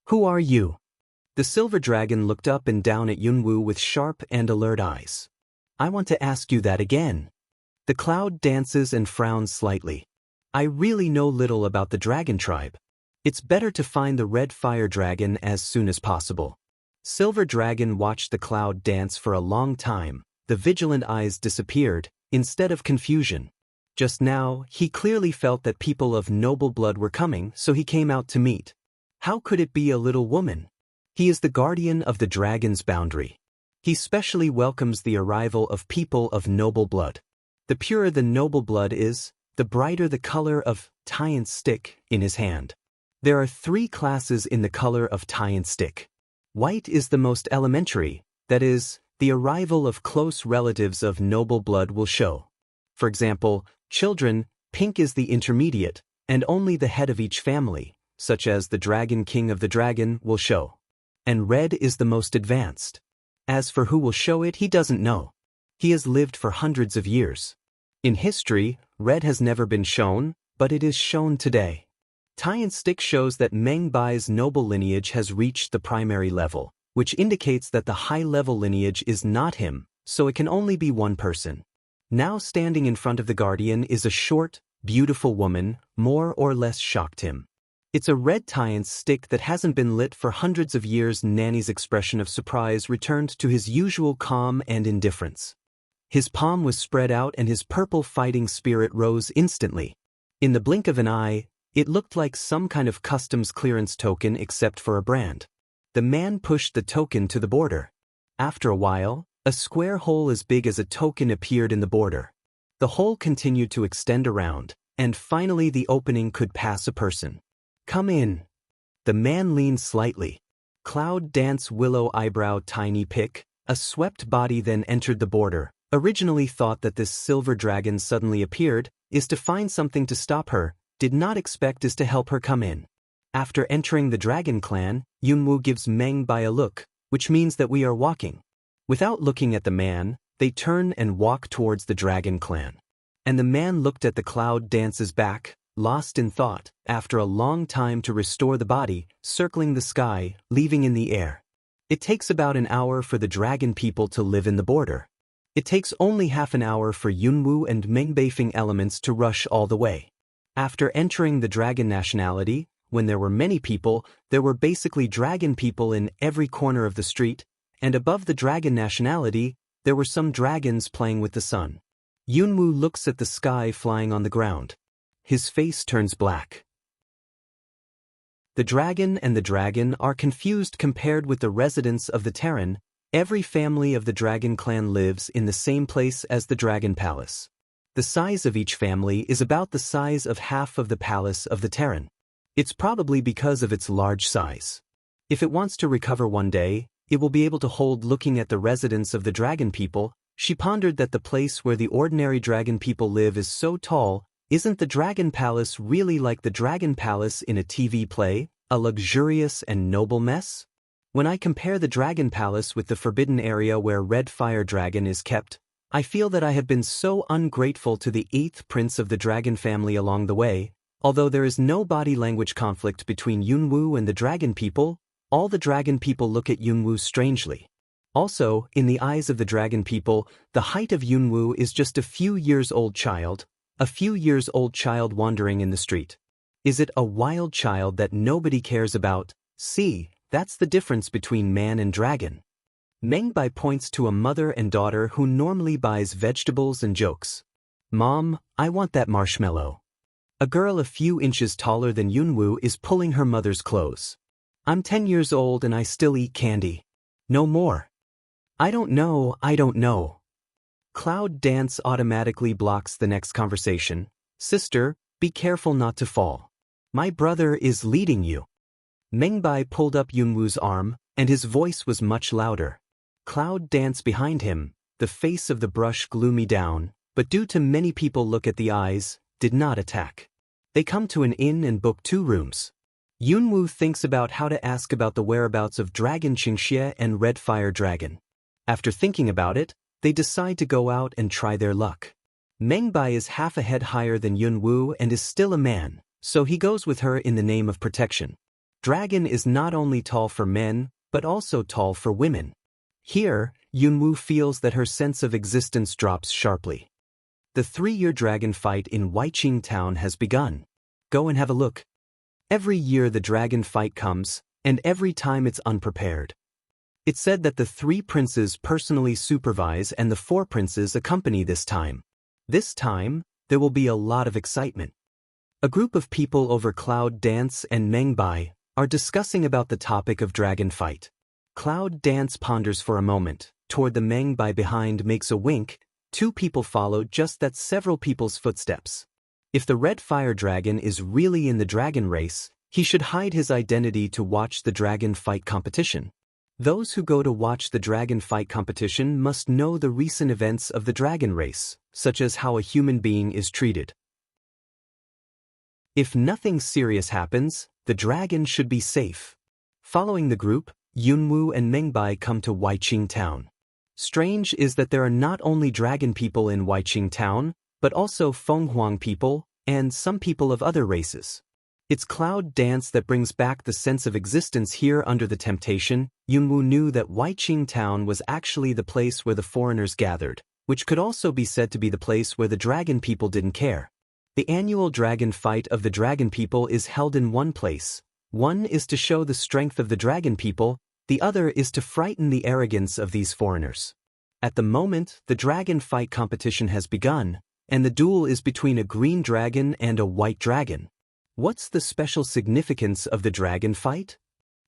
Who are you? The silver dragon looked up and down at Yunwu with sharp and alert eyes. I want to ask you that again. The cloud dances and frowns slightly. I really know little about the dragon tribe. It's better to find the red fire dragon as soon as possible. Silver dragon watched the cloud dance for a long time. The vigilant eyes disappeared, instead of confusion. Just now, he clearly felt that people of noble blood were coming, so he came out to meet. How could it be a little woman? He is the guardian of the dragon's boundary. He specially welcomes the arrival of people of noble blood. The purer the noble blood is, the brighter the color of Taiyan's stick in his hand. There are 3 classes in the color of Taiyan's stick. White is the most elementary, that is, the arrival of close relatives of noble blood will show. For example, children, pink is the intermediate, and only the head of each family, such as the dragon king of the dragon, will show. And red is the most advanced. As for who will show it, he doesn't know. He has lived for hundreds of years. In history, red has never been shown, but it is shown today. Taiyan's stick shows that Meng Bai's noble lineage has reached the primary level, which indicates that the high-level lineage is not him, so it can only be one person. Now standing in front of the guardian is a short, beautiful woman, more or less shocked him. It's a red Taiyan's stick that hasn't been lit for hundreds of years. Nanny's expression of surprise returned to his usual calm and indifference. His palm was spread out and his purple fighting spirit rose instantly. In the blink of an eye, it looked like some kind of customs clearance token except for a brand. The man pushed the token to the border. After a while, a square hole as big as a token appeared in the border. The hole continued to extend around, and finally the opening could pass a person. Come in. The man leaned slightly. Cloud dance willow eyebrow tiny pick, a swept body then entered the border. Originally thought that this silver dragon suddenly appeared, is to find something to stop her, did not expect is to help her come in. After entering the dragon clan, Yunwu gives Meng Bai a look, which means that we are walking. Without looking at the man, they turn and walk towards the dragon clan. And the man looked at the cloud dance's back, lost in thought, after a long time to restore the body, circling the sky, leaving in the air. It takes about an hour for the dragon people to live in the border. It takes only half an hour for Yunwu and Meng Beifeng elements to rush all the way. After entering the dragon nationality, when there were many people, there were basically dragon people in every corner of the street, and above the dragon nationality, there were some dragons playing with the sun. Yunwu looks at the sky flying on the ground. His face turns black. The dragon and the dragon are confused compared with the residents of the Terran. Every family of the dragon clan lives in the same place as the dragon palace. The size of each family is about the size of half of the palace of the Terran. It's probably because of its large size. If it wants to recover one day, it will be able to hold looking at the residence of the dragon people. She pondered that the place where the ordinary dragon people live is so tall. Isn't the dragon palace really like the dragon palace in a TV play, a luxurious and noble mess? When I compare the dragon palace with the forbidden area where red fire dragon is kept, I feel that I have been so ungrateful to the 8th prince of the dragon family along the way. Although there is no body language conflict between Yunwu and the dragon people, all the dragon people look at Yunwu strangely. Also, in the eyes of the dragon people, the height of Yunwu is just a few years old child wandering in the street. Is it a wild child that nobody cares about? See, that's the difference between man and dragon. Meng Bai points to a mother and daughter who normally buys vegetables and jokes. Mom, I want that marshmallow. A girl a few inches taller than Yunwu is pulling her mother's clothes. I'm 10 years old and I still eat candy. No more. I don't know. Cloud dance automatically blocks the next conversation. Sister, be careful not to fall. My brother is leading you. Meng Bai pulled up Yunwu's arm, and his voice was much louder. Cloud danced behind him, the face of the brush gloomy down, but due to many people look at the eyes, did not attack. They come to an inn and book 2 rooms. Yunwu thinks about how to ask about the whereabouts of Dragon Qingxie and Red Fire Dragon. After thinking about it, they decide to go out and try their luck. Meng Bai is half a head higher than Yunwu and is still a man, so he goes with her in the name of protection. Dragon is not only tall for men, but also tall for women. Here, Yunwoo feels that her sense of existence drops sharply. The 3-year dragon fight in Weiqing Town has begun. Go and have a look. Every year the dragon fight comes, and every time it's unprepared. It's said that the 3 princes personally supervise and the 4 princes accompany this time. This time, there will be a lot of excitement. A group of people over Cloud Dance and Mengbai are discussing about the topic of dragon fight. Cloud Dance ponders for a moment, toward the Mengbai behind makes a wink, 2 people follow just that several people's footsteps. If the red fire dragon is really in the dragon race, he should hide his identity to watch the dragon fight competition. Those who go to watch the dragon fight competition must know the recent events of the dragon race, such as how a human being is treated. If nothing serious happens, the dragon should be safe. Following the group, Yunwoo and Mengbai come to Weiqing Town. Strange is that there are not only dragon people in Weiqing Town, but also Fenghuang people, and some people of other races. It's Cloud Dance that brings back the sense of existence here under the temptation. Yunwoo knew that Weiqing Town was actually the place where the foreigners gathered, which could also be said to be the place where the dragon people didn't care. The annual dragon fight of the dragon people is held in one place. One is to show the strength of the dragon people, the other is to frighten the arrogance of these foreigners. At the moment, the dragon fight competition has begun, and the duel is between a green dragon and a white dragon. What's the special significance of the dragon fight?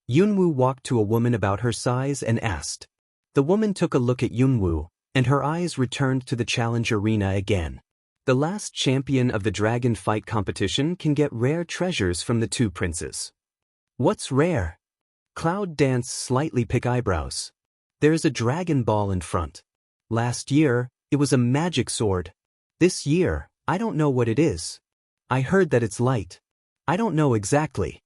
Yunwoo walked to a woman about her size and asked. The woman took a look at Yunwoo, and her eyes returned to the challenge arena again. The last champion of the dragon fight competition can get rare treasures from the 2 princes. What's rare? Cloud Dance slightly pick eyebrows. There's a dragon ball in front. Last year, it was a magic sword. This year, I don't know what it is. I heard that it's light. I don't know exactly.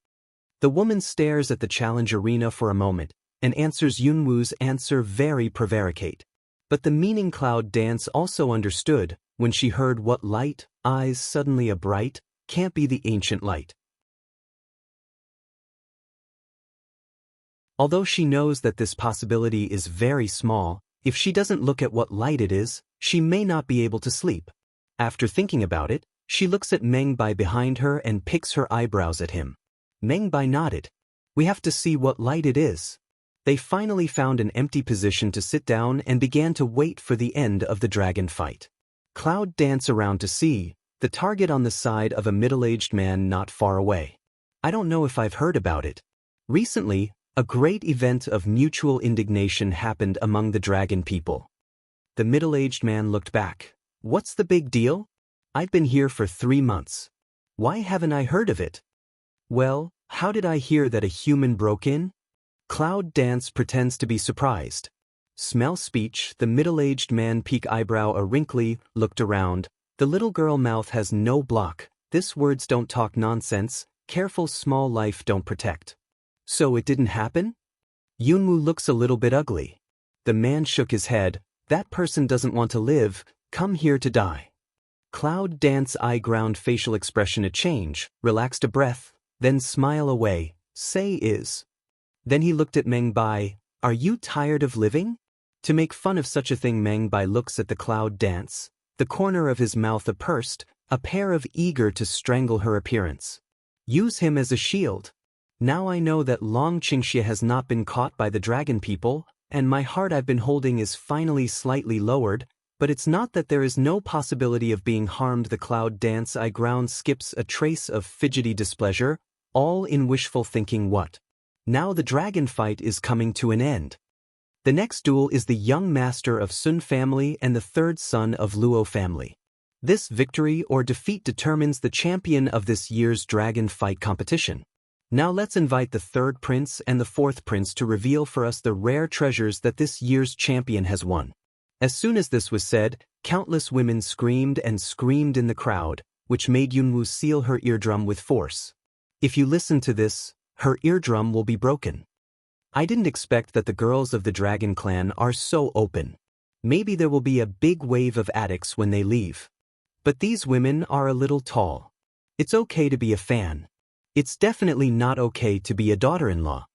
The woman stares at the challenge arena for a moment, and answers Yunwoo's answer very prevaricate. But the meaning Cloud Dance also understood, when she heard what light, eyes suddenly a bright, can't be the ancient light. Although she knows that this possibility is very small, if she doesn't look at what light it is, she may not be able to sleep. After thinking about it, she looks at Mengbai behind her and picks her eyebrows at him. Mengbai nodded. We have to see what light it is. They finally found an empty position to sit down and began to wait for the end of the dragon fight. Cloud Dance around to see, the target on the side of a middle-aged man not far away. I don't know if I've heard about it. Recently, a great event of mutual indignation happened among the dragon people. The middle-aged man looked back. What's the big deal? I've been here for 3 months. Why haven't I heard of it? Well, how did I hear that a human broke in? Cloud Dance pretends to be surprised. Smell speech, the middle-aged man peak eyebrow a wrinkly, looked around. The little girl mouth has no block. This words don't talk nonsense, careful small life don't protect. So it didn't happen? Yunwoo looks a little bit ugly. The man shook his head. That person doesn't want to live, come here to die. Cloud Dance eye ground facial expression a change, relaxed a breath, then smile away, say is. Then he looked at Mengbai, are you tired of living? To make fun of such a thing Mengbai looks at the Cloud Dance, the corner of his mouth a pursed, a pair of eager to strangle her appearance. Use him as a shield. Now I know that Long Qingxie has not been caught by the dragon people, and my heart I've been holding is finally slightly lowered, but it's not that there is no possibility of being harmed. The Cloud Dance eye ground skips a trace of fidgety displeasure, all in wishful thinking what? Now the dragon fight is coming to an end. The next duel is the young master of Sun family and the 3rd son of Luo family. This victory or defeat determines the champion of this year's dragon fight competition. Now let's invite the 3rd prince and the 4th prince to reveal for us the rare treasures that this year's champion has won. As soon as this was said, countless women screamed and screamed in the crowd, which made Yunwoo seal her eardrum with force. If you listen to this, her eardrum will be broken. I didn't expect that the girls of the Dragon Clan are so open. Maybe there will be a big wave of addicts when they leave. But these women are a little tall. It's okay to be a fan. It's definitely not okay to be a daughter-in-law.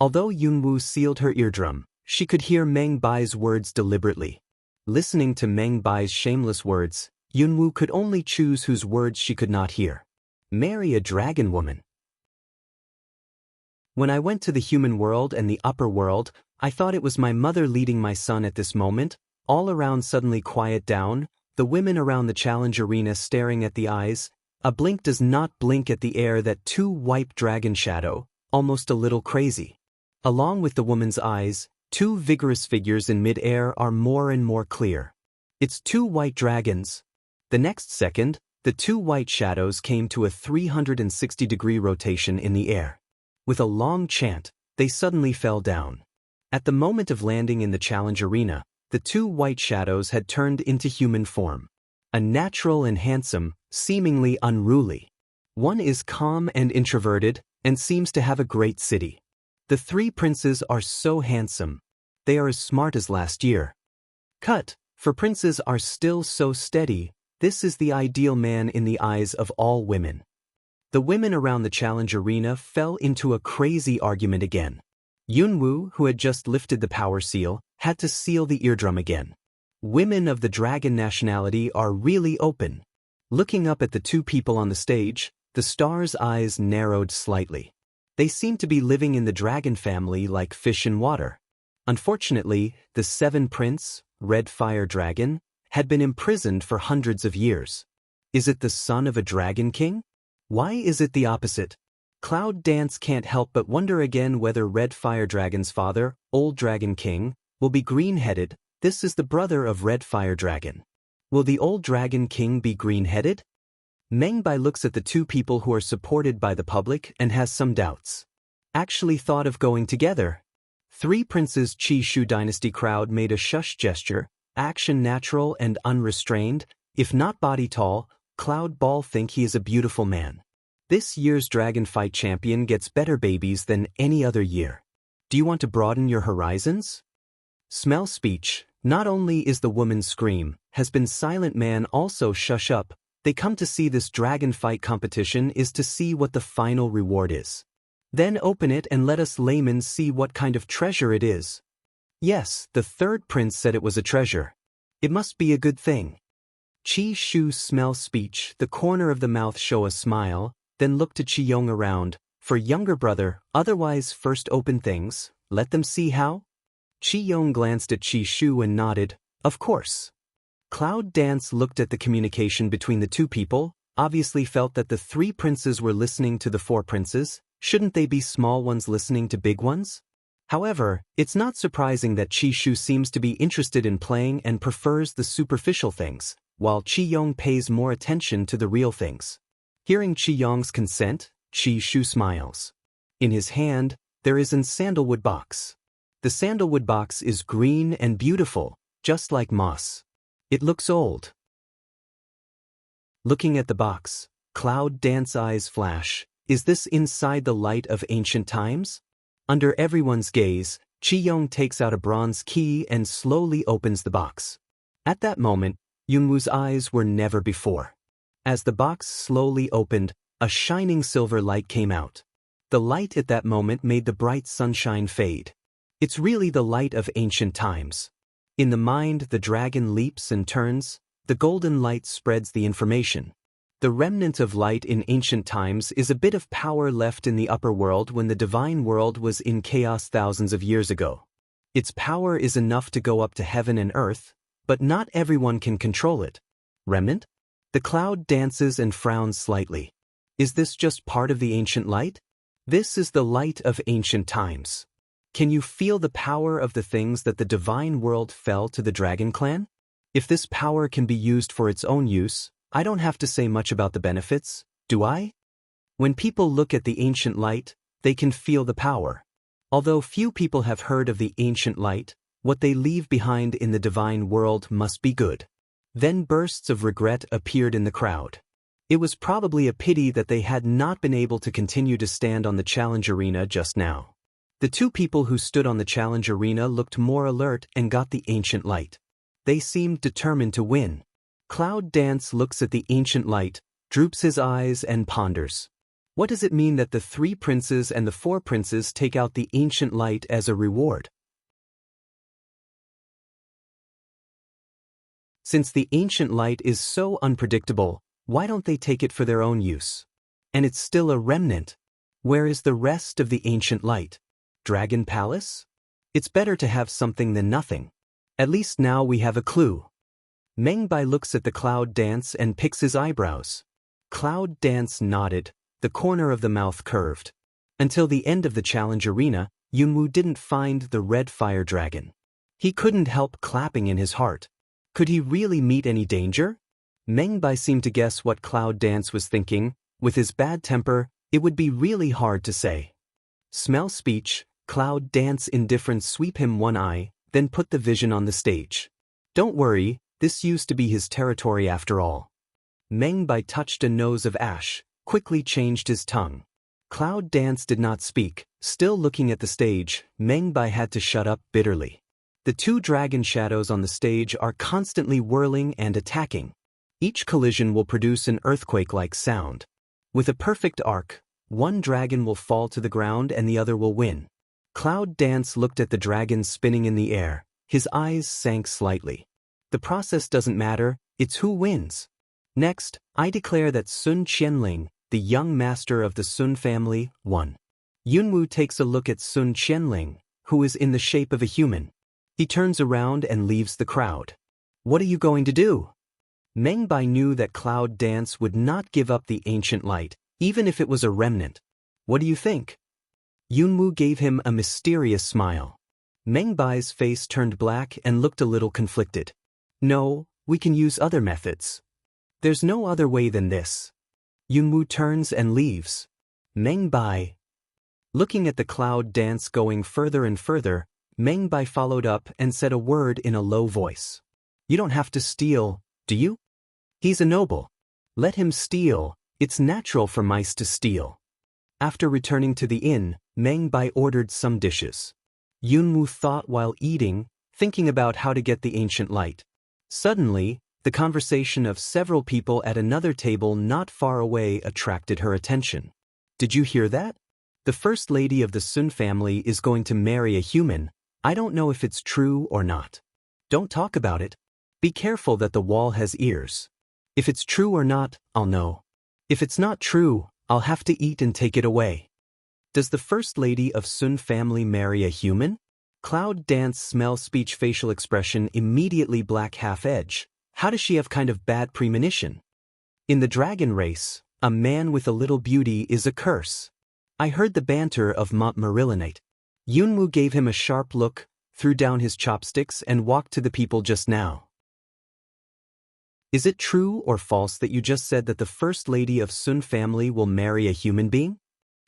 Although Yunwu sealed her eardrum, she could hear Meng Bai's words deliberately. Listening to Meng Bai's shameless words, Yunwu could only choose whose words she could not hear. Marry a dragon woman. When I went to the human world and the upper world, I thought it was my mother leading my son at this moment. All around suddenly quiet down, the women around the challenge arena staring at the eyes. A blink does not blink at the air that two white dragon shadow, almost a little crazy. Along with the woman's eyes, two vigorous figures in mid-air are more and more clear. It's two white dragons. The next second, the two white shadows came to a 360-degree rotation in the air. With a long chant, they suddenly fell down. At the moment of landing in the challenge arena, the two white shadows had turned into human form. A natural and handsome, seemingly unruly. One is calm and introverted, and seems to have a great city. The three princes are so handsome. They are as smart as last year. Cut, for princes are still so steady. This is the ideal man in the eyes of all women. The women around the challenge arena fell into a crazy argument again. Yunwu, who had just lifted the power seal, had to seal the eardrum again. Women of the dragon nationality are really open. Looking up at the two people on the stage, the star's eyes narrowed slightly. They seemed to be living in the dragon family like fish in water. Unfortunately, the seventh prince, Red Fire Dragon, had been imprisoned for hundreds of years. Is it the son of a dragon king? Why is it the opposite? Cloud Dance can't help but wonder again whether Red Fire Dragon's father, Old Dragon King, will be green-headed. This is the brother of Red Fire Dragon. Will the Old Dragon King be green-headed? Meng Bai looks at the two people who are supported by the public and has some doubts. Actually thought of going together. Three Princes Qi Shu Dynasty crowd made a shush gesture, action natural and unrestrained, if not body tall. Cloud Ball think he is a beautiful man. This year's Dragon Fight champion gets better babies than any other year. Do you want to broaden your horizons? Smell speech. Not only is the woman's scream, has been silent man also shush up. They come to see this dragon fight competition is to see what the final reward is. Then open it and let us laymen see what kind of treasure it is. Yes, the third prince said it was a treasure. It must be a good thing. Qi Shu smell speech, the corner of the mouth show a smile, then look to Qi Yong around, for younger brother, otherwise first open things, let them see how? Qi Yong glanced at Qi Shu and nodded, of course. Cloud Dance looked at the communication between the two people, obviously felt that the three princes were listening to the four princes. Shouldn't they be small ones listening to big ones? However, it's not surprising that Qi Shu seems to be interested in playing and prefers the superficial things, while Qi Yong pays more attention to the real things. Hearing Qi Yong's consent, Qi Shu smiles. In his hand, there is a sandalwood box. The sandalwood box is green and beautiful, just like moss. It looks old. Looking at the box, Cloud Dance eyes flash. Is this inside the light of ancient times? Under everyone's gaze, Qi Yong takes out a bronze key and slowly opens the box. At that moment, Yunwu's eyes were never before. As the box slowly opened, a shining silver light came out. The light at that moment made the bright sunshine fade. It's really the light of ancient times. In the mind, the dragon leaps and turns. The golden light spreads the information. The remnant of light in ancient times is a bit of power left in the upper world when the divine world was in chaos thousands of years ago. Its power is enough to go up to heaven and earth, but not everyone can control it. Remnant? The cloud dances and frowns slightly. Is this just part of the ancient light? This is the light of ancient times. Can you feel the power of the things that the divine world fell to the dragon clan? If this power can be used for its own use, I don't have to say much about the benefits, do I? When people look at the ancient light, they can feel the power. Although few people have heard of the ancient light, what they leave behind in the divine world must be good. Then bursts of regret appeared in the crowd. It was probably a pity that they had not been able to continue to stand on the challenge arena just now. The two people who stood on the challenge arena looked more alert and got the ancient light. They seemed determined to win. Cloud Dance looks at the ancient light, droops his eyes and ponders. What does it mean that the 3 princes and the 4 princes take out the ancient light as a reward? Since the ancient light is so unpredictable, why don't they take it for their own use? And it's still a remnant. Where is the rest of the ancient light? Dragon Palace? It's better to have something than nothing. At least now we have a clue. Mengbai looks at the Cloud Dance and picks his eyebrows. Cloud Dance nodded, the corner of the mouth curved. Until the end of the challenge arena, Yunwu didn't find the red fire dragon. He couldn't help clapping in his heart. Could he really meet any danger? Mengbai seemed to guess what Cloud Dance was thinking. With his bad temper, it would be really hard to say. Smell speech, Cloud Dance indifference sweep him one eye, then put the vision on the stage. Don't worry, this used to be his territory after all. Mengbai touched a nose of ash, quickly changed his tongue. Cloud Dance did not speak, still looking at the stage. Mengbai had to shut up bitterly. The 2 dragon shadows on the stage are constantly whirling and attacking. Each collision will produce an earthquake-like sound. With a perfect arc, one dragon will fall to the ground and the other will win. Cloud Dance looked at the dragon spinning in the air. His eyes sank slightly. The process doesn't matter, it's who wins. Next, I declare that Sun Qianling, the young master of the Sun family, won. Yunwu takes a look at Sun Qianling, who is in the shape of a human. He turns around and leaves the crowd. What are you going to do? Mengbai knew that Cloud Dance would not give up the ancient light, even if it was a remnant. What do you think? Yunwu gave him a mysterious smile. Mengbai's face turned black and looked a little conflicted. No, we can use other methods. There's no other way than this. Yunwu turns and leaves. Mengbai. Looking at the Cloud Dance going further and further, Mengbai followed up and said a word in a low voice. You don't have to steal, do you? He's a noble. Let him steal, it's natural for mice to steal. After returning to the inn, Mengbai ordered some dishes. Yunwu thought while eating, thinking about how to get the ancient light. Suddenly, the conversation of several people at another table not far away attracted her attention. Did you hear that? The first lady of the Sun family is going to marry a human. I don't know if it's true or not. Don't talk about it. Be careful that the wall has ears. If it's true or not, I'll know. If it's not true, I'll have to eat and take it away. Does the first lady of Sun family marry a human? Cloud Dance smell speech facial expression immediately black half edge. How does she have kind of bad premonition? In the dragon race, a man with a little beauty is a curse. I heard the banter of Mont Marillinate. Yunwu gave him a sharp look, threw down his chopsticks and walked to the people just now. Is it true or false that you just said that the first lady of Sun family will marry a human being?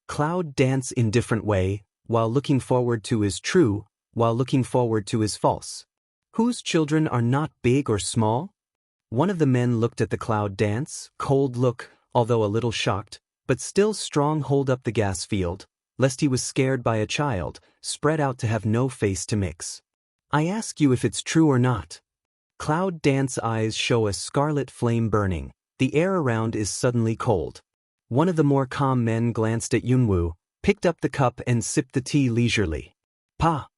Cloud Dance in different way, while looking forward to is true, while looking forward to is false. Whose children are not big or small? One of the men looked at the Cloud Dance, cold look, although a little shocked, but still strong hold up the gas field, lest he was scared by a child, spread out to have no face to mix. I ask you if it's true or not. Cloud Dance eyes show a scarlet flame burning. The air around is suddenly cold. One of the more calm men glanced at Yunwu, picked up the cup and sipped the tea leisurely. Pa!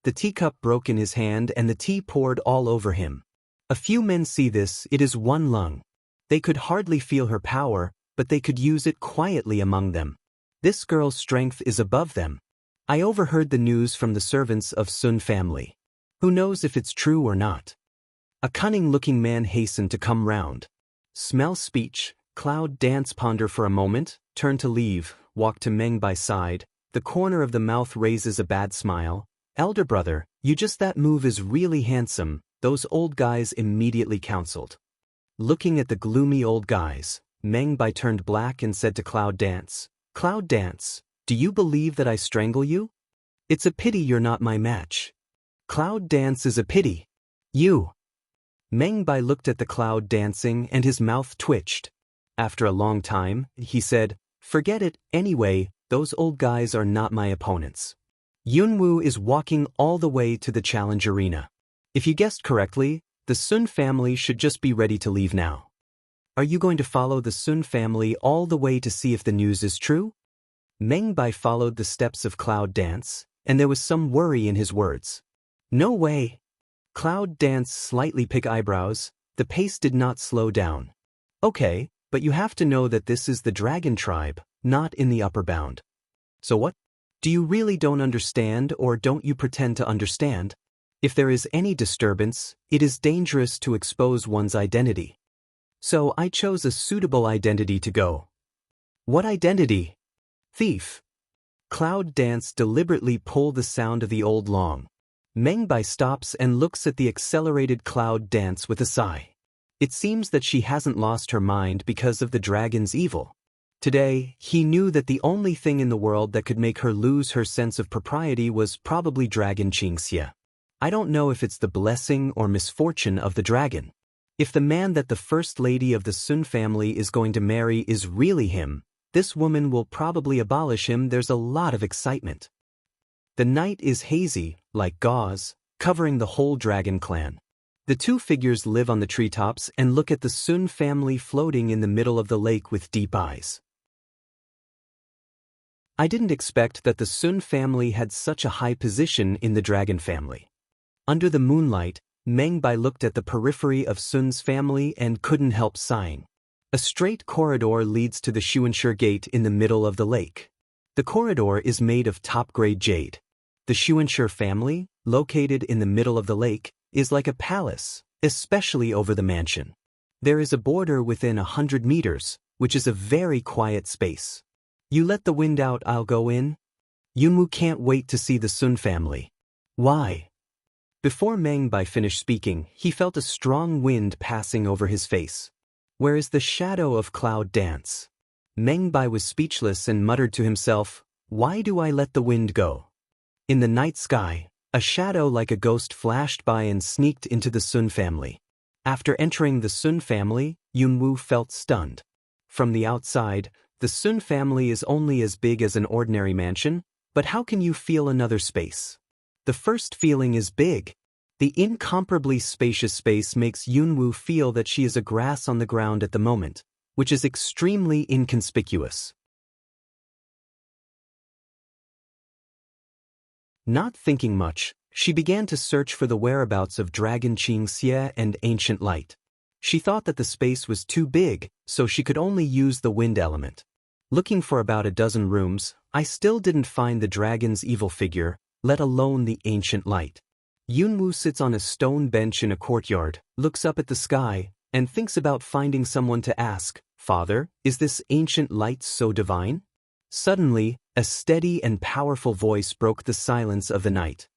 The teacup broke in his hand and the tea poured all over him. A few men see this, it is one lung. They could hardly feel her power, but they could use it quietly among them. This girl's strength is above them. I overheard the news from the servants of Sun family. Who knows if it's true or not? A cunning-looking man hastened to come round. Smell speech, Cloud Dance ponder for a moment, turn to leave, walk to Mengbai's side, the corner of the mouth raises a bad smile. Elder brother, you just that move is really handsome, those old guys immediately counseled. Looking at the gloomy old guys, Mengbai turned black and said to Cloud Dance, Cloud Dance, do you believe that I strangle you? It's a pity you're not my match. Cloud Dance is a pity. You. Mengbai looked at the cloud dancing and his mouth twitched. After a long time, he said, forget it, anyway, those old guys are not my opponents. Yunwu is walking all the way to the challenge arena. If you guessed correctly, the Sun family should just be ready to leave now. Are you going to follow the Sun family all the way to see if the news is true? Meng Bai followed the steps of Cloud Dance, and there was some worry in his words. No way. Cloud Dance slightly picked eyebrows. The pace did not slow down. Okay, but you have to know that this is the dragon tribe, not in the upper bound. So what? Do you really don't understand, or don't you pretend to understand? If there is any disturbance, it is dangerous to expose one's identity. So I chose a suitable identity to go. What identity? Thief. Cloud Dance deliberately pulled the sound of the old long. Meng Bai stops and looks at the accelerated Cloud Dance with a sigh. It seems that she hasn't lost her mind because of the dragon's evil. Today, he knew that the only thing in the world that could make her lose her sense of propriety was probably Dragon Qingxia. I don't know if it's the blessing or misfortune of the dragon. If the man that the first lady of the Sun family is going to marry is really him, this woman will probably abolish him. There's a lot of excitement. The night is hazy, like gauze, covering the whole dragon clan. The two figures live on the treetops and look at the Sun family floating in the middle of the lake with deep eyes. I didn't expect that the Sun family had such a high position in the dragon family. Under the moonlight, Meng Bai looked at the periphery of Sun's family and couldn't help sighing. A straight corridor leads to the Xuanshi Gate in the middle of the lake. The corridor is made of top-grade jade. The Xuanshi family, located in the middle of the lake, is like a palace, especially over the mansion. There is a border within 100 meters, which is a very quiet space. You let the wind out, I'll go in. Yunwu can't wait to see the Sun family. Why? Before Meng Bai finished speaking, he felt a strong wind passing over his face. Where is the shadow of Cloud Dance? Meng Bai was speechless and muttered to himself, why do I let the wind go? In the night sky, a shadow like a ghost flashed by and sneaked into the Sun family. After entering the Sun family, Yunwu felt stunned. From the outside, the Sun family is only as big as an ordinary mansion, but how can you feel another space? The first feeling is big. The incomparably spacious space makes Yunwu feel that she is a grass on the ground at the moment, which is extremely inconspicuous. Not thinking much, she began to search for the whereabouts of Dragon Qingxia and Ancient Light. She thought that the space was too big, so she could only use the wind element. Looking for about a dozen rooms, I still didn't find the dragon's evil figure, let alone the Ancient Light. Yunwu sits on a stone bench in a courtyard, looks up at the sky, and thinks about finding someone to ask, Father, is this Ancient Light so divine? Suddenly, a steady and powerful voice broke the silence of the night.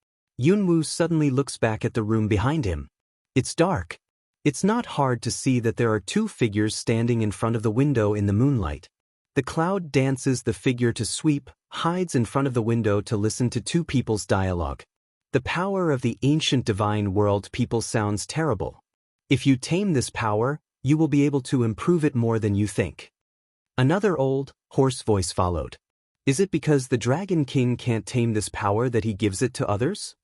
Yunwu suddenly looks back at the room behind him. It's dark. It's not hard to see that there are two figures standing in front of the window in the moonlight. The cloud dances the figure to sweep, hides in front of the window to listen to two people's dialogue. The power of the ancient divine world people sounds terrible. If you tame this power, you will be able to improve it more than you think. Another old, hoarse voice followed. Is it because the Dragon King can't tame this power that he gives it to others?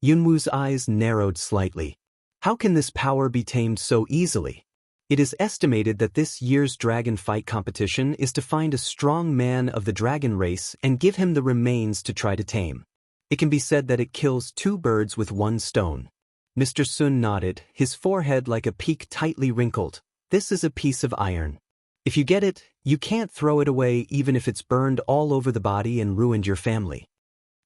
Yunwu's eyes narrowed slightly. How can this power be tamed so easily? It is estimated that this year's dragon fight competition is to find a strong man of the dragon race and give him the remains to try to tame. It can be said that it kills two birds with one stone. Mr. Sun nodded, his forehead like a peak tightly wrinkled. This is a piece of iron. If you get it, you can't throw it away even if it's burned all over the body and ruined your family.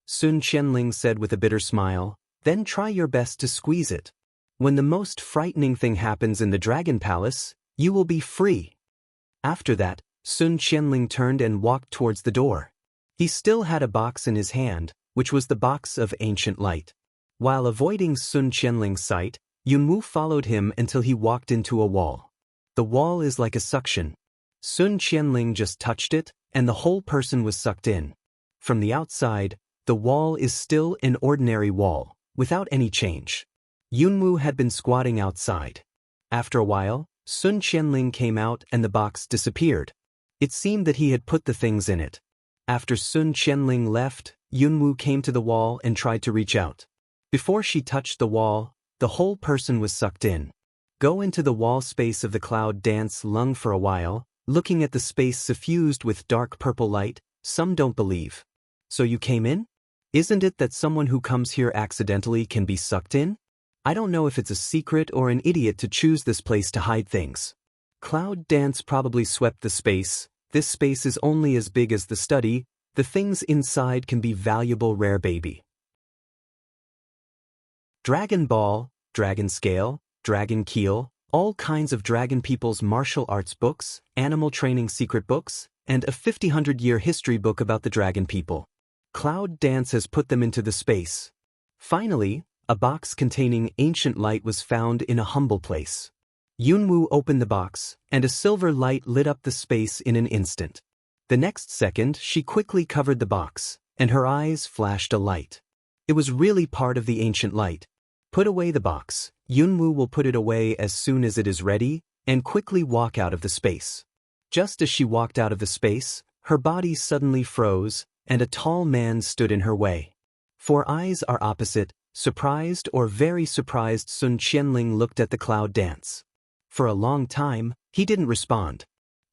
Sun Qianling said with a bitter smile, then try your best to squeeze it. When the most frightening thing happens in the Dragon Palace, you will be free. After that, Sun Qianling turned and walked towards the door. He still had a box in his hand, which was the box of Ancient Light. While avoiding Sun Qianling's sight, Yunwu followed him until he walked into a wall. The wall is like a suction. Sun Qianling just touched it, and the whole person was sucked in. From the outside, the wall is still an ordinary wall, without any change. Yunwu had been squatting outside. After a while, Sun Qianling came out and the box disappeared. It seemed that he had put the things in it. After Sun Qianling left, Yunwu came to the wall and tried to reach out. Before she touched the wall, the whole person was sucked in. Go into the wall space of the cloud dance lung for a while, looking at the space suffused with dark purple light. Some don't believe. So you came in? Isn't it that someone who comes here accidentally can be sucked in? I don't know if it's a secret or an idiot to choose this place to hide things. Cloud dance probably swept the space. This space is only as big as the study. The things inside can be valuable rare baby. Dragon Ball, Dragon Scale, Dragon Keel, all kinds of dragon people's martial arts books, animal training secret books, and a 50-100-year history book about the dragon people. Cloud dance has put them into the space. Finally, a box containing ancient light was found in a humble place. Yunwu opened the box, and a silver light lit up the space in an instant. The next second, she quickly covered the box, and her eyes flashed a light. It was really part of the ancient light. Put away the box. Yunwu will put it away as soon as it is ready, and quickly walk out of the space. Just as she walked out of the space, her body suddenly froze, and a tall man stood in her way. Four eyes are opposite. Surprised or very surprised, Sun Qianling looked at the cloud dance. For a long time, he didn't respond.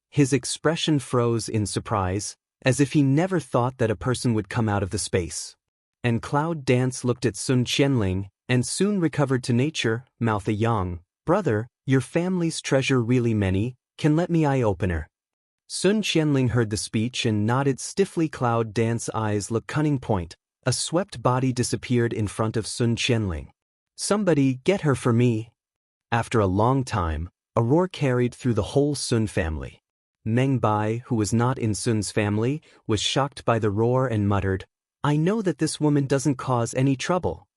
His expression froze in surprise, as if he never thought that a person would come out of the space. And cloud dance looked at Sun Qianling, and soon recovered to nature, mouth a yang. Brother, your family's treasure really many, can let me eye-opener. Sun Qianling heard the speech and nodded stiffly. Cloud dance eyes look cunning point. A swept body disappeared in front of Sun Qianling. Somebody get her for me. After a long time, a roar carried through the whole Sun family. Meng Bai, who was not in Sun's family, was shocked by the roar and muttered, I know that this woman doesn't cause any trouble.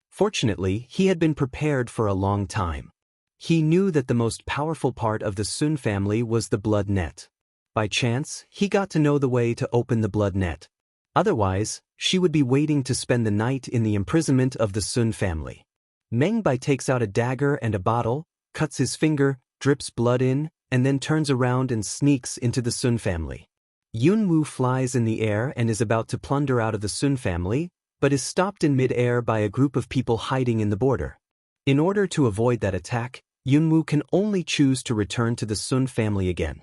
Fortunately, he had been prepared for a long time. He knew that the most powerful part of the Sun family was the blood net. By chance, he got to know the way to open the blood net. Otherwise, she would be waiting to spend the night in the imprisonment of the Sun family. Meng Bai takes out a dagger and a bottle, cuts his finger, drips blood in, and then turns around and sneaks into the Sun family. Yunwu flies in the air and is about to plunder out of the Sun family, but is stopped in mid-air by a group of people hiding in the border. In order to avoid that attack, Yunwu can only choose to return to the Sun family again.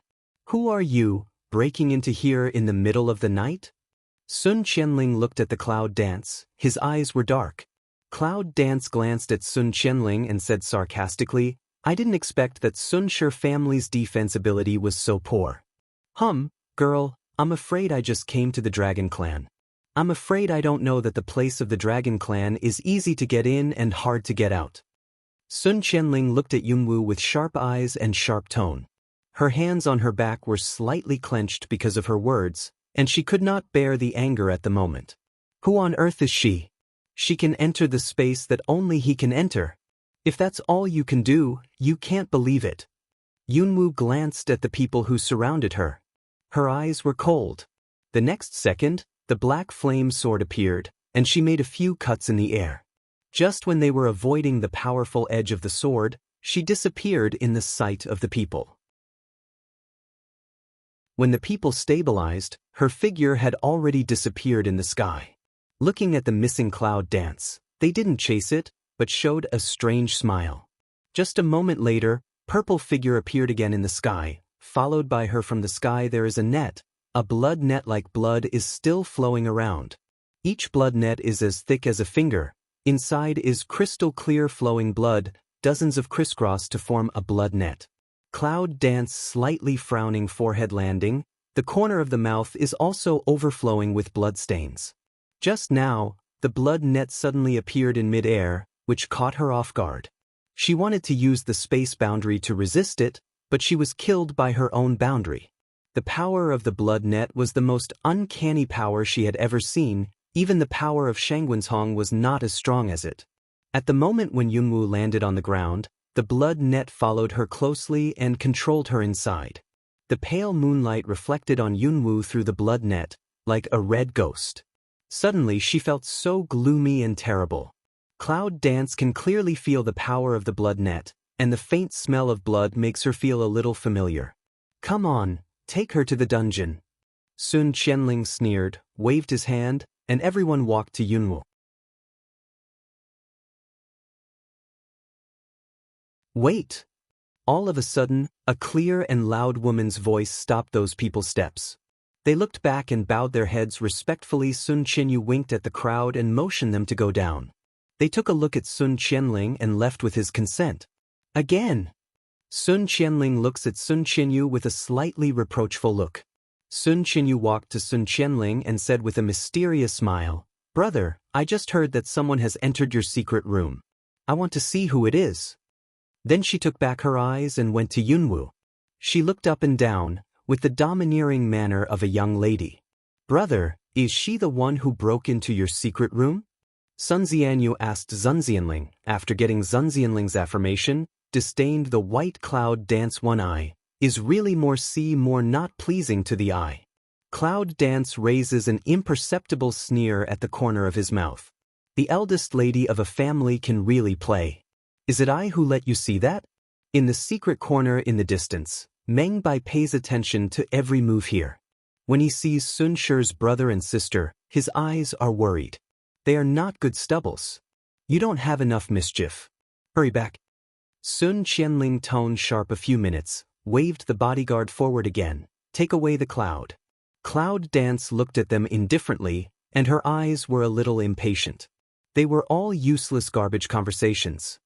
Who are you, breaking into here in the middle of the night? Sun Qianling looked at the cloud dance. His eyes were dark. Cloud dance glanced at Sun Qianling and said sarcastically, I didn't expect that Sun Shi family's defense ability was so poor. Girl, I'm afraid I just came to the Dragon Clan. I'm afraid I don't know that the place of the Dragon Clan is easy to get in and hard to get out. Sun Qianling looked at Yunwu with sharp eyes and sharp tone. Her hands on her back were slightly clenched because of her words, and she could not bear the anger at the moment. Who on earth is she? She can enter the space that only he can enter. If that's all you can do, you can't believe it. Yunwu glanced at the people who surrounded her. Her eyes were cold. The next second, the black flame sword appeared, and she made a few cuts in the air. Just when they were avoiding the powerful edge of the sword, she disappeared in the sight of the people. When the people stabilized, her figure had already disappeared in the sky. Looking at the missing cloud dance, they didn't chase it, but showed a strange smile. Just a moment later, purple figure appeared again in the sky. Followed by her from the sky there is a net. A blood net like blood is still flowing around. Each blood net is as thick as a finger. Inside is crystal clear flowing blood, dozens of crisscross to form a blood net. Cloud dance slightly frowning forehead landing. The corner of the mouth is also overflowing with blood stains. Just now, the blood net suddenly appeared in mid-air, which caught her off guard. She wanted to use the space boundary to resist it, but she was killed by her own boundary. The power of the blood net was the most uncanny power she had ever seen. Even the power of Shangwenshong was not as strong as it. At the moment when Yunwu landed on the ground, the blood net followed her closely and controlled her inside. The pale moonlight reflected on Yunwu through the blood net, like a red ghost. Suddenly she felt so gloomy and terrible. Cloud dance can clearly feel the power of the blood net, and the faint smell of blood makes her feel a little familiar. Come on, take her to the dungeon. Sun Qianling sneered, waved his hand, and everyone walked to Yunwu. Wait, All of a sudden, a clear and loud woman's voice stopped those people's steps. They looked back and bowed their heads respectfully. Sun Qianyu winked at the crowd and motioned them to go down. They took a look at Sun Qianling and left with his consent. Again! Sun Qianling looks at Sun Qianyu with a slightly reproachful look. Sun Qianyu walked to Sun Qianling and said with a mysterious smile, "Brother, I just heard that someone has entered your secret room. I want to see who it is." Then she took back her eyes and went to Yunwu. She looked up and down, with the domineering manner of a young lady. "Brother, is she the one who broke into your secret room?" Sun Xianyu asked Zun Xianling. After getting Zun Xianling's affirmation, disdained the white cloud dance one eye, is really more not pleasing to the eye. Cloud dance raises an imperceptible sneer at the corner of his mouth. The eldest lady of a family can really play. Is it I who let you see that? In the secret corner in the distance, Meng Bai pays attention to every move here. When he sees Sun Shi's brother and sister, his eyes are worried. They are not good stubbles. You don't have enough mischief. Hurry back. Sun Qianling toned sharp a few minutes, waved the bodyguard forward again. Take away the cloud. Cloud Dance looked at them indifferently, and her eyes were a little impatient. They were all useless garbage conversations.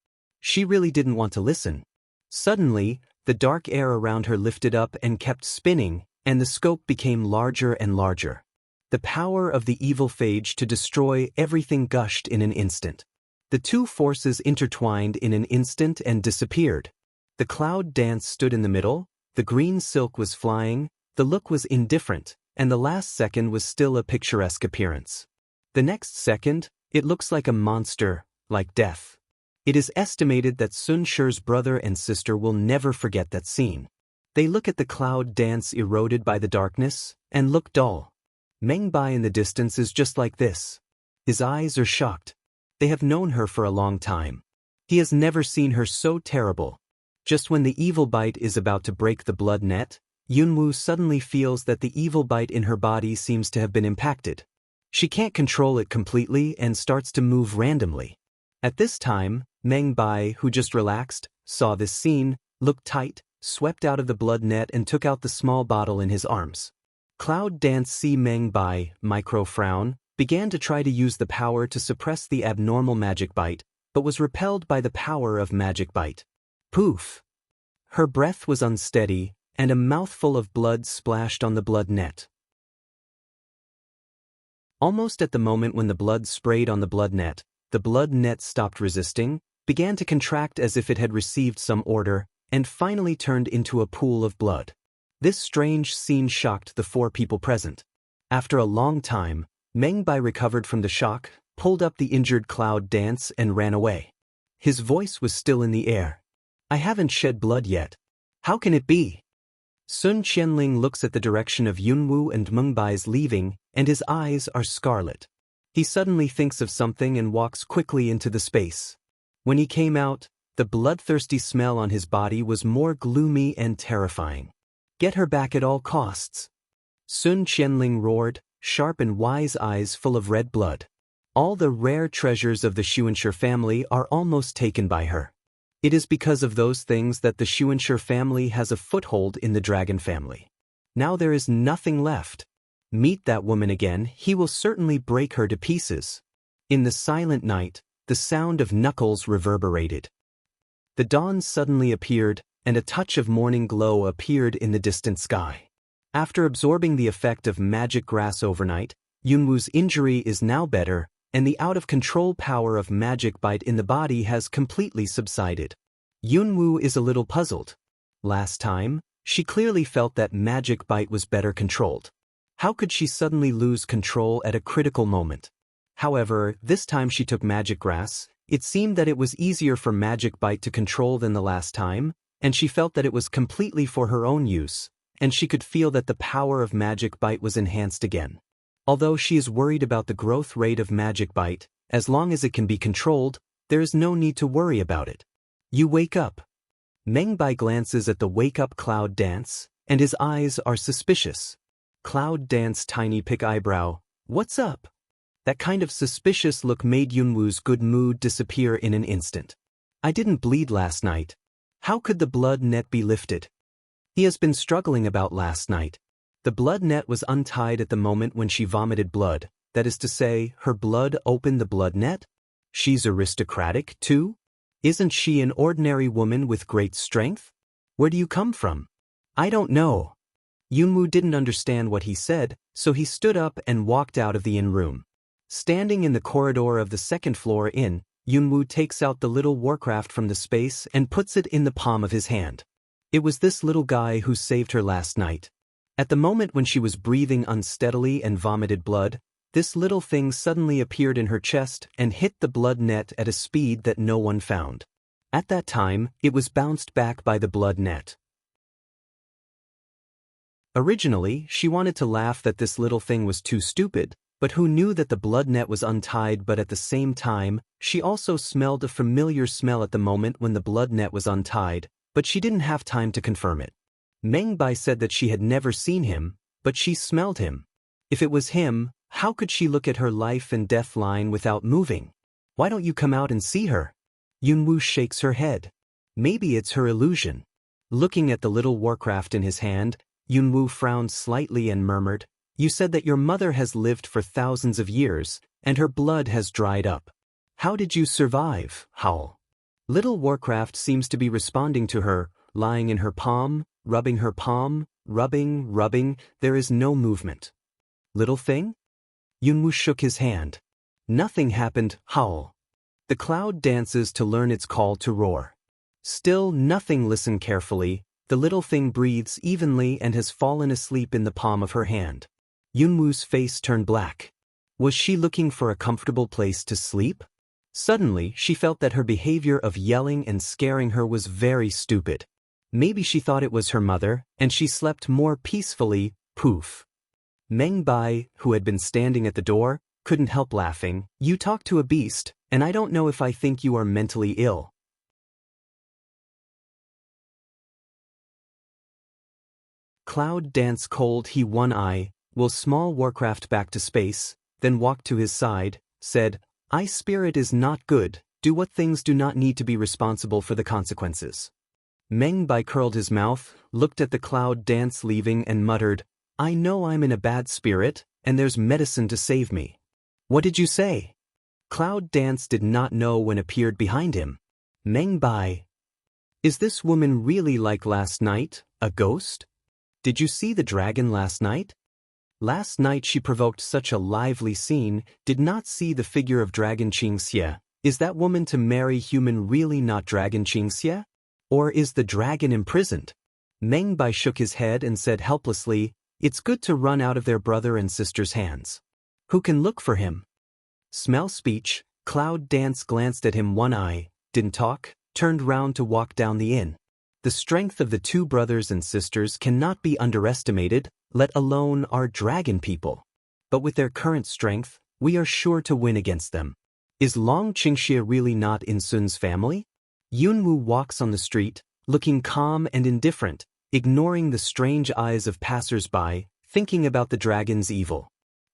She really didn't want to listen. Suddenly, the dark air around her lifted up and kept spinning, and the scope became larger and larger. The power of the evil phage to destroy everything gushed in an instant. The two forces intertwined in an instant and disappeared. The cloud dance stood in the middle, the green silk was flying, the look was indifferent, and the last second was still a picturesque appearance. The next second, it looks like a monster, like death. It is estimated that Sun Shi's brother and sister will never forget that scene. They look at the cloud dance eroded by the darkness, and look dull. Meng Bai in the distance is just like this. His eyes are shocked. They have known her for a long time. He has never seen her so terrible. Just when the evil bite is about to break the blood net, Yunwu suddenly feels that the evil bite in her body seems to have been impacted. She can't control it completely and starts to move randomly. At this time, Meng Bai, who just relaxed, saw this scene, looked tight, swept out of the blood net and took out the small bottle in his arms. Cloud Dance see Meng Bai, micro-frown, began to try to use the power to suppress the abnormal magic bite, but was repelled by the power of magic bite. Poof! Her breath was unsteady, and a mouthful of blood splashed on the blood net. Almost at the moment when the blood sprayed on the blood net stopped resisting, began to contract as if it had received some order, and finally turned into a pool of blood. This strange scene shocked the four people present. After a long time, Meng Bai recovered from the shock, pulled up the injured Cloud Dance and ran away. His voice was still in the air. I haven't shed blood yet. How can it be? Sun Qianling looks at the direction of Yunwu and Meng Bai's leaving, and his eyes are scarlet. He suddenly thinks of something and walks quickly into the space. When he came out, the bloodthirsty smell on his body was more gloomy and terrifying. Get her back at all costs. Sun Qianling roared, sharp and wise eyes full of red blood. All the rare treasures of the Xuanshi family are almost taken by her. It is because of those things that the Xuanshi family has a foothold in the dragon family. Now there is nothing left. Meet that woman again, he will certainly break her to pieces. In the silent night, the sound of knuckles reverberated. The dawn suddenly appeared, and a touch of morning glow appeared in the distant sky. After absorbing the effect of magic grass overnight, Yunwu's injury is now better, and the out-of-control power of magic bite in the body has completely subsided. Yunwu is a little puzzled. Last time, she clearly felt that magic bite was better controlled. How could she suddenly lose control at a critical moment? However, this time she took magic grass. It seemed that it was easier for magic bite to control than the last time, and she felt that it was completely for her own use, and she could feel that the power of magic bite was enhanced again. Although she is worried about the growth rate of magic bite, as long as it can be controlled, there is no need to worry about it. You wake up. Meng Bai glances at the wake-up Cloud Dance, and his eyes are suspicious. Cloud Dance tiny pick eyebrow, what's up? That kind of suspicious look made Yunwu's good mood disappear in an instant. I didn't bleed last night. How could the blood net be lifted? He has been struggling about last night. The blood net was untied at the moment when she vomited blood, that is to say, her blood opened the blood net? She's aristocratic, too? Isn't she an ordinary woman with great strength? Where do you come from? I don't know. Yunwoo didn't understand what he said, so he stood up and walked out of the inn room. Standing in the corridor of the second floor inn, Yunwoo takes out the little warcraft from the space and puts it in the palm of his hand. It was this little guy who saved her last night. At the moment when she was breathing unsteadily and vomited blood, this little thing suddenly appeared in her chest and hit the blood net at a speed that no one found. At that time, it was bounced back by the blood net. Originally, she wanted to laugh that this little thing was too stupid, but who knew that the blood net was untied? But at the same time, she also smelled a familiar smell at the moment when the blood net was untied, but she didn't have time to confirm it. Meng Bai said that she had never seen him, but she smelled him. If it was him, how could she look at her life and death line without moving? Why don't you come out and see her? Yunwoo shakes her head. Maybe it's her illusion. Looking at the little warcraft in his hand, Yunwoo frowned slightly and murmured, "You said that your mother has lived for thousands of years, and her blood has dried up. How did you survive, Howl?" Little Warcraft seems to be responding to her, lying in her palm, rubbing, rubbing, there is no movement. Little thing? Yunwoo shook his hand. Nothing happened, Howl. The cloud dances to learn its call to roar. Still nothing. Listen carefully. The little thing breathes evenly and has fallen asleep in the palm of her hand. Yunwoo's face turned black. Was she looking for a comfortable place to sleep? Suddenly, she felt that her behavior of yelling and scaring her was very stupid. Maybe she thought it was her mother, and she slept more peacefully. Poof. Meng Bai, who had been standing at the door, couldn't help laughing. "You talk to a beast, and I don't know if I think you are mentally ill." Cloud dance cold. He one eye, will small Warcraft back to space, then walked to his side, said, "I spirit is not good, do what things do not need to be responsible for the consequences." Meng Bai curled his mouth, looked at the cloud dance leaving and muttered, "I know I'm in a bad spirit, and there's medicine to save me." "What did you say?" Cloud dance did not know when appeared behind him. Meng Bai. "Is this woman really like last night, a ghost? Did you see the dragon last night? Last night she provoked such a lively scene, did not see the figure of Dragon Qingxie. Is that woman to marry human really not Dragon Qingxie? Or is the dragon imprisoned?" Meng Bai shook his head and said helplessly, "It's good to run out of their brother and sister's hands. Who can look for him?" Smell speech. Cloud dance glanced at him one eye, didn't talk, turned round to walk down the inn. The strength of the two brothers and sisters cannot be underestimated, let alone our dragon people. But with their current strength, we are sure to win against them. Is Long Qingxie really not in Sun's family? Yunwoo walks on the street, looking calm and indifferent, ignoring the strange eyes of passers-by, thinking about the dragon's evil.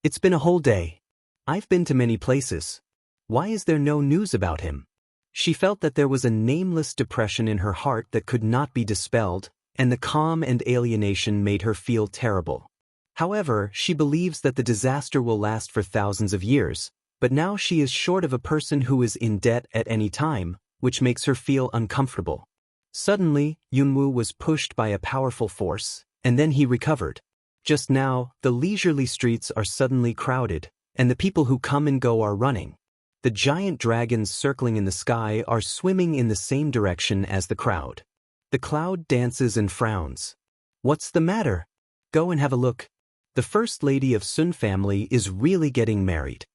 It's been a whole day. I've been to many places. Why is there no news about him? She felt that there was a nameless depression in her heart that could not be dispelled, and the calm and alienation made her feel terrible. However, she believes that the disaster will last for thousands of years, but now she is short of a person who is in debt at any time, which makes her feel uncomfortable. Suddenly, Yunwoo was pushed by a powerful force, and then he recovered. Just now, the leisurely streets are suddenly crowded, and the people who come and go are running. The giant dragons circling in the sky are swimming in the same direction as the crowd. The cloud dances and frowns. What's the matter? Go and have a look. The first lady of Sun family is really getting married.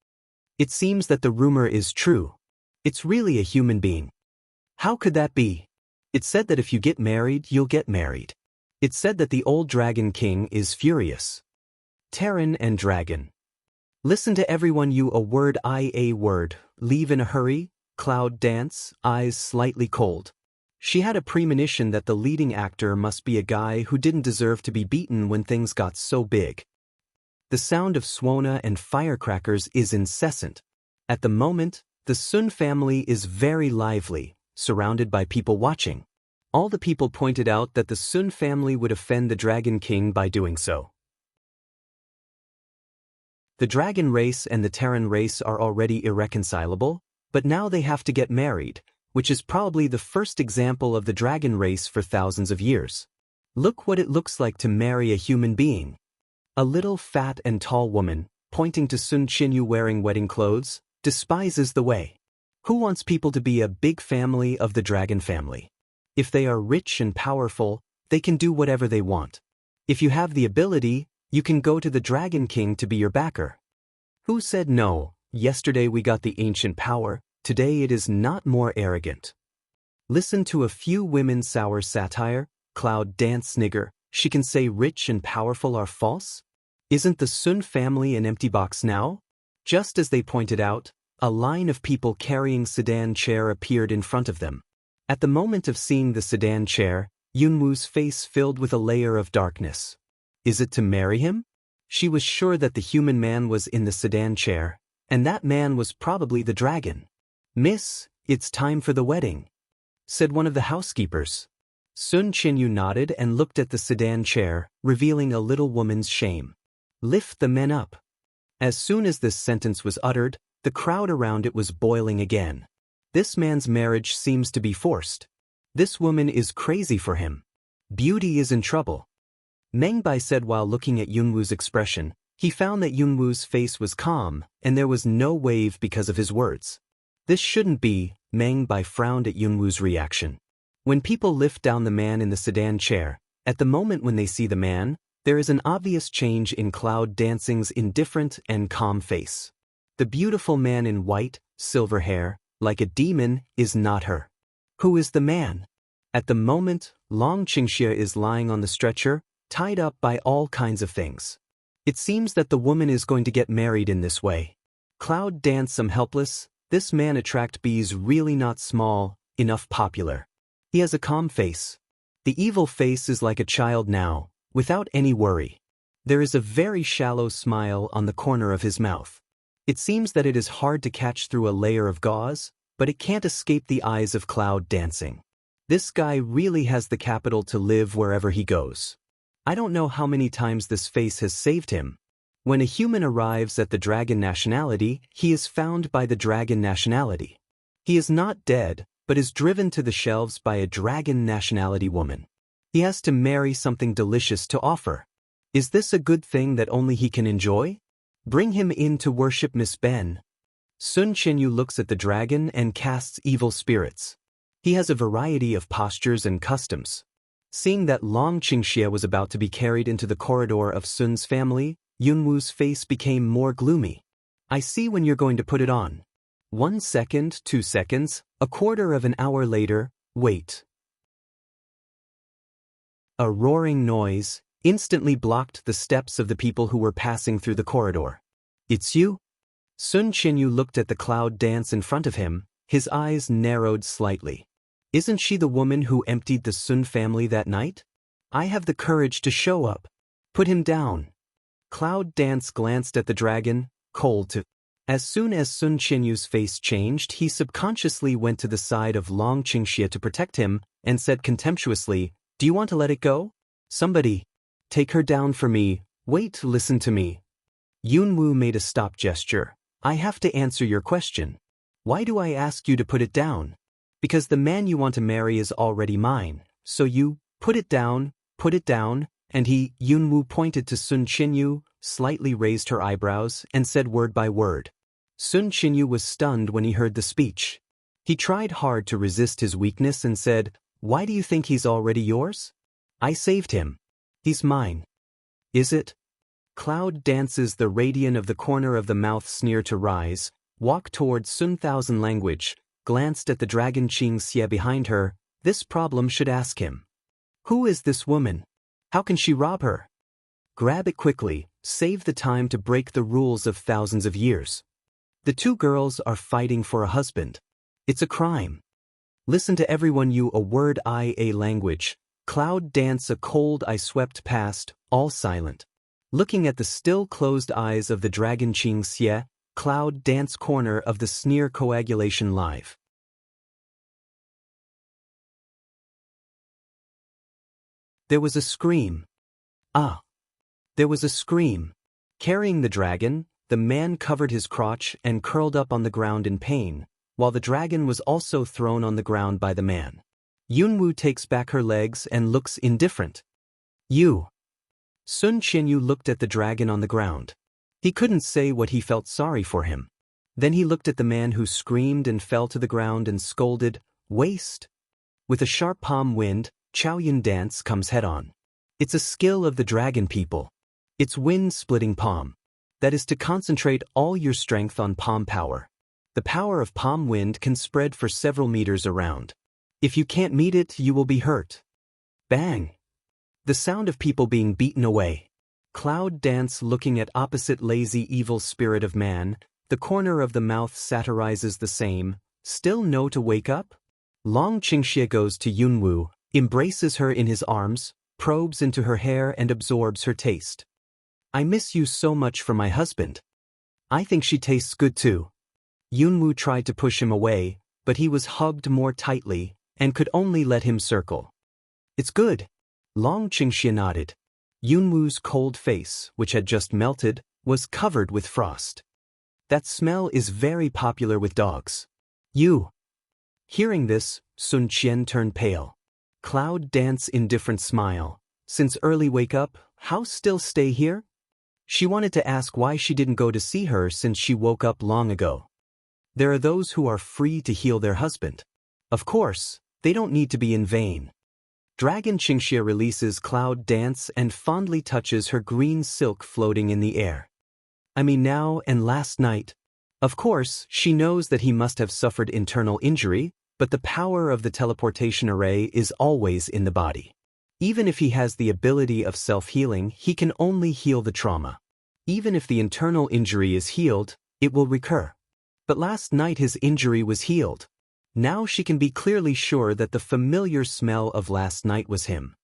It seems that the rumor is true. It's really a human being. How could that be? It said that if you get married, you'll get married. It said that the old Dragon King is furious. Terran and Dragon. Listen to everyone, you a word, I a word, leave in a hurry, cloud dance, eyes slightly cold. She had a premonition that the leading actor must be a guy who didn't deserve to be beaten when things got so big. The sound of Swona and firecrackers is incessant. At the moment, the Sun family is very lively, surrounded by people watching. All the people pointed out that the Sun family would offend the Dragon King by doing so. The dragon race and the Terran race are already irreconcilable, but now they have to get married, which is probably the first example of the dragon race for thousands of years. Look what it looks like to marry a human being. A little fat and tall woman, pointing to Sun Qinyu wearing wedding clothes, despises the way. Who wants people to be a big family of the dragon family? If they are rich and powerful, they can do whatever they want. If you have the ability, you can go to the Dragon King to be your backer. Who said no? Yesterday we got the ancient power, today it is not more arrogant. Listen to a few women's sour satire. Cloud dance snigger, she can say rich and powerful are false? Isn't the Sun family an empty box now? Just as they pointed out, a line of people carrying sedan chair appeared in front of them. At the moment of seeing the sedan chair, Yunwu's face filled with a layer of darkness. Is it to marry him? She was sure that the human man was in the sedan chair, and that man was probably the dragon. Miss, it's time for the wedding, said one of the housekeepers. Sun Qinyu nodded and looked at the sedan chair, revealing a little woman's shame. Lift the men up. As soon as this sentence was uttered, the crowd around it was boiling again. This man's marriage seems to be forced. This woman is crazy for him. Beauty is in trouble. Meng Bai said while looking at Yunwu's expression. He found that Yunwu's face was calm, and there was no wave because of his words. This shouldn't be. Meng Bai frowned at Yunwu's reaction. When people lift down the man in the sedan chair, at the moment when they see the man, there is an obvious change in Cloud Dancing's indifferent and calm face. The beautiful man in white, silver hair, like a demon, is not her. Who is the man? At the moment, Long Qingxie is lying on the stretcher, tied up by all kinds of things. It seems that the woman is going to get married in this way. Cloud Dance some helpless, this man attract bees really not small, enough popular. He has a calm face. The evil face is like a child now, without any worry. There is a very shallow smile on the corner of his mouth. It seems that it is hard to catch through a layer of gauze, but it can't escape the eyes of Cloud Dancing. This guy really has the capital to live wherever he goes. I don't know how many times this face has saved him. When a human arrives at the dragon nationality, he is found by the dragon nationality. He is not dead, but is driven to the shelves by a dragon nationality woman. He has to marry something delicious to offer. Is this a good thing that only he can enjoy? Bring him in to worship Miss Ben. Sun Qinyu looks at the dragon and casts evil spirits. He has a variety of postures and customs. Seeing that Long Qingxie was about to be carried into the corridor of Sun's family, Yunwu's face became more gloomy. I see when you're going to put it on. 1 second, 2 seconds, a quarter of an hour later, wait. A roaring noise instantly blocked the steps of the people who were passing through the corridor. It's you? Sun Qinyu looked at the Cloud Dance in front of him, his eyes narrowed slightly. Isn't she the woman who emptied the Sun family that night? I have the courage to show up. Put him down. Cloud Dance glanced at the dragon, cold to. As soon as Sun Qinyu's face changed, he subconsciously went to the side of Long Qingxie to protect him, and said contemptuously, Do you want to let it go? Somebody. Take her down for me. Wait, listen to me. Yunwu made a stop gesture. I have to answer your question. Why do I ask you to put it down? Because the man you want to marry is already mine, so you, put it down, and Yunwu pointed to Sun Qinyu, slightly raised her eyebrows, and said word by word. Sun Qinyu was stunned when he heard the speech. He tried hard to resist his weakness and said, Why do you think he's already yours? I saved him. He's mine. Is it? Cloud Dances the radian of the corner of the mouth sneer to rise, walked toward Sun Thousand Language, glanced at the dragon Qing Xie behind her. This problem should ask him. Who is this woman? How can she rob her? Grab it quickly, save the time to break the rules of thousands of years. The two girls are fighting for a husband. It's a crime. Listen to everyone you a word I a language. Cloud Dance a cold eye swept past, all silent. Looking at the still closed eyes of the dragon Qing Xie, Cloud Dance corner of the sneer coagulation live. There was a scream. Ah! There was a scream. Carrying the dragon, the man covered his crotch and curled up on the ground in pain, while the dragon was also thrown on the ground by the man. Yunwoo takes back her legs and looks indifferent. You. Sun Qianyu looked at the dragon on the ground. He couldn't say what he felt sorry for him. Then he looked at the man who screamed and fell to the ground and scolded, "Waste!" With a sharp palm wind, Chaoyun dance comes head-on. It's a skill of the dragon people. It's wind-splitting palm. That is to concentrate all your strength on palm power. The power of palm wind can spread for several meters around. If you can't meet it, you will be hurt. Bang! The sound of people being beaten away. Cloud dance looking at opposite lazy evil spirit of man, the corner of the mouth satirizes the same, still no to wake up? Long Qingxie goes to Yunwoo, embraces her in his arms, probes into her hair and absorbs her taste. I miss you so much for my husband. I think she tastes good too. Yunwoo tried to push him away, but he was hugged more tightly, and could only let him circle. It's good. Long Qingxie nodded. Yunwoo's cold face, which had just melted, was covered with frost. That smell is very popular with dogs. You. Hearing this, Sun Qian turned pale. Cloud dance indifferent smile. Since early wake up, how still stay here? She wanted to ask why she didn't go to see her since she woke up long ago. There are those who are free to heal their husband. Of course, they don't need to be in vain. Dragon Qingxie releases Cloud dance and fondly touches her green silk floating in the air. I mean now and last night. Of course, she knows that he must have suffered internal injury, but the power of the teleportation array is always in the body. Even if he has the ability of self-healing, he can only heal the trauma. Even if the internal injury is healed, it will recur. But last night his injury was healed. Now she can be clearly sure that the familiar smell of last night was him.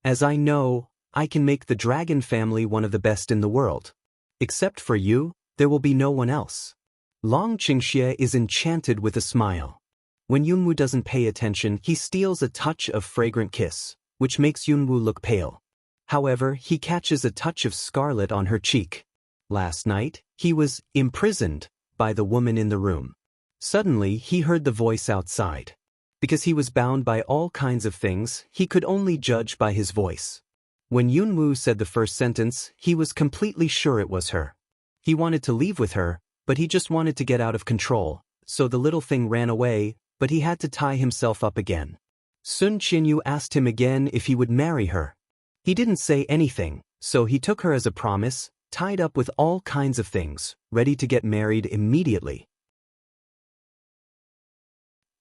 As I know, I can make the dragon family one of the best in the world. Except for you, there will be no one else. Long Qingxie is enchanted with a smile. When Yunwoo doesn't pay attention, he steals a touch of fragrant kiss, which makes Yunwoo look pale. However, he catches a touch of scarlet on her cheek. Last night, he was imprisoned by the woman in the room. Suddenly, he heard the voice outside. Because he was bound by all kinds of things, he could only judge by his voice. When Yunwoo said the first sentence, he was completely sure it was her. He wanted to leave with her, but he just wanted to get out of control, so the little thing ran away, but he had to tie himself up again. Sun Qianyu asked him again if he would marry her. He didn't say anything, so he took her as a promise, tied up with all kinds of things, ready to get married immediately.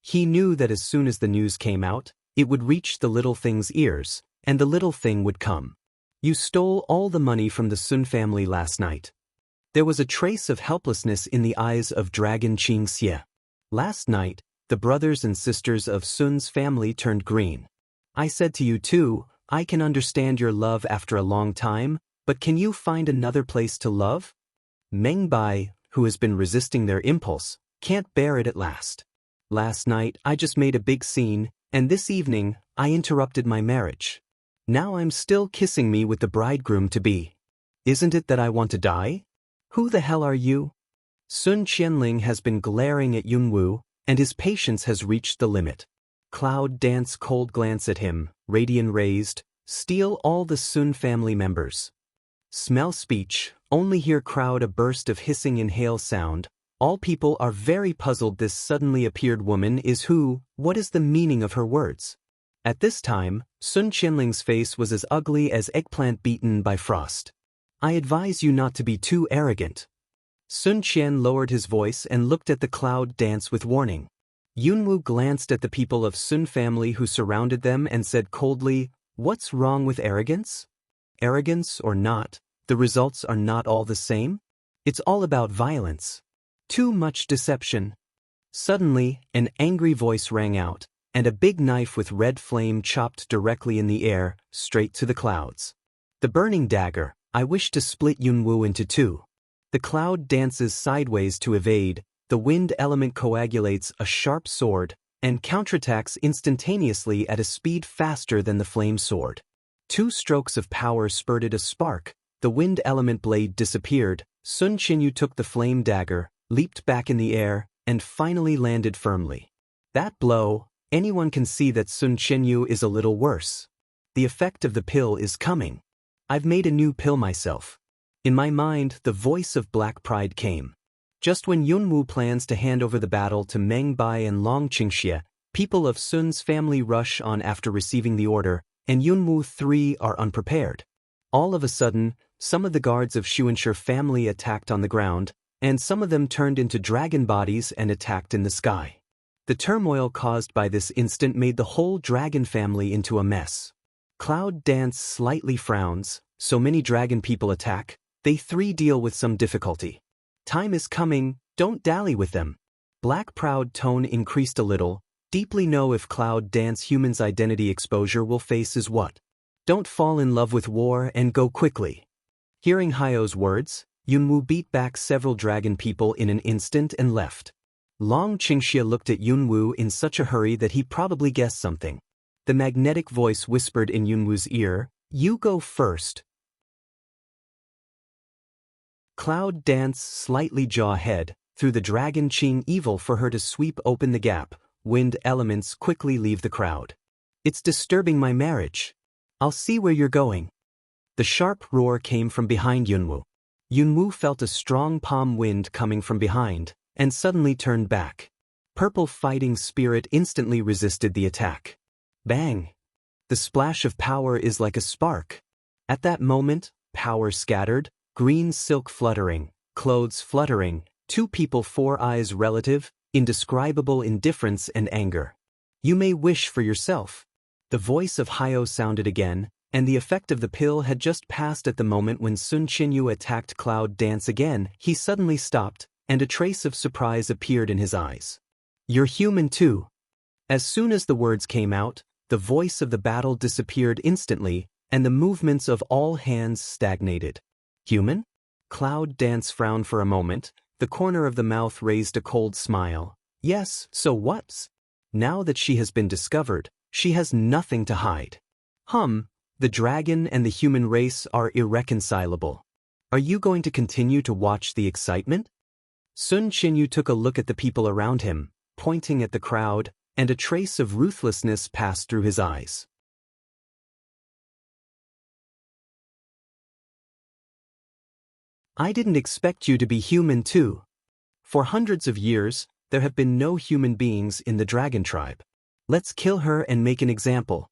He knew that as soon as the news came out, it would reach the little thing's ears, and the little thing would come. You stole all the money from the Sun family last night. There was a trace of helplessness in the eyes of Dragon Qingxie. Last night, the brothers and sisters of Sun's family turned green. I said to you too, I can understand your love after a long time, but can you find another place to love? Meng Bai, who has been resisting their impulse, can't bear it at last. Last night, I just made a big scene, and this evening, I interrupted my marriage. Now I'm still kissing me with the bridegroom-to-be. Isn't it that I want to die? Who the hell are you? Sun Qianling has been glaring at Yunwoo, and his patience has reached the limit. Cloud dance cold glance at him, radiant raised, steal all the Sun family members. Smell speech, only hear crowd a burst of hissing inhale sound. All people are very puzzled this suddenly appeared woman is who, what is the meaning of her words? At this time, Sun Qianling's face was as ugly as eggplant beaten by frost. I advise you not to be too arrogant. Sun Qian lowered his voice and looked at the cloud dance with warning. Yunwoo glanced at the people of Sun family who surrounded them and said coldly, "What's wrong with arrogance? Arrogance or not, the results are not all the same. It's all about violence. Too much deception." Suddenly, an angry voice rang out, and a big knife with red flame chopped directly in the air, straight to the clouds. The burning dagger, I wish to split Yunwoo into two. The cloud dances sideways to evade, the wind element coagulates a sharp sword, and counterattacks instantaneously at a speed faster than the flame sword. 2 strokes of power spurted a spark, the wind element blade disappeared, Sun Qinyu took the flame dagger, leaped back in the air, and finally landed firmly. That blow, anyone can see that Sun Qinyu is a little worse. The effect of the pill is coming. I've made a new pill myself. In my mind, the voice of black pride came. Just when Yunwu plans to hand over the battle to Meng Bai and Long Qingxie, people of Sun's family rush on after receiving the order, and Yunwu III are unprepared. All of a sudden, some of the guards of Xuanshi family attacked on the ground, and some of them turned into dragon bodies and attacked in the sky. The turmoil caused by this instant made the whole dragon family into a mess. Cloud Dance slightly frowns, so many dragon people attack, they 3 deal with some difficulty. Time is coming, don't dally with them. Black proud tone increased a little, deeply know if Cloud Dance human's identity exposure will face is what. Don't fall in love with war and go quickly. Hearing Haio's words, Yunwu beat back several dragon people in an instant and left. Long Qingxie looked at Yunwu in such a hurry that he probably guessed something. The magnetic voice whispered in Yunwu's ear, "You go first." Cloud Dance slightly jaw ahead, through the dragon Qing evil for her to sweep open the gap, wind elements quickly leave the crowd. It's disturbing my marriage. I'll see where you're going. The sharp roar came from behind Yunwu. Yunwu felt a strong palm wind coming from behind, and suddenly turned back. Purple fighting spirit instantly resisted the attack. Bang! The splash of power is like a spark. At that moment, power scattered, green silk fluttering, clothes fluttering, 2 people 4 eyes relative, indescribable indifference and anger. You may wish for yourself. The voice of Haio sounded again, and the effect of the pill had just passed at the moment when Sun Qinyu attacked Cloud Dance again. He suddenly stopped, and a trace of surprise appeared in his eyes. You're human too. As soon as the words came out, the voice of the battle disappeared instantly, and the movements of all hands stagnated. Human? Cloud Dance frowned for a moment, the corner of the mouth raised a cold smile. Yes, so what's? Now that she has been discovered, she has nothing to hide. The dragon and the human race are irreconcilable. Are you going to continue to watch the excitement? Sun Qinyu took a look at the people around him, pointing at the crowd, and a trace of ruthlessness passed through his eyes. I didn't expect you to be human too. For hundreds of years, there have been no human beings in the dragon tribe. Let's kill her and make an example.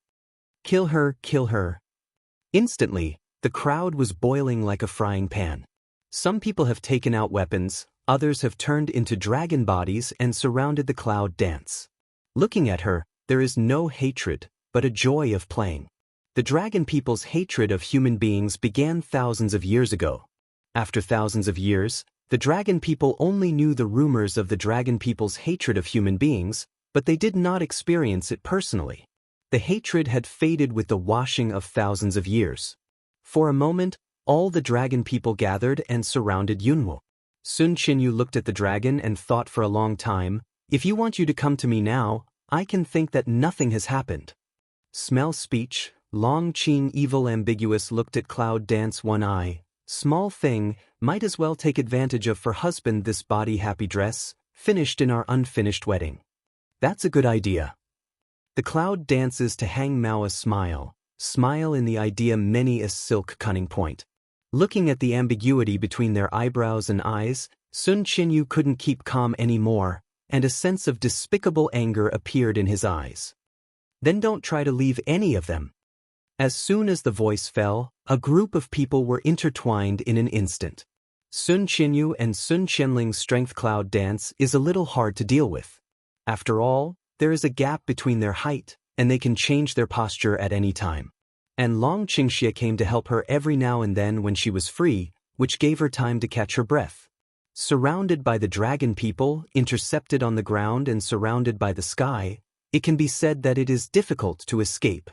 Kill her, kill her. Instantly, the crowd was boiling like a frying pan. Some people have taken out weapons, others have turned into dragon bodies and surrounded the Cloud Dance. Looking at her, there is no hatred, but a joy of playing. The dragon people's hatred of human beings began thousands of years ago. After thousands of years, the dragon people only knew the rumors of the dragon people's hatred of human beings, but they did not experience it personally. The hatred had faded with the washing of thousands of years. For a moment, all the dragon people gathered and surrounded Yunwu. Sun Qinyu looked at the dragon and thought for a long time, if you want you to come to me now, I can think that nothing has happened. Smell speech, Long Qing evil ambiguous looked at Cloud Dance one eye. Small thing, might as well take advantage of for husband this body happy dress, finished in our unfinished wedding. That's a good idea. The Cloud dances to hang Mao a smile in the idea many a silk cunning point. Looking at the ambiguity between their eyebrows and eyes, Sun Qinyu couldn't keep calm anymore, and a sense of despicable anger appeared in his eyes. Then don't try to leave any of them. As soon as the voice fell, a group of people were intertwined in an instant. Sun Qinyu and Sun Qianling's strength Cloud dance is a little hard to deal with. After all, there is a gap between their height, and they can change their posture at any time. And Long Qingxie came to help her every now and then when she was free, which gave her time to catch her breath. Surrounded by the dragon people, intercepted on the ground and surrounded by the sky, it can be said that it is difficult to escape.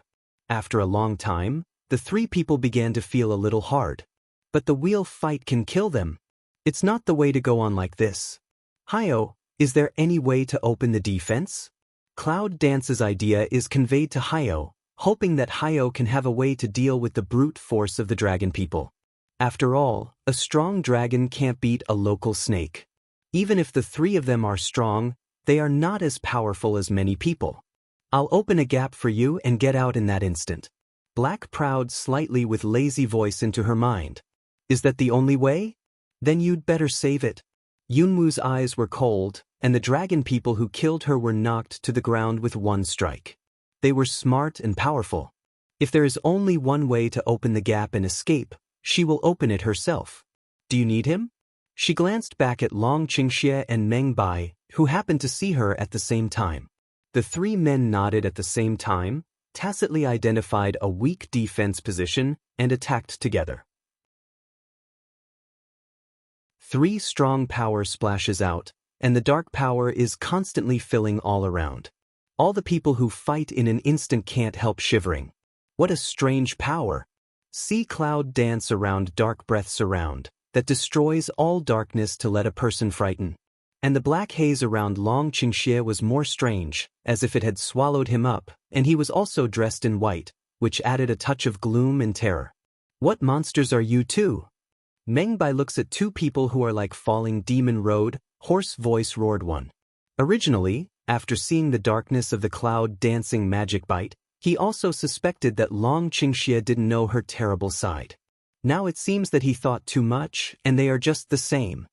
After a long time, the 3 people began to feel a little hard. But the wheel fight can kill them. It's not the way to go on like this. Haio, is there any way to open the defense? Cloud Dance's idea is conveyed to Haio, hoping that Hayo can have a way to deal with the brute force of the dragon people. After all, a strong dragon can't beat a local snake. Even if the three of them are strong, they are not as powerful as many people. I'll open a gap for you and get out in that instant. Black prowled slightly with lazy voice into her mind. Is that the only way? Then you'd better save it. Yunwoo's eyes were cold, and the dragon people who killed her were knocked to the ground with one strike. They were smart and powerful. If there is only one way to open the gap and escape, she will open it herself. Do you need him? She glanced back at Long Qingxie and Meng Bai, who happened to see her at the same time. The three men nodded at the same time, tacitly identified a weak defense position, and attacked together. 3 strong power splashes out, and the dark power is constantly filling all around. All the people who fight in an instant can't help shivering. What a strange power! See cloud dance around dark breaths around, that destroys all darkness to let a person frighten. And the black haze around Long Qingxie was more strange, as if it had swallowed him up, and he was also dressed in white, which added a touch of gloom and terror. What monsters are you two? Meng Bai looks at 2 people who are like falling demon road, hoarse voice roared one. Originally, after seeing the darkness of the cloud dancing magic bite, he also suspected that Long Qingxie didn't know her terrible side. Now it seems that he thought too much, and they are just the same.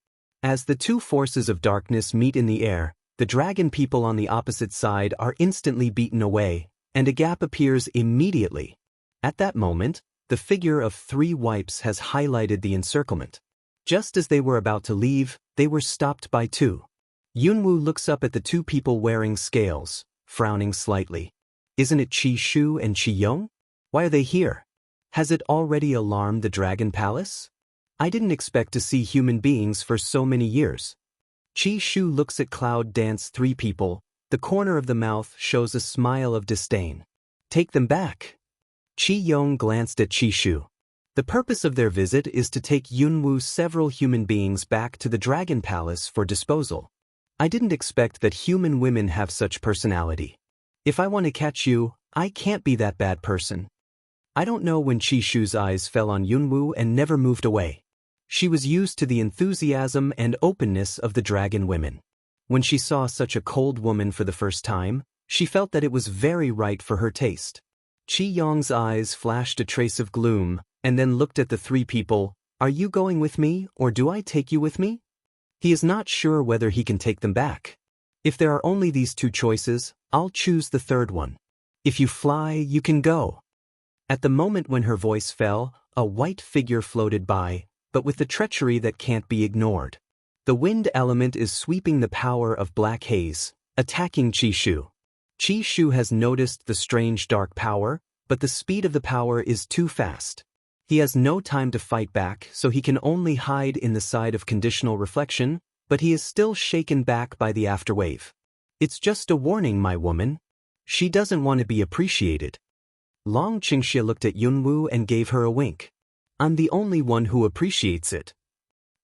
As the 2 forces of darkness meet in the air, the dragon people on the opposite side are instantly beaten away, and a gap appears immediately. At that moment, the figure of 3 wipes has highlighted the encirclement. Just as they were about to leave, they were stopped by 2. Yunwoo looks up at the 2 people wearing scales, frowning slightly. Isn't it Qi Shu and Qi Yong? Why are they here? Has it already alarmed the Dragon Palace? I didn't expect to see human beings for so many years. Qi Shu looks at Cloud Dance 3 people. The corner of the mouth shows a smile of disdain. Take them back. Qi Yong glanced at Qi Shu. The purpose of their visit is to take Yunwoo several human beings back to the Dragon Palace for disposal. I didn't expect that human women have such personality. If I want to catch you, I can't be that bad person. I don't know when Qi Shu's eyes fell on Yunwoo and never moved away. She was used to the enthusiasm and openness of the dragon women. When she saw such a cold woman for the first time, she felt that it was very right for her taste. Qi Yong's eyes flashed a trace of gloom, and then looked at the 3 people. Are you going with me, or do I take you with me? He is not sure whether he can take them back. If there are only these 2 choices, I'll choose the 3rd one. If you fly, you can go. At the moment when her voice fell, a white figure floated by, but with the treachery that can't be ignored. The wind element is sweeping the power of black haze, attacking Qi Shu. Qi Shu has noticed the strange dark power, but the speed of the power is too fast. He has no time to fight back, so he can only hide in the side of conditional reflection, but he is still shaken back by the afterwave. It's just a warning, my woman. She doesn't want to be appreciated. Long Qingxie looked at Yunwoo and gave her a wink. I'm the only one who appreciates it.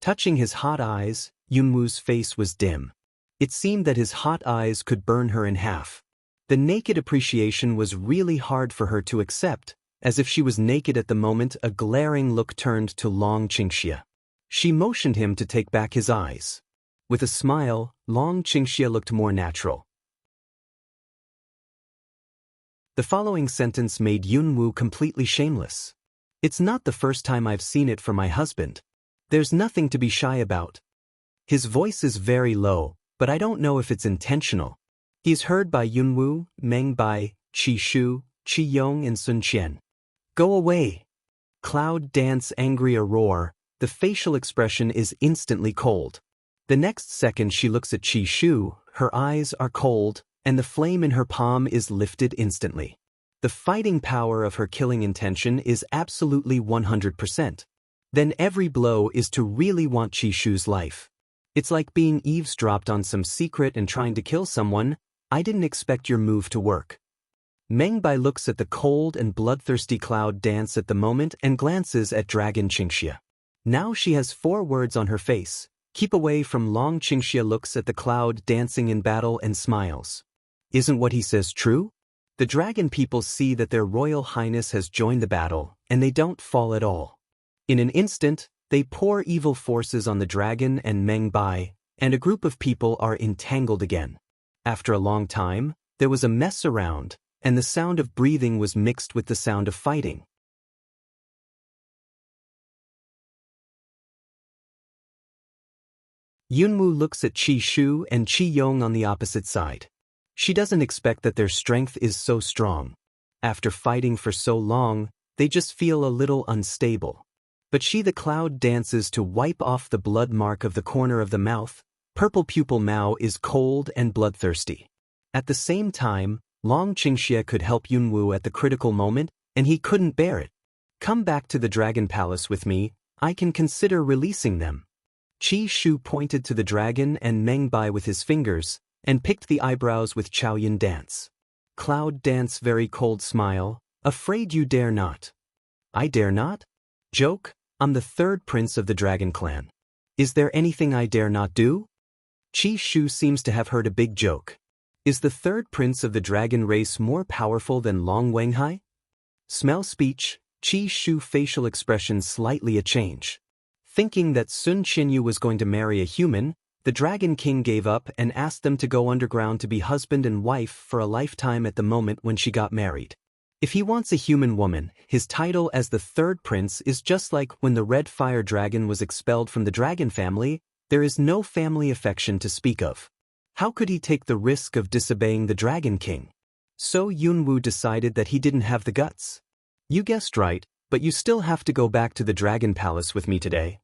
Touching his hot eyes, Yunwoo's face was dim. It seemed that his hot eyes could burn her in half. The naked appreciation was really hard for her to accept, as if she was naked at the moment a glaring look turned to Long Qingxie. She motioned him to take back his eyes. With a smile, Long Qingxie looked more natural. The following sentence made Yunwoo completely shameless. It's not the first time I've seen it for my husband. There's nothing to be shy about. His voice is very low, but I don't know if it's intentional. He's heard by Yunwoo, Meng Bai, Qi Shu, Qi Yong and Sun Qian. Go away. Cloud Dance angry a roar, the facial expression is instantly cold. The next second she looks at Qi Shu, her eyes are cold, and the flame in her palm is lifted instantly. The fighting power of her killing intention is absolutely 100%. Then every blow is to really want Qi Shu's life. It's like being eavesdropped on some secret and trying to kill someone. I didn't expect your move to work. Meng Bai looks at the cold and bloodthirsty Cloud Dance at the moment and glances at Dragon Qingxie. Now she has 4 words on her face. Keep away from Long Qingxie looks at the Cloud dancing in battle and smiles. Isn't what he says true? The dragon people see that their royal highness has joined the battle, and they don't fall at all. In an instant, they pour evil forces on the dragon and Meng Bai, and a group of people are entangled again. After a long time, there was a mess around, and the sound of breathing was mixed with the sound of fighting. Yunwu looks at Qi Shu and Qi Yong on the opposite side. She doesn't expect that their strength is so strong. After fighting for so long, they just feel a little unstable. But the cloud dances to wipe off the blood mark of the corner of the mouth. Purple pupil Mao is cold and bloodthirsty. At the same time, Long Qingxie could help Yunwu at the critical moment, and he couldn't bear it. Come back to the Dragon Palace with me, I can consider releasing them. Qi Shu pointed to the dragon and Meng Bai with his fingers, and picked the eyebrows with Chaoyin dance. Cloud dance very cold smile, afraid you dare not. I dare not? Joke, I'm the third prince of the dragon clan. Is there anything I dare not do? Qi Shu seems to have heard a big joke. Is the third prince of the dragon race more powerful than Long Wenghai? Smell speech, Qi Shu facial expression slightly a change. Thinking that Sun Qinyu was going to marry a human, the Dragon King gave up and asked them to go underground to be husband and wife for a lifetime at the moment when she got married. If he wants a human woman, his title as the third prince is just like when the red fire dragon was expelled from the dragon family, there is no family affection to speak of. How could he take the risk of disobeying the Dragon King? So Yunwu decided that he didn't have the guts. You guessed right, but you still have to go back to the Dragon Palace with me today.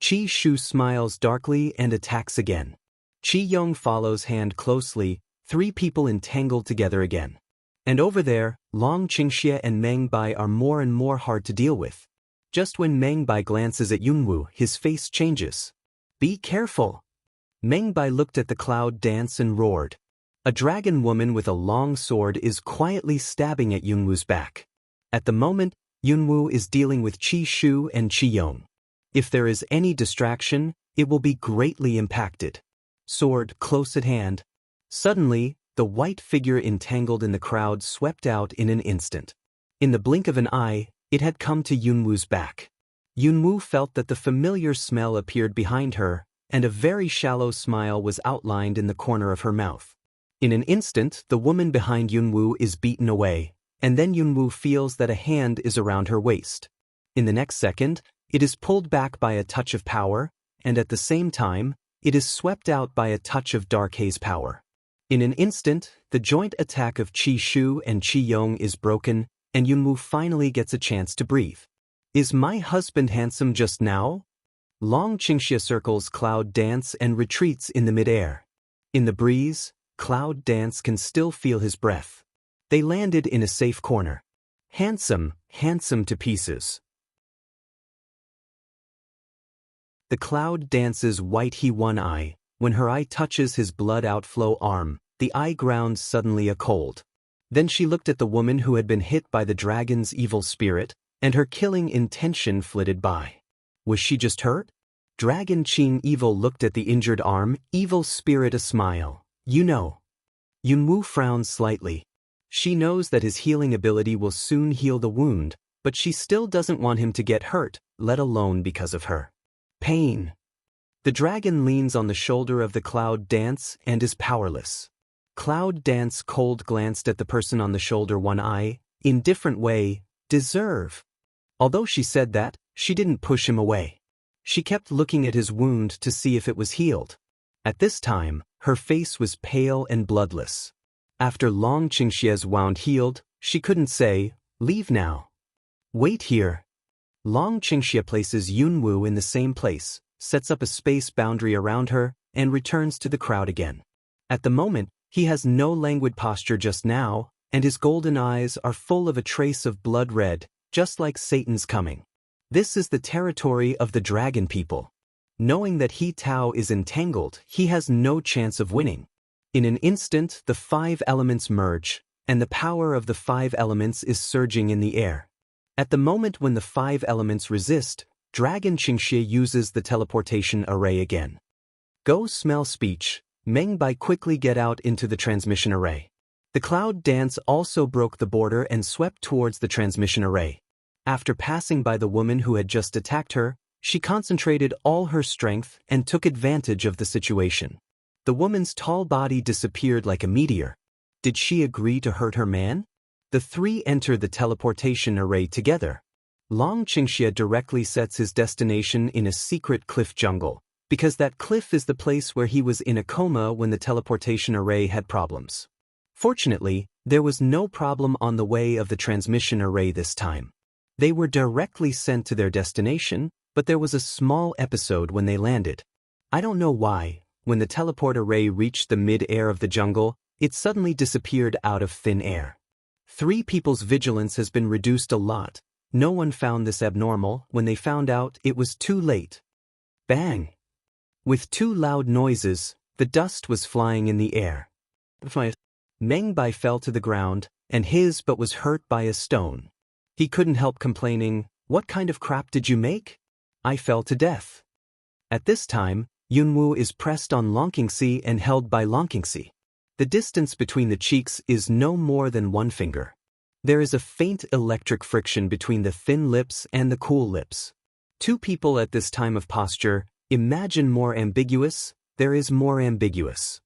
Qi Shu smiles darkly and attacks again. Qi Yong follows hand closely, three people entangled together again. And over there, Long Qingxie and Meng Bai are more and more hard to deal with. Just when Meng Bai glances at Yunwu, his face changes. Be careful! Meng Bai looked at the cloud dance and roared. A dragon woman with a long sword is quietly stabbing at Yunwu's back. At the moment, Yunwu is dealing with Qi Shu and Qi Yong. If there is any distraction, it will be greatly impacted. Sword close at hand. Suddenly, the white figure entangled in the crowd swept out in an instant. In the blink of an eye, it had come to Yunwu's back. Yunwu felt that the familiar smell appeared behind her, and a very shallow smile was outlined in the corner of her mouth. In an instant, the woman behind Yunwu is beaten away, and then Yunwu feels that a hand is around her waist. In the next second, it is pulled back by a touch of power, and at the same time, it is swept out by a touch of dark haze power. In an instant, the joint attack of Qi Shu and Qi Yong is broken, and Yunwu finally gets a chance to breathe. Is my husband handsome just now? Long Qingxie circles Cloud Dance and retreats in the midair. In the breeze, Cloud Dance can still feel his breath. They landed in a safe corner. Handsome, handsome to pieces. The Cloud Dance's white he one eye. When her eye touches his blood outflow arm, the eye grounds suddenly a cold. Then she looked at the woman who had been hit by the dragon's evil spirit, and her killing intention flitted by. Was she just hurt? Dragon Qin Evil looked at the injured arm, evil spirit a smile. You know. Yunwu frowns slightly. She knows that his healing ability will soon heal the wound, but she still doesn't want him to get hurt, let alone because of her. Pain. The dragon leans on the shoulder of the Cloud Dance and is powerless. Cloud Dance cold glanced at the person on the shoulder one eye, in different way, deserve. Although she said that, she didn't push him away. She kept looking at his wound to see if it was healed. At this time, her face was pale and bloodless. After Long Qingxie's wound healed, she couldn't say, leave now. Wait here. Long Qingxie places Yunwu in the same place, sets up a space boundary around her, and returns to the crowd again. At the moment, he has no languid posture just now, and his golden eyes are full of a trace of blood red, just like Satan's coming. This is the territory of the dragon people. Knowing that He Tao is entangled, he has no chance of winning. In an instant, the 5 elements merge, and the power of the 5 elements is surging in the air. At the moment when the 5 elements resist, Dragon Qingxie uses the teleportation array again. Go smell speech. Meng Bai quickly get out into the transmission array. The cloud dance also broke the border and swept towards the transmission array. After passing by the woman who had just attacked her, she concentrated all her strength and took advantage of the situation. The woman's tall body disappeared like a meteor. Did she agree to hurt her man? The three enter the teleportation array together. Long Qingxia directly sets his destination in a secret cliff jungle, because that cliff is the place where he was in a coma when the teleportation array had problems. Fortunately, there was no problem on the way of the transmission array this time. They were directly sent to their destination, but there was a small episode when they landed. I don't know why, when the teleport array reached the mid-air of the jungle, it suddenly disappeared out of thin air. Three people's vigilance has been reduced a lot. No one found this abnormal. When they found out, it was too late. Bang! With two loud noises, the dust was flying in the air. Meng Bai fell to the ground, and but was hurt by a stone. He couldn't help complaining, "What kind of crap did you make? I fell to death." At this time, Yunwu is pressed on Long Qingxi and held by Long Qingxi. The distance between the cheeks is no more than 1 finger. There is a faint electric friction between the thin lips and the cool lips. Two people at this time of posture, imagine more ambiguous, there is more ambiguous.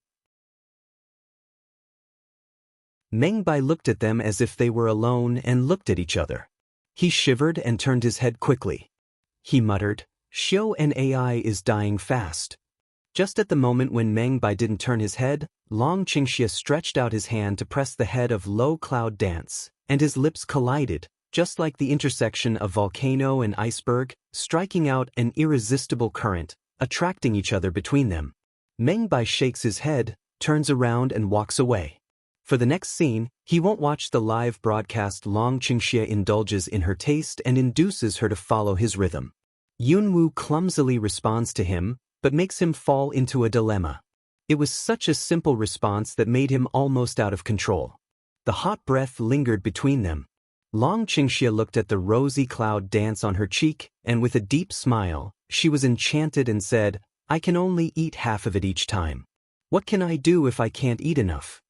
Meng Bai looked at them as if they were alone and looked at each other. He shivered and turned his head quickly. He muttered, "Xiu and AI is dying fast." Just at the moment when Meng Bai didn't turn his head, Long Qingxia stretched out his hand to press the head of Low Cloud Dance, and his lips collided, just like the intersection of volcano and iceberg, striking out an irresistible current, attracting each other between them. Meng Bai shakes his head, turns around and walks away. For the next scene, he won't watch the live broadcast. Long Qingxia indulges in her taste and induces her to follow his rhythm. Yunwu clumsily responds to him, but makes him fall into a dilemma. It was such a simple response that made him almost out of control. The hot breath lingered between them. Long Qingxia looked at the rosy cloud dance on her cheek, and with a deep smile, she was enchanted and said, "I can only eat half of it each time. What can I do if I can't eat enough?"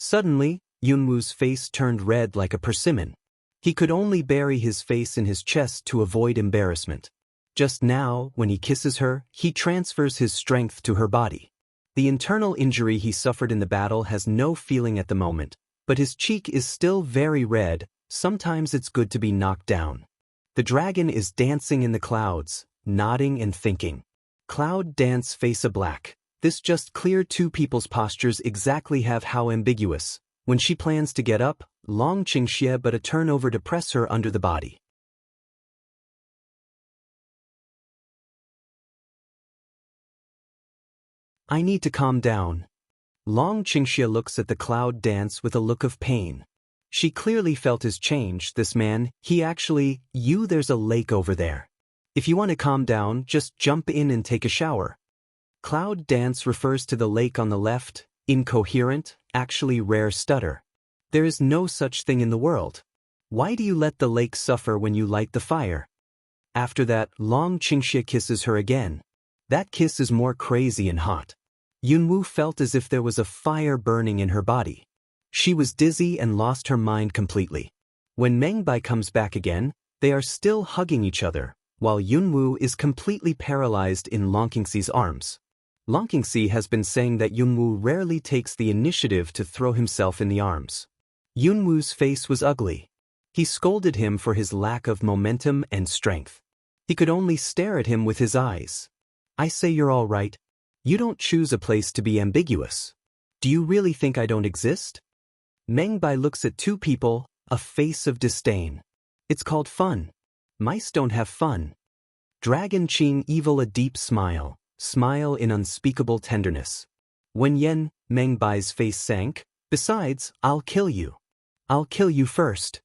Suddenly, Yunwu's face turned red like a persimmon. He could only bury his face in his chest to avoid embarrassment. Just now, when he kisses her, he transfers his strength to her body. The internal injury he suffered in the battle has no feeling at the moment, but his cheek is still very red. Sometimes it's good to be knocked down. The dragon is dancing in the clouds, nodding and thinking. Cloud dance face a black. This just clear two people's postures exactly have how ambiguous. When she plans to get up, Long Qingxia but a turn over to press her under the body. I need to calm down. Long Qingxia looks at the cloud dance with a look of pain. She clearly felt his change, this man, there's a lake over there. If you want to calm down, just jump in and take a shower. Cloud dance refers to the lake on the left, incoherent, actually rare stutter. There is no such thing in the world. Why do you let the lake suffer when you light the fire? After that, Long Qingxia kisses her again. That kiss is more crazy and hot. Yunwu felt as if there was a fire burning in her body. She was dizzy and lost her mind completely. When Meng Bai comes back again, they are still hugging each other, while Yunwu is completely paralyzed in Long Qingxi's arms. Long Qingxi has been saying that Yunwu rarely takes the initiative to throw himself in the arms. Yunwu's face was ugly. He scolded him for his lack of momentum and strength. He could only stare at him with his eyes. I say you're all right. You don't choose a place to be ambiguous. Do you really think I don't exist? Meng Bai looks at two people, a face of disdain. It's called fun. Mice don't have fun. Dragon Qing evil a deep smile in unspeakable tenderness. When Meng Bai's face sank, besides, I'll kill you. I'll kill you first.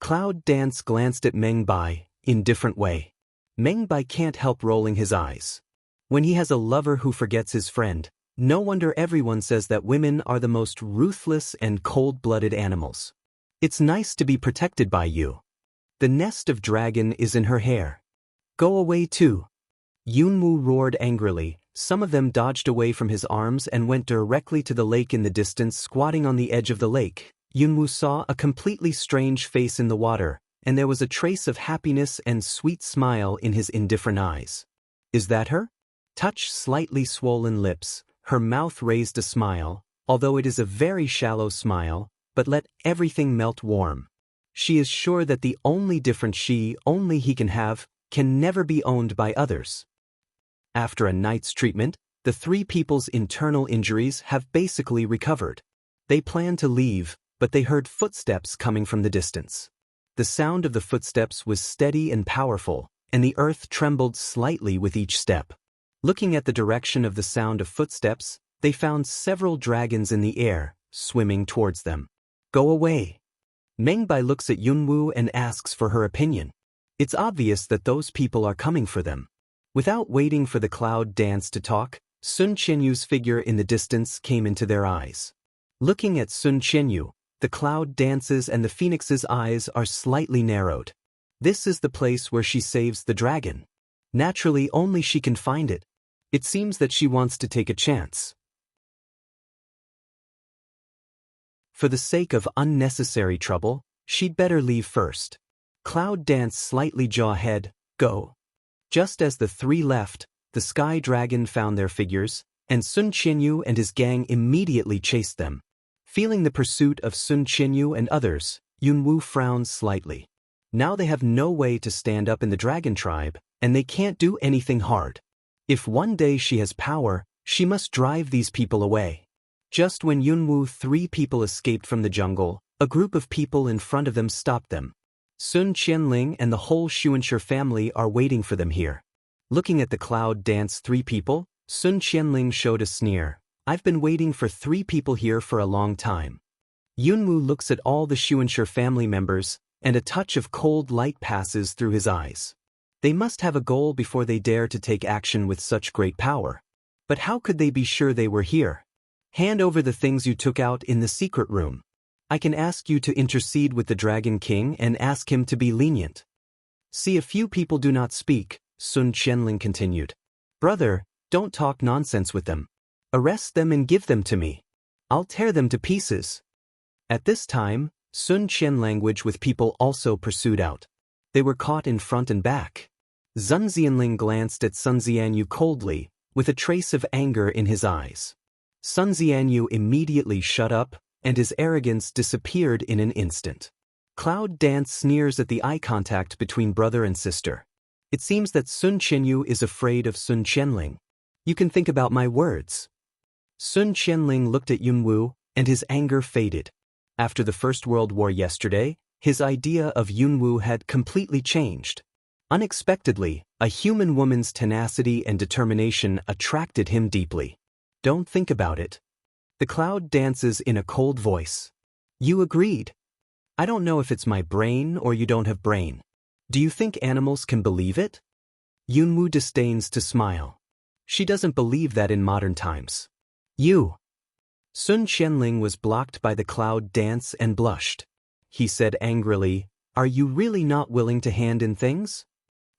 Cloud Dance glanced at Meng Bai, in different way. Meng Bai can't help rolling his eyes. When he has a lover who forgets his friend, no wonder everyone says that women are the most ruthless and cold-blooded animals. It's nice to be protected by you. The nest of dragon is in her hair. Go away too. Yunwu roared angrily, Some of them dodged away from his arms and went directly to the lake in the distance. Squatting on the edge of the lake, Yunwoo saw a completely strange face in the water, and there was a trace of happiness and sweet smile in his indifferent eyes. Is that her? Touch slightly swollen lips, her mouth raised a smile, although it is a very shallow smile, but let everything melt warm. She is sure that the only difference only he can have, can never be owned by others. After a night's treatment, the three people's internal injuries have basically recovered. They planned to leave, but they heard footsteps coming from the distance. The sound of the footsteps was steady and powerful, and the earth trembled slightly with each step. Looking at the direction of the sound of footsteps, they found several dragons in the air, swimming towards them. Go away. Mengbai looks at Yunwoo and asks for her opinion. It's obvious that those people are coming for them. Without waiting for the cloud dance to talk, Sun Qianyu's figure in the distance came into their eyes. Looking at Sun Qianyu, the cloud dances and the phoenix's eyes are slightly narrowed. This is the place where she saves the dragon. Naturally, only she can find it. It seems that she wants to take a chance. For the sake of unnecessary trouble, she'd better leave first. Cloud Dance slightly jaw head, go. Just as the three left, the sky dragon found their figures, and Sun Qianyu and his gang immediately chased them. Feeling the pursuit of Sun Qianyu and others, Yunwoo frowns slightly. Now they have no way to stand up in the dragon tribe, and they can't do anything hard. If one day she has power, she must drive these people away. Just when Yunwoo three people escaped from the jungle, a group of people in front of them stopped them. Sun Qianling and the whole Xuanshi family are waiting for them here. Looking at the cloud dance three people, Sun Qianling showed a sneer. I've been waiting for three people here for a long time. Yunwoo looks at all the Xuanshi family members, and a touch of cold light passes through his eyes. They must have a goal before they dare to take action with such great power. But how could they be sure they were here? Hand over the things you took out in the secret room. I can ask you to intercede with the Dragon King and ask him to be lenient. See, a few people do not speak, Sun Qianling continued. Brother, don't talk nonsense with them. Arrest them and give them to me. I'll tear them to pieces. At this time, Sun Qian language with people also pursued out. They were caught in front and back. Sun Xianling glanced at Sun Xianyu coldly, with a trace of anger in his eyes. Sun Xianyu immediately shut up, and his arrogance disappeared in an instant. Cloud Dance sneers at the eye contact between brother and sister. It seems that Sun Qianyu is afraid of Sun Qianling. You can think about my words. Sun Qianling looked at Yunwoo, and his anger faded. After the First World War yesterday, his idea of Yunwoo had completely changed. Unexpectedly, a human woman's tenacity and determination attracted him deeply. Don't think about it. The cloud dances in a cold voice. You agreed. I don't know if it's my brain or you don't have brain. Do you think animals can believe it? Yunwoo disdains to smile. She doesn't believe that in modern times. You. Sun Qianling was blocked by the cloud dance and blushed. He said angrily, Are you really not willing to hand in things?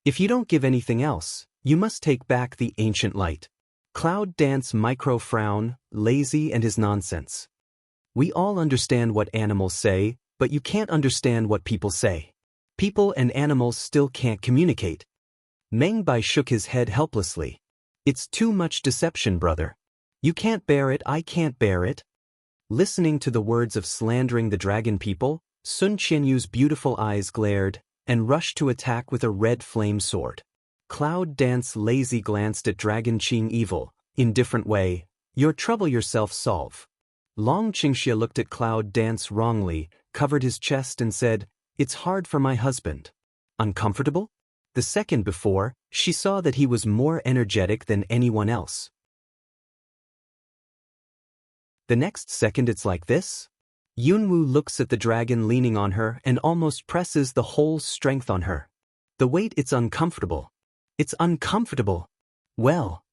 If you don't give anything else, you must take back the ancient light. Cloud Dance micro-frown, lazy and his nonsense. We all understand what animals say, but you can't understand what people say. People and animals still can't communicate. Mengbai shook his head helplessly. It's too much deception, brother. You can't bear it, I can't bear it. Listening to the words of slandering the dragon people, Sun Qianyu's beautiful eyes glared, and rushed to attack with a red flame sword. Cloud Dance lazy glanced at Dragon Qing evil, indifferent way, your trouble yourself solve. Long Qingxia looked at Cloud Dance wrongly, covered his chest and said, It's hard for my husband. Uncomfortable? The second before, she saw that he was more energetic than anyone else. The next second it's like this. Yunwoo looks at the dragon leaning on her and almost presses the whole strength on her. The weight, it's uncomfortable. It's uncomfortable. Well.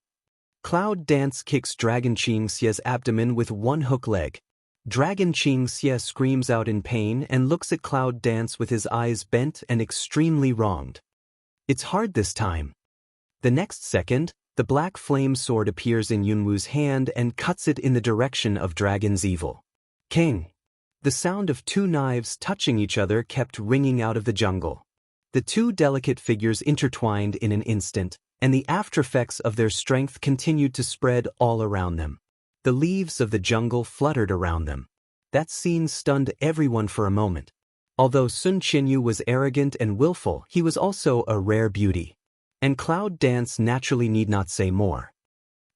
Cloud Dance kicks Dragon Qingxia's abdomen with one hook leg. Dragon Qingxia screams out in pain and looks at Cloud Dance with his eyes bent and extremely wronged. It's hard this time. The next second, The black flame sword appears in Yunwoo's hand and cuts it in the direction of Dragon's evil. King. The sound of two knives touching each other kept ringing out of the jungle. The two delicate figures intertwined in an instant, and the aftereffects of their strength continued to spread all around them. The leaves of the jungle fluttered around them. That scene stunned everyone for a moment. Although Sun Qianyu was arrogant and willful, he was also a rare beauty. And Cloud Dance naturally need not say more.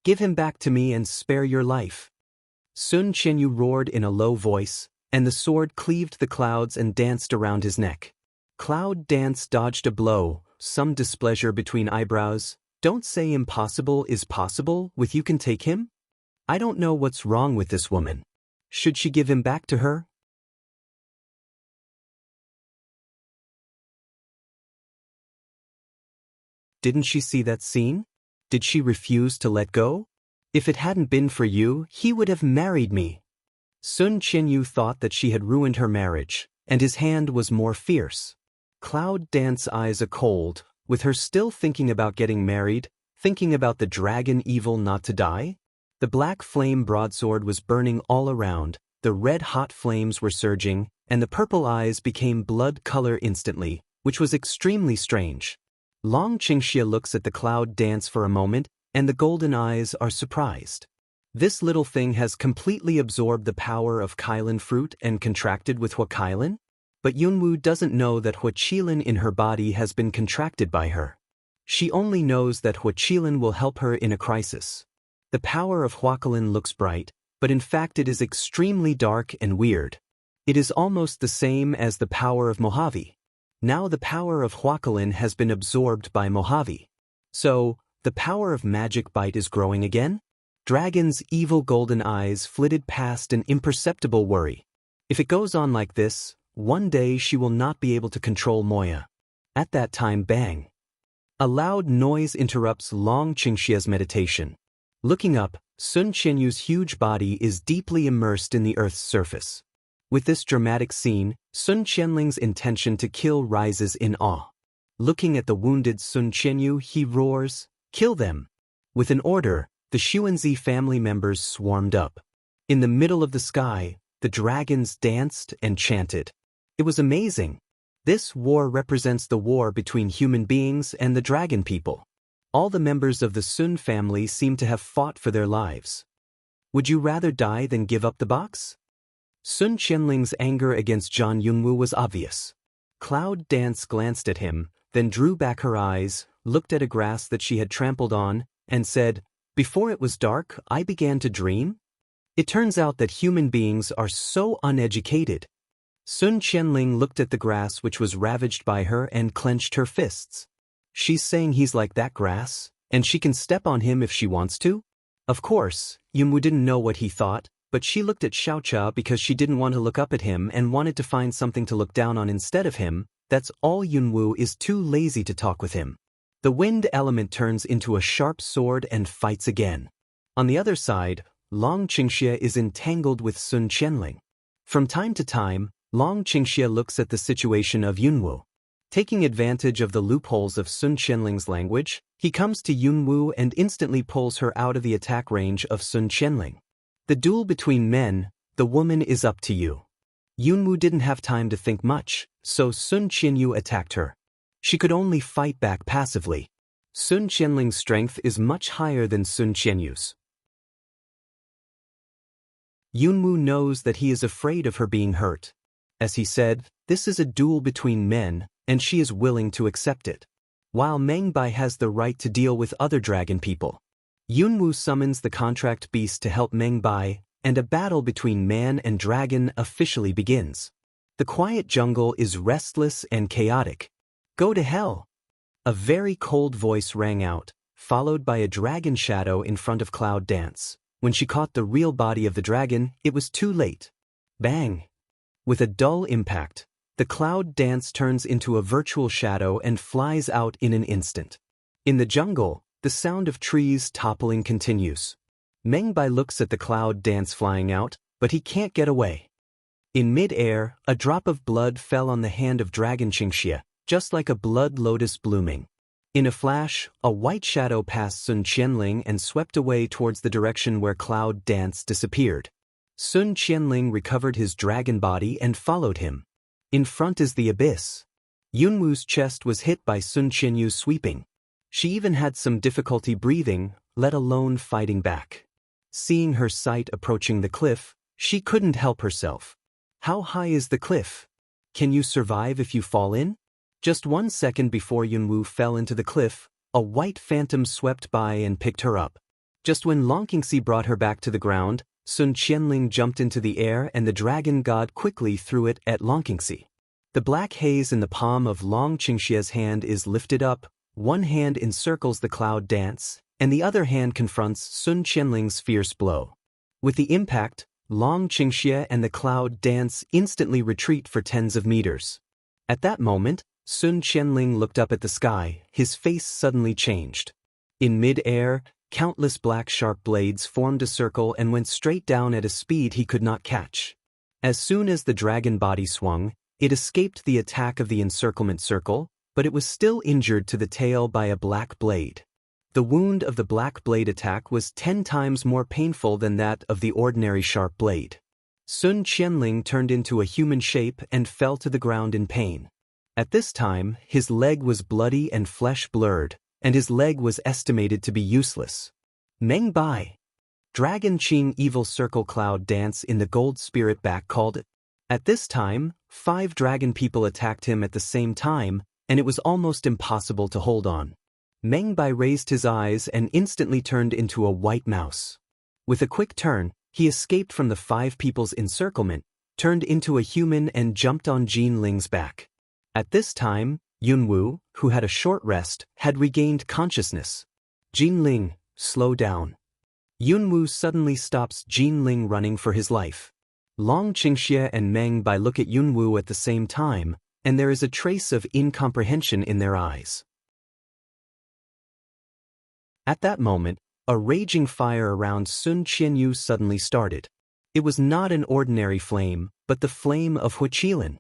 Give him back to me and spare your life. Sun Qianyu roared in a low voice, and the sword cleaved the clouds and danced around his neck. Cloud Dance dodged a blow, some displeasure between eyebrows. Don't say impossible is possible with you can take him? I don't know what's wrong with this woman. Should she give him back to her? Didn't she see that scene? Did she refuse to let go? If it hadn't been for you, he would have married me. Sun Qianyu thought that she had ruined her marriage, and his hand was more fierce. Cloud Dance's eyes a cold, with her still thinking about getting married, thinking about the dragon evil not to die? The black flame broadsword was burning all around, the red-hot flames were surging, and the purple eyes became blood color instantly, which was extremely strange. Long Qingxia looks at the Cloud Dance for a moment, and the golden eyes are surprised. This little thing has completely absorbed the power of Kailan fruit and contracted with Huakailan? But Yunwoo doesn't know that Huaqilin in her body has been contracted by her. She only knows that Huaqilin will help her in a crisis. The power of Huaqilin looks bright, but in fact it is extremely dark and weird. It is almost the same as the power of Mojave. Now the power of Huaqilin has been absorbed by Mojave. So, the power of magic bite is growing again? Dragon's evil golden eyes flitted past an imperceptible worry. If it goes on like this, one day she will not be able to control Moya. At that time, bang! A loud noise interrupts Long Qingxia's meditation. Looking up, Sun Qianyu's huge body is deeply immersed in the earth's surface. With this dramatic scene, Sun Qianling's intention to kill rises in awe. Looking at the wounded Sun Qianyu, he roars, "Kill them!" With an order, the Xuanzi family members swarmed up. In the middle of the sky, the dragons danced and chanted. It was amazing. This war represents the war between human beings and the dragon people. All the members of the Sun family seem to have fought for their lives. Would you rather die than give up the box? Sun Qianling's anger against Zhang Yunwu was obvious. Cloud Dance glanced at him, then drew back her eyes, looked at a grass that she had trampled on, and said, "Before it was dark, I began to dream?" It turns out that human beings are so uneducated. Sun Qianling looked at the grass which was ravaged by her and clenched her fists. She's saying he's like that grass, and she can step on him if she wants to? Of course, Yunwu didn't know what he thought, but she looked at Xiaocha because she didn't want to look up at him and wanted to find something to look down on instead of him. That's all. Yunwu is too lazy to talk with him. The wind element turns into a sharp sword and fights again. On the other side, Long Qingxia is entangled with Sun Qianling. From time to time, Long Qingxia looks at the situation of Yunwu. Taking advantage of the loopholes of Sun Qianling's language, he comes to Yunwu and instantly pulls her out of the attack range of Sun Qianling. The duel between men, the woman is up to you. Yunwu didn't have time to think much, so Sun Qianyu attacked her. She could only fight back passively. Sun Qianling's strength is much higher than Sun Qianyu's. Yunwu knows that he is afraid of her being hurt. As he said, this is a duel between men, and she is willing to accept it. While Mengbai has the right to deal with other dragon people. Yunwu summons the contract beast to help Mengbai, and a battle between man and dragon officially begins. The quiet jungle is restless and chaotic. Go to hell! A very cold voice rang out, followed by a dragon shadow in front of Cloud Dance. When she caught the real body of the dragon, it was too late. Bang! With a dull impact, the Cloud Dance turns into a virtual shadow and flies out in an instant. In the jungle, the sound of trees toppling continues. Mengbai looks at the Cloud Dance flying out, but he can't get away. In mid-air, a drop of blood fell on the hand of Dragon Qingxia, just like a blood lotus blooming. In a flash, a white shadow passed Sun Qianling and swept away towards the direction where Cloud Dance disappeared. Sun Qianling recovered his dragon body and followed him. In front is the abyss. Yunwu's chest was hit by Sun Qianyu's sweeping. She even had some difficulty breathing, let alone fighting back. Seeing her sight approaching the cliff, she couldn't help herself. How high is the cliff? Can you survive if you fall in? Just 1 second before Yunwu fell into the cliff, a white phantom swept by and picked her up. Just when Long Qingxi brought her back to the ground, Sun Qianling jumped into the air and the dragon god quickly threw it at Long Qingxi. The black haze in the palm of Long Qingxi's hand is lifted up, one hand encircles the Cloud Dance, and the other hand confronts Sun Qianling's fierce blow. With the impact, Long Qingxi and the Cloud Dance instantly retreat for tens of meters. At that moment, Sun Qianling looked up at the sky, his face suddenly changed. In mid-air, countless black sharp blades formed a circle and went straight down at a speed he could not catch. As soon as the dragon body swung, it escaped the attack of the encirclement circle, but it was still injured to the tail by a black blade. The wound of the black blade attack was 10 times more painful than that of the ordinary sharp blade. Sun Qianling turned into a human shape and fell to the ground in pain. At this time, his leg was bloody and flesh blurred, and his leg was estimated to be useless. Meng Bai. Dragon Qing Evil Circle Cloud Dance in the Gold Spirit back called it. At this time, 5 dragon people attacked him at the same time, and it was almost impossible to hold on. Meng Bai raised his eyes and instantly turned into a white mouse. With a quick turn, he escaped from the 5 people's encirclement, turned into a human and jumped on Jin Ling's back. At this time, Yunwu, who had a short rest, had regained consciousness. Jin Ling, slow down. Yunwu suddenly stops Jin Ling running for his life. Long Qingxi and Meng Bai look at Yunwu at the same time, and there is a trace of incomprehension in their eyes. At that moment, a raging fire around Sun Qianyu suddenly started. It was not an ordinary flame, but the flame of Huiqilan.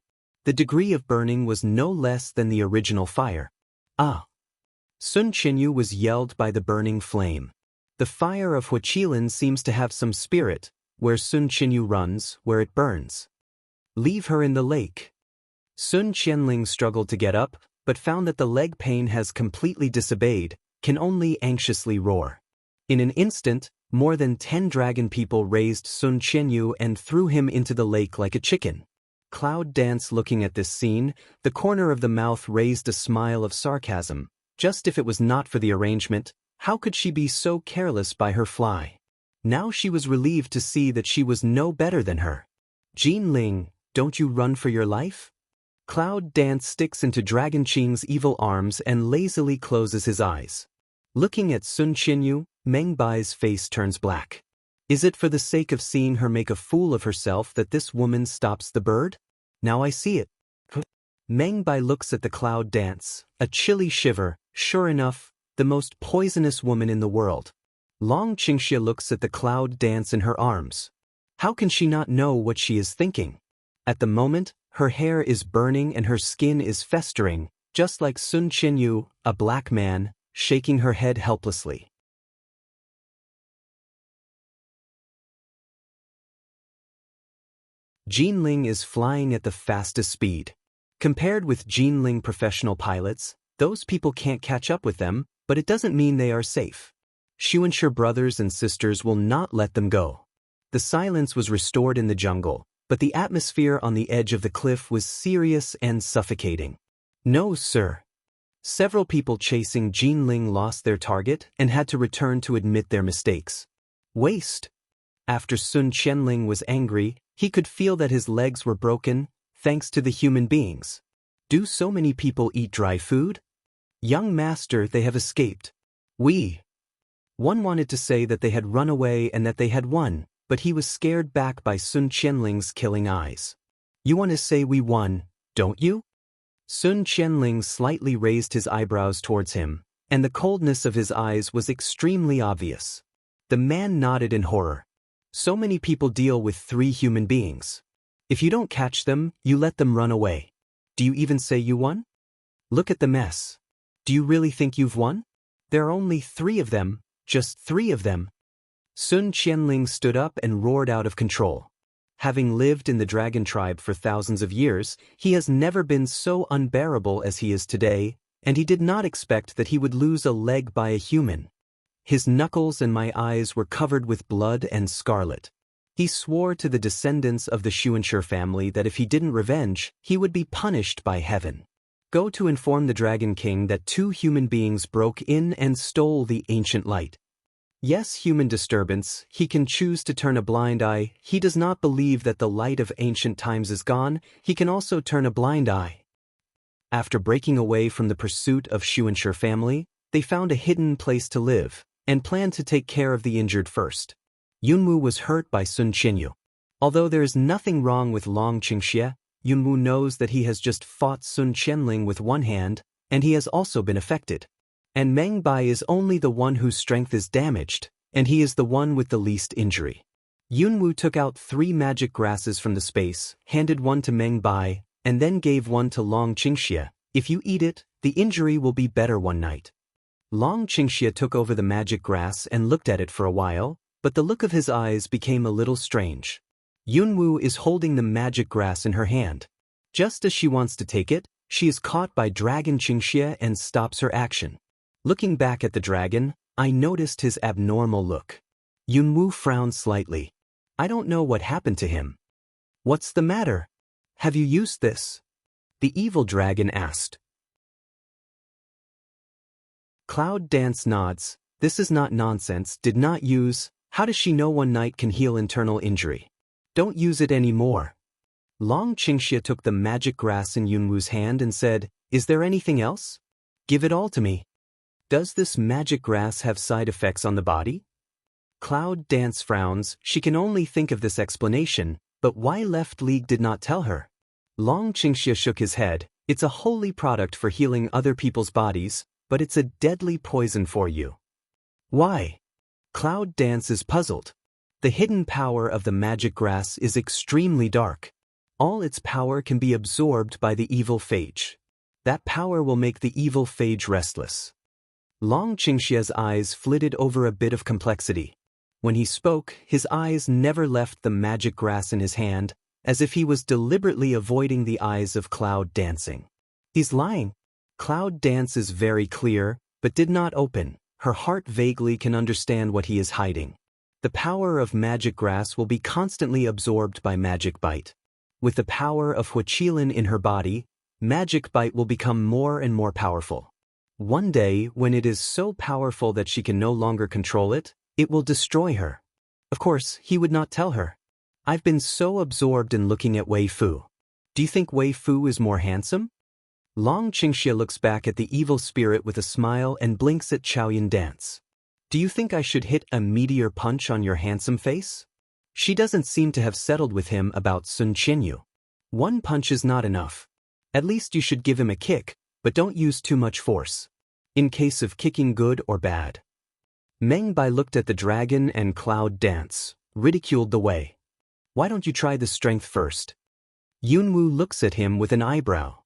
The degree of burning was no less than the original fire. Ah! Sun Qianyu was yelled by the burning flame. The fire of Huiqilan seems to have some spirit, where Sun Qianyu runs, where it burns. Leave her in the lake. Sun Qianling struggled to get up, but found that the leg pain has completely disobeyed, can only anxiously roar. In an instant, more than 10 dragon people raised Sun Qianyu and threw him into the lake like a chicken. Cloud Dance looking at this scene, the corner of the mouth raised a smile of sarcasm. Just if it was not for the arrangement, how could she be so careless by her fly? Now she was relieved to see that she was no better than her. Jin Ling, don't you run for your life? Cloud Dance sticks into Dragon Qing's evil arms and lazily closes his eyes. Looking at Sun Qianyu, Meng Bai's face turns black. Is it for the sake of seeing her make a fool of herself that this woman stops the bird? Now I see it. Meng Bai looks at the Cloud Dance, a chilly shiver, sure enough, the most poisonous woman in the world. Long Qingxi looks at the Cloud Dance in her arms. How can she not know what she is thinking? At the moment, her hair is burning and her skin is festering, just like Sun Qianyu, a black man, shaking her head helplessly. Jin Ling is flying at the fastest speed. Compared with Jin Ling professional pilots, those people can't catch up with them, but it doesn't mean they are safe. Xuanshi brothers and sisters will not let them go. The silence was restored in the jungle, but the atmosphere on the edge of the cliff was serious and suffocating. No, sir. Several people chasing Jin Ling lost their target and had to return to admit their mistakes. Waste. After Sun Qianling was angry, he could feel that his legs were broken, thanks to the human beings. Do so many people eat dry food? Young master, they have escaped. One wanted to say that they had run away and that they had won, but he was scared back by Sun Qianling's killing eyes. You want to say we won, don't you? Sun Qianling slightly raised his eyebrows towards him, and the coldness of his eyes was extremely obvious. The man nodded in horror. So many people deal with 3 human beings. If you don't catch them, you let them run away. Do you even say you won? Look at the mess. Do you really think you've won? There are only 3 of them, just 3 of them. Sun Qianling stood up and roared out of control. Having lived in the dragon tribe for thousands of years, he has never been so unbearable as he is today, and he did not expect that he would lose a leg by a human. His knuckles and my eyes were covered with blood and scarlet. He swore to the descendants of the Xuanshi family that if he didn't revenge, he would be punished by heaven. Go to inform the Dragon King that 2 human beings broke in and stole the ancient light. Yes, human disturbance, he can choose to turn a blind eye. He does not believe that the light of ancient times is gone. He can also turn a blind eye. After breaking away from the pursuit of Xuanshi family, they found a hidden place to live, and planned to take care of the injured first. Yunwu was hurt by Sun Qinyu. Although there is nothing wrong with Long Qingxie, Yunwu knows that he has just fought Sun Qianling with one hand, and he has also been affected. And Meng Bai is only the one whose strength is damaged, and he is the one with the least injury. Yunwu took out 3 magic grasses from the space, handed one to Meng Bai, and then gave one to Long Qingxie. If you eat it, the injury will be better one night. Long Qingxie took over the magic grass and looked at it for a while, but the look of his eyes became a little strange. Yunwu is holding the magic grass in her hand. Just as she wants to take it, she is caught by Dragon Qingxie and stops her action. Looking back at the dragon, I noticed his abnormal look. Yunwu frowned slightly. I don't know what happened to him. What's the matter? Have you used this? The evil dragon asked. Cloud Dance nods. This is not nonsense. Did not use. How does she know one night can heal internal injury? Don't use it anymore. Long Qingxie took the magic grass in Yunwu's hand and said, Is there anything else? Give it all to me. Does this magic grass have side effects on the body? Cloud Dance frowns. She can only think of this explanation, but why Left League did not tell her? Long Qingxie shook his head. It's a holy product for healing other people's bodies, but it's a deadly poison for you. Why? Cloud Dance is puzzled. The hidden power of the magic grass is extremely dark. All its power can be absorbed by the evil phage. That power will make the evil phage restless. Long Qingxie's eyes flitted over a bit of complexity. When he spoke, his eyes never left the magic grass in his hand, as if he was deliberately avoiding the eyes of Cloud Dancing. He's lying. Cloud Dance is very clear, but did not open. Her heart vaguely can understand what he is hiding. The power of magic grass will be constantly absorbed by magic bite. With the power of Huaqilin in her body, magic bite will become more and more powerful. One day, when it is so powerful that she can no longer control it, it will destroy her. Of course, he would not tell her. I've been so absorbed in looking at Wei Fu. Do you think Wei Fu is more handsome? Long Qingxie looks back at the evil spirit with a smile and blinks at Chaoyan Dance. Do you think I should hit a meteor punch on your handsome face? She doesn't seem to have settled with him about Sun Qianyu. One punch is not enough. At least you should give him a kick, but don't use too much force. In case of kicking good or bad. Meng Bai looked at the dragon and Cloud Dance, ridiculed the way. Why don't you try the strength first? Yunwu looks at him with an eyebrow.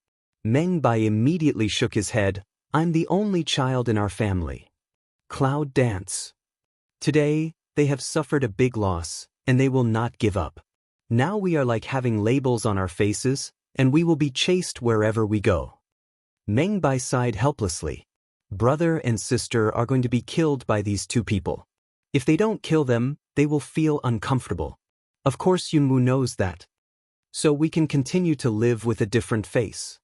Meng Bai immediately shook his head. I'm the only child in our family. Cloud Dance. Today, they have suffered a big loss, and they will not give up. Now we are like having labels on our faces, and we will be chased wherever we go. Meng Bai sighed helplessly. Brother and sister are going to be killed by these 2 people. If they don't kill them, they will feel uncomfortable. Of course Yunwu knows that. So we can continue to live with a different face.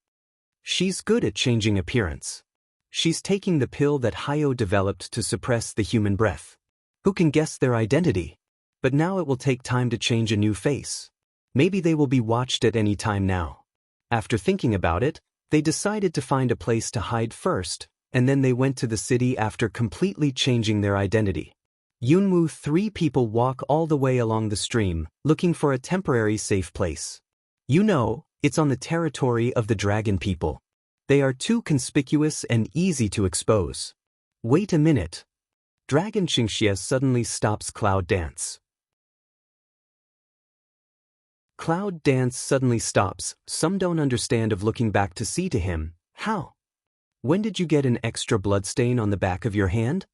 She's good at changing appearance. She's taking the pill that Hayo developed to suppress the human breath. Who can guess their identity? But now it will take time to change a new face. Maybe they will be watched at any time now. After thinking about it, they decided to find a place to hide first, and then they went to the city after completely changing their identity. Yunwu 3 people walk all the way along the stream, looking for a temporary safe place. You know, it's on the territory of the dragon people. They are too conspicuous and easy to expose. Wait a minute. Dragon Qingxie suddenly stops Cloud Dance. Cloud Dance suddenly stops. Some don't understand of looking back to see to him. How? When did you get an extra bloodstain on the back of your hand?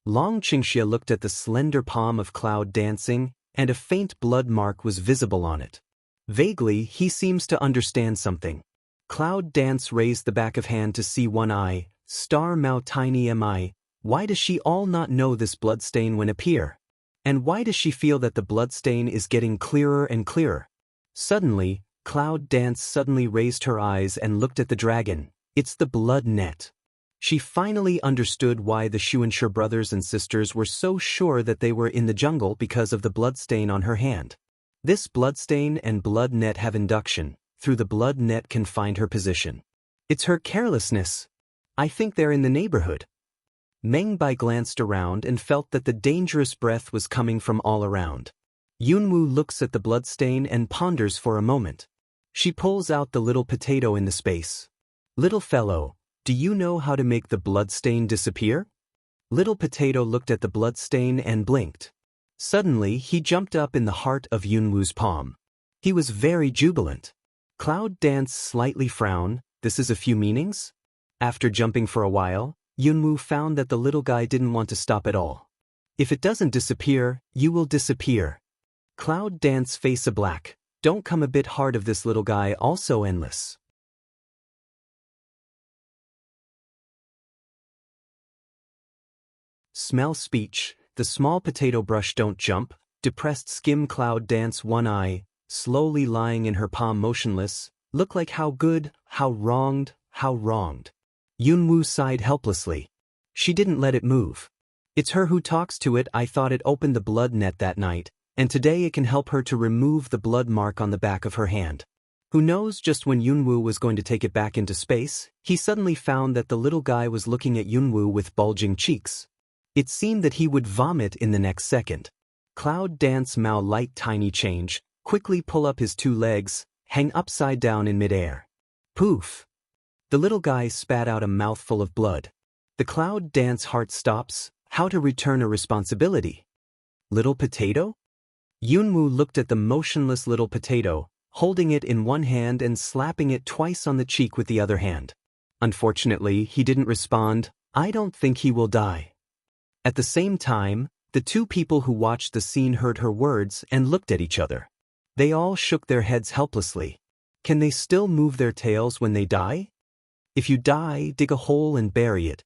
Long Qingxia looked at the slender palm of Cloud dancing, and a faint blood mark was visible on it. Vaguely, he seems to understand something. Cloud Dance raised the back of hand to see one eye. Star Mao Tiny Mi, why does she all not know this bloodstain when appear? And why does she feel that the bloodstain is getting clearer and clearer? Suddenly, Cloud Dance suddenly raised her eyes and looked at the dragon. It's the blood net. She finally understood why the Xuanshi brothers and sisters were so sure that they were in the jungle because of the bloodstain on her hand. This bloodstain and blood net have induction. Through the blood net can find her position. It's her carelessness. I think they're in the neighborhood. Meng Bai glanced around and felt that the dangerous breath was coming from all around. Yunwu looks at the bloodstain and ponders for a moment. She pulls out the little potato in the space. Little fellow, do you know how to make the bloodstain disappear? Little potato looked at the bloodstain and blinked. Suddenly, he jumped up in the heart of Yunwu's palm. He was very jubilant. Cloud Dance slightly frowned. This is a few meanings? After jumping for a while, Yunwu found that the little guy didn't want to stop at all. If it doesn't disappear, you will disappear. Cloud Dance face a black. Don't come a bit hard of this little guy also endless. Smell speech. The small potato brush don't jump. Depressed skim Cloud Dance one eye, slowly lying in her palm motionless, look like how good, how wronged, how wronged. Yunwu sighed helplessly. She didn't let it move. It's her who talks to it. I thought it opened the blood net that night, and today it can help her to remove the blood mark on the back of her hand. Who knows, just when Yunwu was going to take it back into space, he suddenly found that the little guy was looking at Yunwu with bulging cheeks. It seemed that he would vomit in the next second. Cloud Dance Mao light tiny change, quickly pull up his two legs, hang upside down in midair. Poof! The little guy spat out a mouthful of blood. The Cloud Dance heart stops. How to return a responsibility? Little potato? Yunwu looked at the motionless little potato, holding it in one hand and slapping it twice on the cheek with the other hand. Unfortunately, he didn't respond. I don't think he will die. At the same time, the two people who watched the scene heard her words and looked at each other. They all shook their heads helplessly. Can they still move their tails when they die? If you die, dig a hole and bury it.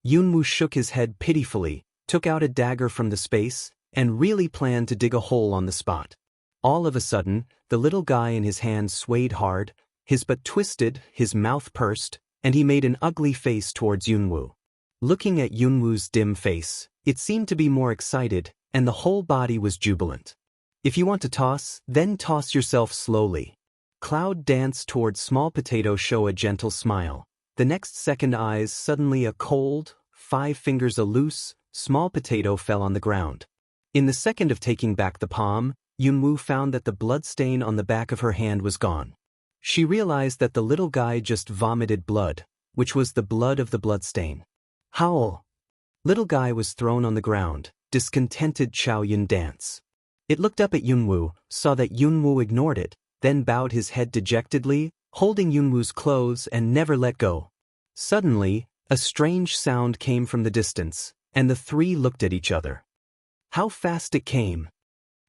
Yunwu shook his head pitifully, took out a dagger from the space, and really planned to dig a hole on the spot. All of a sudden, the little guy in his hand swayed hard, his butt twisted, his mouth pursed, and he made an ugly face towards Yunwu. Looking at Yunwu's dim face, it seemed to be more excited, and the whole body was jubilant. If you want to toss, then toss yourself slowly. Cloud Dance towards small potato show a gentle smile. The next second eyes suddenly a cold, 5 fingers a loose, small potato fell on the ground. In the second of taking back the palm, Yunwu found that the blood stain on the back of her hand was gone. She realized that the little guy just vomited blood, which was the blood of the bloodstain. Howl! Little guy was thrown on the ground, discontented Chao Yun dance. It looked up at Yunwu, saw that Yunwu ignored it, then bowed his head dejectedly, holding Yunwu's clothes and never let go. Suddenly, a strange sound came from the distance, and the three looked at each other. How fast it came!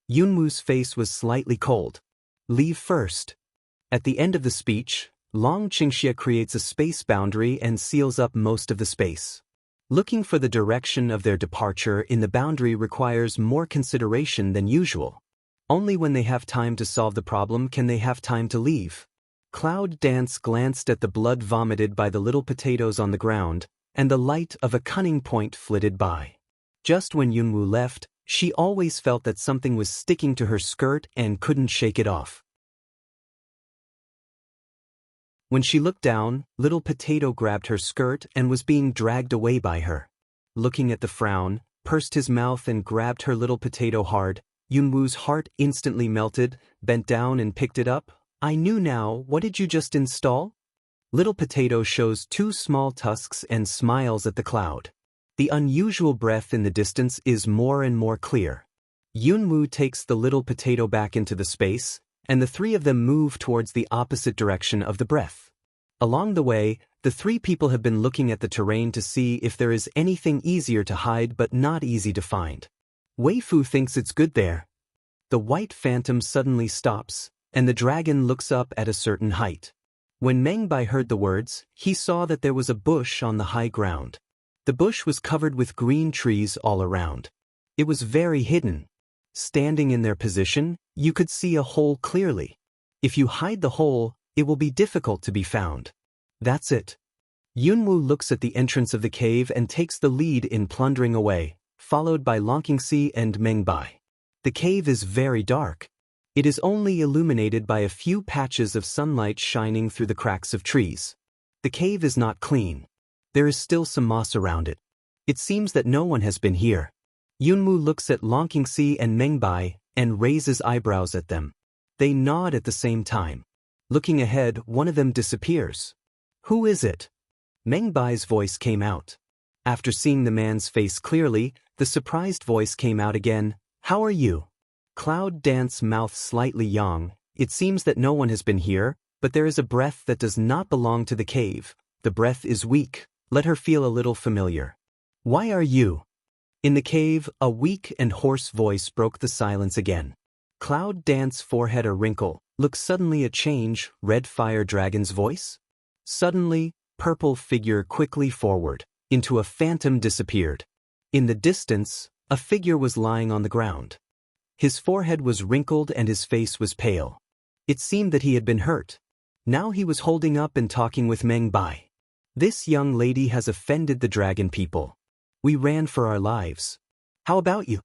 Yunwu's face was slightly cold. Leave first. At the end of the speech, Long Qingxia creates a space boundary and seals up most of the space. Looking for the direction of their departure in the boundary requires more consideration than usual. Only when they have time to solve the problem can they have time to leave. Cloud Dance glanced at the blood vomited by the little potatoes on the ground, and the light of a cunning point flitted by. Just when Yunwu left, she always felt that something was sticking to her skirt and couldn't shake it off. When she looked down, little potato grabbed her skirt and was being dragged away by her. Looking at the frown, pursed his mouth and grabbed her little potato hard, Yunwu's heart instantly melted, bent down and picked it up. I knew now. What did you just install? Little potato shows 2 small tusks and smiles at the cloud. The unusual breath in the distance is more and more clear. Yunwu takes the little potato back into the space, and the 3 of them move towards the opposite direction of the breath. Along the way, The three people have been looking at the terrain to see if there is anything easier to hide but not easy to find. Wei Fu thinks it's good there. The white phantom suddenly stops, and the dragon looks up at a certain height. When Meng Bai heard the words, he saw that there was a bush on the high ground. The bush was covered with green trees all around. It was very hidden. Standing in their position, you could see a hole clearly. If you hide the hole, it will be difficult to be found. That's it. Yunwu looks at the entrance of the cave and takes the lead in plundering away, followed by Longqingxi and Meng Bai. The cave is very dark. It is only illuminated by a few patches of sunlight shining through the cracks of trees. The cave is not clean. There is still some moss around it. It seems that no one has been here. Yunwu looks at Longqingxi and Meng Bai and raises eyebrows at them. They nod at the same time. Looking ahead, one of them disappears. Who is it? Meng Bai's voice came out. After seeing the man's face clearly, the surprised voice came out again. How are you? Cloud Dance's mouth slightly yawned. It seems that no one has been here, but there is a breath that does not belong to the cave. The breath is weak. Let her feel a little familiar. Why are you? In the cave, a weak and hoarse voice broke the silence again. Cloud Dance's forehead a wrinkle. Look, suddenly a change. Red Fire Dragon's voice? Suddenly, purple figure quickly forward. Into a phantom disappeared. In the distance, a figure was lying on the ground. His forehead was wrinkled and his face was pale. It seemed that he had been hurt. Now he was holding up and talking with Meng Bai. This young lady has offended the dragon people. We ran for our lives. How about you?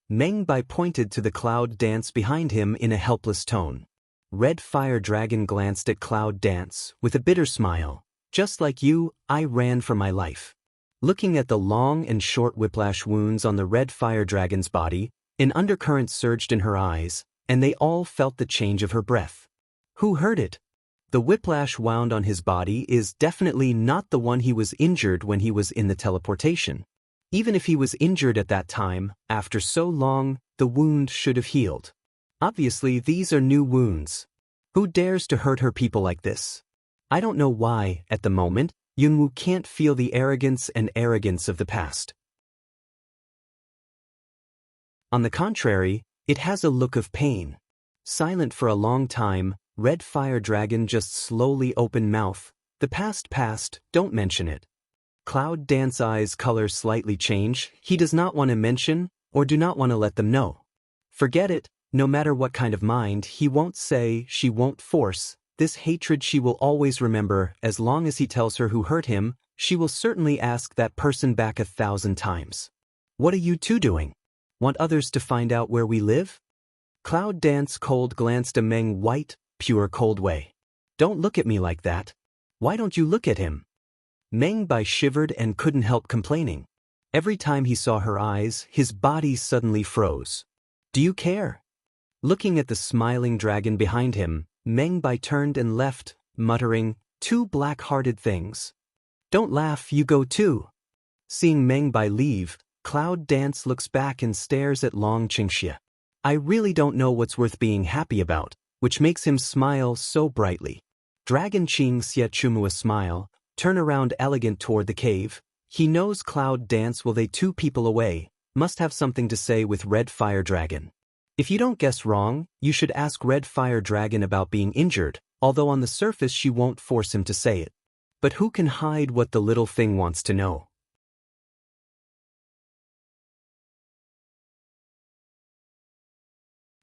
Meng Bai pointed to the Cloud Dance behind him in a helpless tone. Red Fire Dragon glanced at Cloud Dance with a bitter smile. Just like you, I ran for my life. Looking at the long and short whiplash wounds on the Red Fire Dragon's body, an undercurrent surged in her eyes, and they all felt the change of her breath. Who heard it? The whiplash wound on his body is definitely not the one he was injured when he was in the teleportation. Even if he was injured at that time, after so long, the wound should have healed. Obviously, these are new wounds. Who dares to hurt her people like this? I don't know why, at the moment, Yunwu can't feel the arrogance of the past. On the contrary, it has a look of pain. Silent for a long time, Red Fire Dragon just slowly opened mouth. The past, don't mention it. Cloud Dance eyes color slightly change. He does not want to mention, or do not want to let them know. Forget it, no matter what kind of mind, he won't say, she won't force. This hatred she will always remember. As long as he tells her who hurt him, she will certainly ask that person back 1,000 times. What are you two doing? Want others to find out where we live? Cloud Dance cold glanced at Meng white, pure cold way. Don't look at me like that. Why don't you look at him? Meng Bai shivered and couldn't help complaining. Every time he saw her eyes, his body suddenly froze. Do you care? Looking at the smiling dragon behind him, Meng Bai turned and left, muttering, two black-hearted things. Don't laugh, you go too. Seeing Meng Bai leave, Cloud Dance looks back and stares at Long Qingxia. I really don't know what's worth being happy about, which makes him smile so brightly. Dragon Qingxia Chumua smile, turn around elegant toward the cave. He knows Cloud Dance will they two people away, must have something to say with Red Fire Dragon. If you don't guess wrong, you should ask Red Fire Dragon about being injured, although on the surface she won't force him to say it. But who can hide what the little thing wants to know?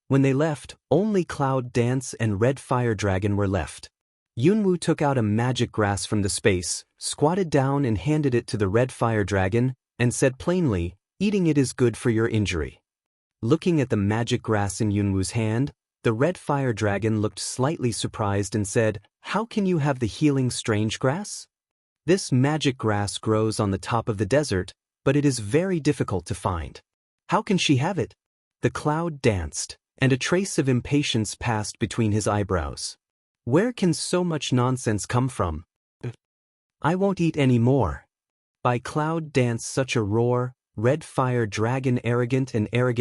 When they left, only Cloud Dance and Red Fire Dragon were left. Yunwu took out a magic grass from the space, squatted down and handed it to the Red Fire Dragon, and said plainly, eating it is good for your injury. Looking at the magic grass in Yunwu's hand, the Red Fire Dragon looked slightly surprised and said, how can you have the healing strange grass? This magic grass grows on the top of the desert, but it is very difficult to find. How can she have it? The cloud danced, and a trace of impatience passed between his eyebrows. Where can so much nonsense come from? I won't eat any more. By Cloud Dance such a roar, Red Fire Dragon arrogant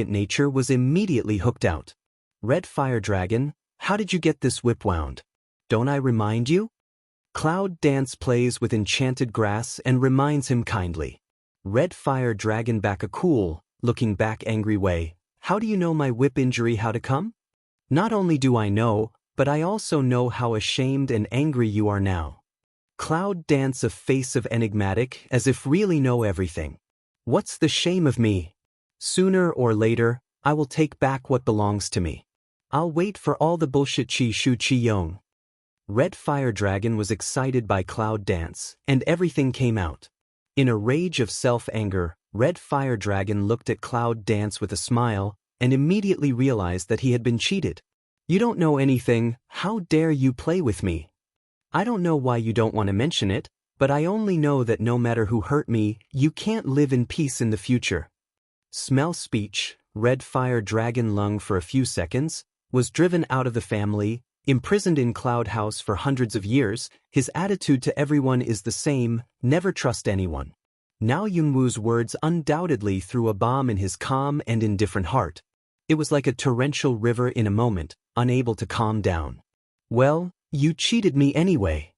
nature was immediately hooked out. Red Fire Dragon, how did you get this whip wound? Don't I remind you? Cloud Dance plays with enchanted grass and reminds him kindly. Red Fire Dragon back a cool, looking back angry way. How do you know my whip injury how to come? Not only do I know, but I also know how ashamed and angry you are now. Cloud Dance a face of enigmatic, as if really know everything. What's the shame of me? Sooner or later, I will take back what belongs to me. I'll wait for all the bullshit chi shu chi yong. Red Fire Dragon was excited by Cloud Dance, and everything came out. In a rage of self-anger, Red Fire Dragon looked at Cloud Dance with a smile, and immediately realized that he had been cheated. You don't know anything, how dare you play with me? I don't know why you don't want to mention it, but I only know that no matter who hurt me, you can't live in peace in the future. Smell speech, Red Fire Dragon lung for a few seconds, was driven out of the family, imprisoned in Cloud House for hundreds of years. His attitude to everyone is the same, never trust anyone. Now Yunwu's words undoubtedly threw a bomb in his calm and indifferent heart. It was like a torrential river in a moment, unable to calm down. Well, you cheated me anyway.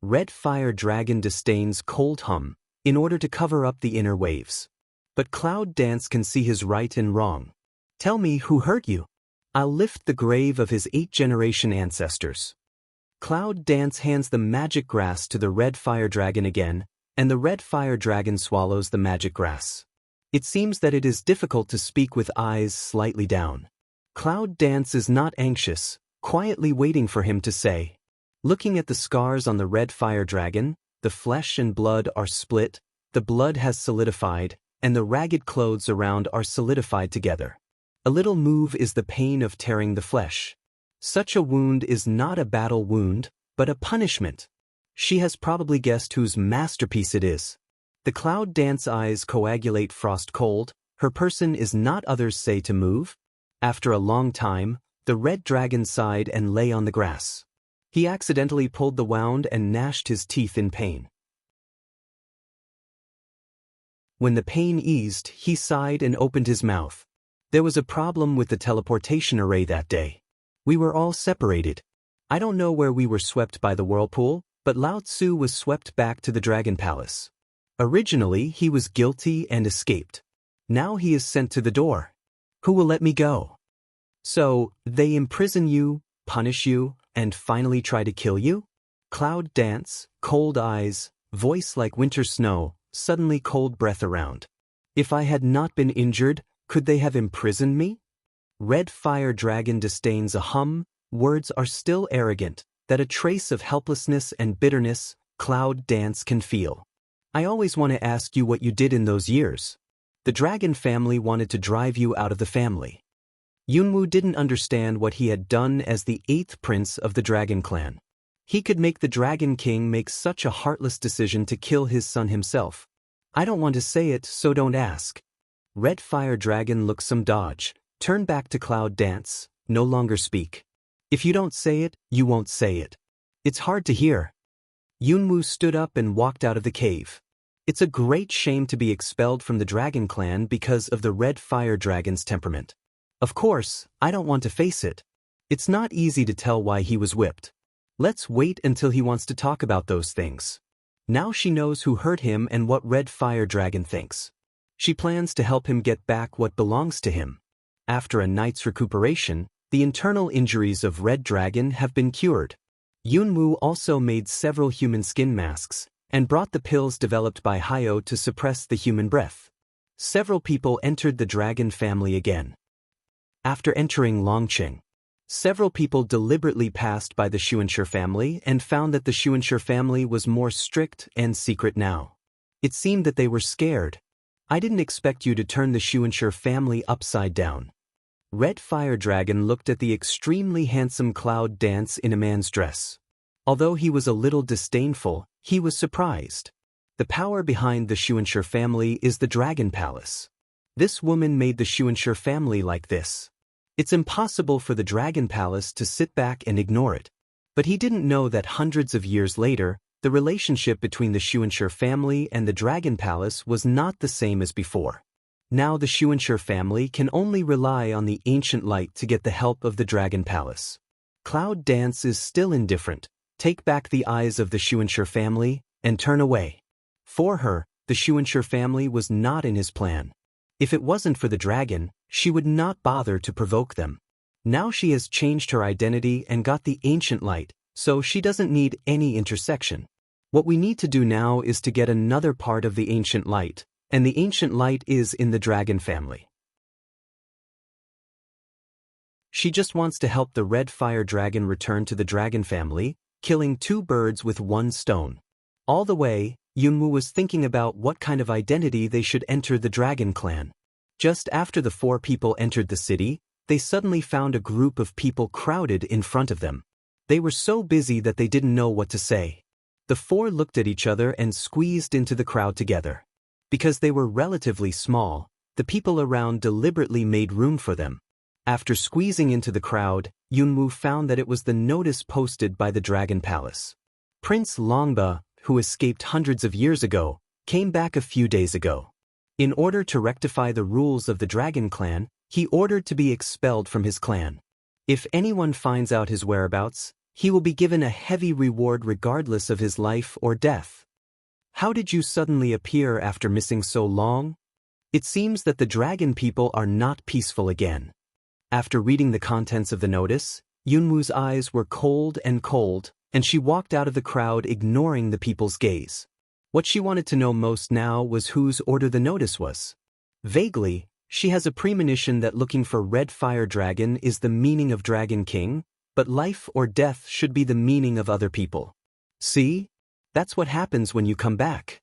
Red Fire Dragon disdains cold hum, in order to cover up the inner waves. But Cloud Dance can see his right and wrong. Tell me who hurt you. I'll lift the grave of his 8-generation ancestors. Cloud Dance hands the magic grass to the Red Fire Dragon again, and the Red Fire Dragon swallows the magic grass. It seems that it is difficult to speak with eyes slightly down. Cloud Dance is not anxious, quietly waiting for him to say. Looking at the scars on the Red Fire Dragon, the flesh and blood are split, the blood has solidified, and the ragged clothes around are solidified together. A little move is the pain of tearing the flesh. Such a wound is not a battle wound, but a punishment. She has probably guessed whose masterpiece it is. The Cloud Dance eyes coagulate frost cold, her person is not others say to move. After a long time, the Red Dragon sighed and lay on the grass. He accidentally pulled the wound and gnashed his teeth in pain. When the pain eased, he sighed and opened his mouth. There was a problem with the teleportation array that day. We were all separated. I don't know where we were swept by the whirlpool, but Lao Tzu was swept back to the Dragon Palace. Originally, he was guilty and escaped. Now he is sent to the door. Who will let me go? So, they imprison you, punish you, and finally try to kill you? Cloud Dance, cold eyes, voice like winter snow, suddenly cold breath around. If I had not been injured, could they have imprisoned me? Red Fire Dragon disdains a hum, words are still arrogant, that a trace of helplessness and bitterness, Cloud Dance can feel. I always want to ask you what you did in those years. The dragon family wanted to drive you out of the family. Yunwu didn't understand what he had done as the 8th prince of the Dragon Clan. He could make the Dragon King make such a heartless decision to kill his son himself. I don't want to say it, so don't ask. Red Fire Dragon looks some dodge, turn back to Cloud Dance, no longer speak. If you don't say it, you won't say it. It's hard to hear. Yunwu stood up and walked out of the cave. It's a great shame to be expelled from the Dragon Clan because of the Red Fire Dragon's temperament. Of course, I don't want to face it. It's not easy to tell why he was whipped. Let's wait until he wants to talk about those things. Now she knows who hurt him and what Red Fire Dragon thinks. She plans to help him get back what belongs to him. After a night's recuperation, the internal injuries of Red Dragon have been cured. Yunwu also made several human skin masks, and brought the pills developed by Hayo to suppress the human breath. Several people entered the dragon family again. After entering Longqing, several people deliberately passed by the Xuanshi family and found that the Xuanshi family was more strict and secret now. It seemed that they were scared. I didn't expect you to turn the Xuanshi family upside down. Red Fire Dragon looked at the extremely handsome Cloud Dance in a man's dress. Although he was a little disdainful, he was surprised. The power behind the Xuanshi family is the Dragon Palace. This woman made the Xuanshi family like this. It's impossible for the Dragon Palace to sit back and ignore it. But he didn't know that hundreds of years later, the relationship between the Xuanshi family and the Dragon Palace was not the same as before. Now the Xuanshi family can only rely on the ancient light to get the help of the Dragon Palace. Cloud Dance is still indifferent, Take back the eyes of the Schuenscher family, and turn away. For her, the Schuenscher family was not in his plan. If it wasn't for the dragon, she would not bother to provoke them. Now she has changed her identity and got the ancient light, so she doesn't need any intersection. What we need to do now is to get another part of the ancient light, and the ancient light is in the dragon family. She just wants to help the red fire dragon return to the dragon family, killing 2 birds with 1 stone. All the way, Yunwoo was thinking about what kind of identity they should enter the dragon clan. Just after the 4 people entered the city, they suddenly found a group of people crowded in front of them. They were so busy that they didn't know what to say. The 4 looked at each other and squeezed into the crowd together. Because they were relatively small, the people around deliberately made room for them. After squeezing into the crowd, Yunwoo found that it was the notice posted by the Dragon Palace. Prince Longba, who escaped hundreds of years ago, came back a few days ago. In order to rectify the rules of the Dragon Clan, he ordered to be expelled from his clan. If anyone finds out his whereabouts, he will be given a heavy reward regardless of his life or death. How did you suddenly appear after missing so long? It seems that the dragon people are not peaceful again. After reading the contents of the notice, Yunwoo's eyes were cold, and she walked out of the crowd ignoring the people's gaze. What she wanted to know most now was whose order the notice was. Vaguely, she has a premonition that looking for red fire dragon is the meaning of Dragon King, but life or death should be the meaning of other people. See? That's what happens when you come back.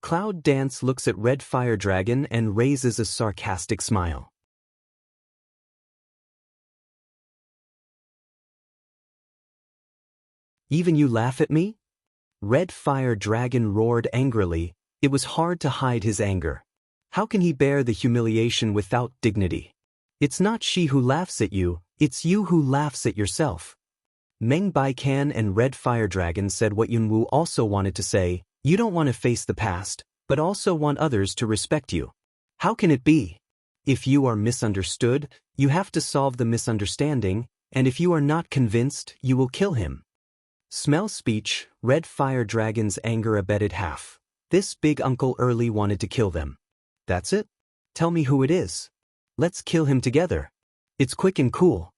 Cloud Dance looks at Red Fire Dragon and raises a sarcastic smile. Even you laugh at me? Red Fire Dragon roared angrily. It was hard to hide his anger. How can he bear the humiliation without dignity? It's not she who laughs at you, it's you who laughs at yourself. Meng Baikan and Red Fire Dragon said what Yunwoo also wanted to say. You don't want to face the past, but also want others to respect you. How can it be? If you are misunderstood, you have to solve the misunderstanding, and if you are not convinced, you will kill him. Smell speech, Red Fire Dragon's anger abated half. This big Uncle Early wanted to kill them. That's it? Tell me who it is. Let's kill him together. It's quick and cool.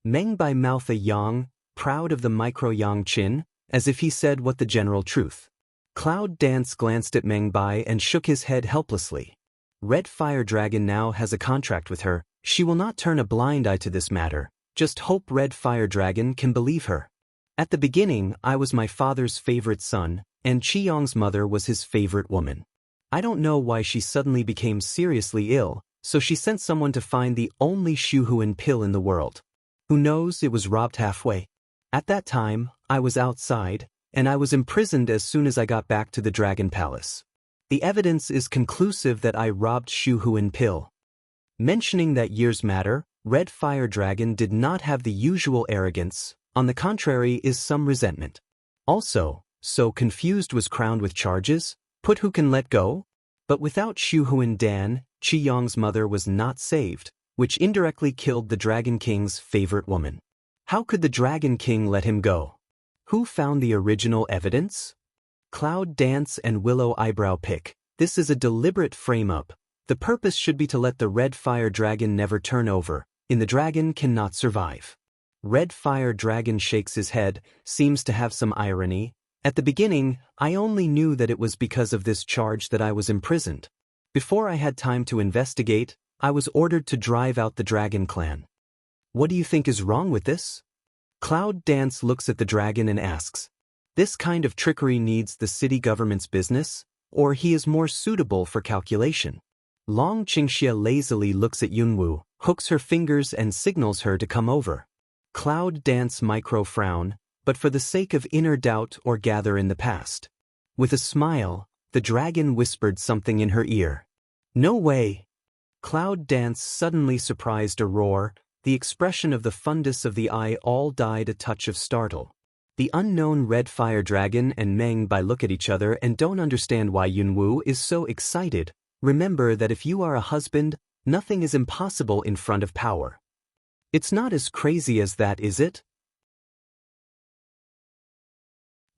Meng Bai mouthed a yang, proud of the micro yang chin, as if he said what the general truth. Cloud Dance glanced at Meng Bai and shook his head helplessly. Red Fire Dragon now has a contract with her. She will not turn a blind eye to this matter. Just hope Red Fire Dragon can believe her. At the beginning, I was my father's favorite son, and Chi Yong's mother was his favorite woman. I don't know why she suddenly became seriously ill, so she sent someone to find the only Shuhuan pill in the world. Who knows, it was robbed halfway. At that time, I was outside, and I was imprisoned as soon as I got back to the Dragon Palace. The evidence is conclusive that I robbed Shuhuan pill. Mentioning that years matter, Red Fire Dragon did not have the usual arrogance. On the contrary is some resentment. Also, so confused was crowned with charges, put who can let go? But without Shuhuan Dan, Chi Yong's mother was not saved, which indirectly killed the Dragon King's favorite woman. How could the Dragon King let him go? Who found the original evidence? Cloud Dance and Willow Eyebrow Pick. This is a deliberate frame-up. The purpose should be to let the Red Fire Dragon never turn over. In the dragon cannot survive. Red Fire Dragon shakes his head, seems to have some irony. At the beginning, I only knew that it was because of this charge that I was imprisoned. Before I had time to investigate, I was ordered to drive out the Dragon Clan. What do you think is wrong with this? Cloud Dance looks at the dragon and asks, this kind of trickery needs the city government's business, or he is more suitable for calculation. Long Qingxia lazily looks at Yunwoo, hooks her fingers and signals her to come over. Cloud Dance micro-frown, but for the sake of inner doubt or gather in the past. With a smile, the dragon whispered something in her ear. No way! Cloud Dance suddenly surprised a roar. The expression of the fundus of the eye all died a touch of startle. The unknown Red Fire Dragon and Meng Bai look at each other and don't understand why Yunwoo is so excited. Remember that if you are a husband, nothing is impossible in front of power. It's not as crazy as that, is it?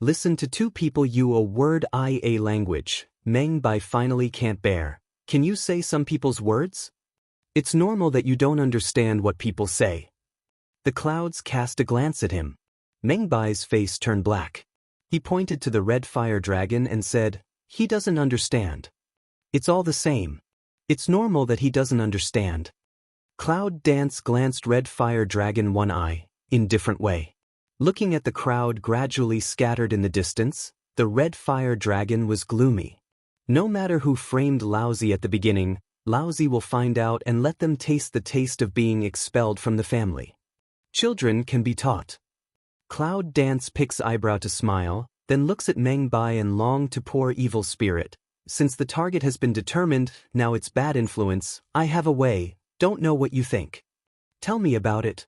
Listen to two people you a word IA language, Meng Bai finally can't bear. Can you say some people's words? It's normal that you don't understand what people say. The clouds cast a glance at him. Meng Bai's face turned black. He pointed to the red fire dragon and said, he doesn't understand. It's all the same. It's normal that he doesn't understand. Cloud Dance glanced red fire dragon one eye, in different way. Looking at the crowd gradually scattered in the distance, the red fire dragon was gloomy. No matter who framed Lousy at the beginning, Lousy will find out and let them taste the taste of being expelled from the family. Children can be taught. Cloud Dance picks eyebrow to smile, then looks at Meng Bai and long to pour evil spirit. Since the target has been determined, now it's bad influence, I have a way, don't know what you think. Tell me about it.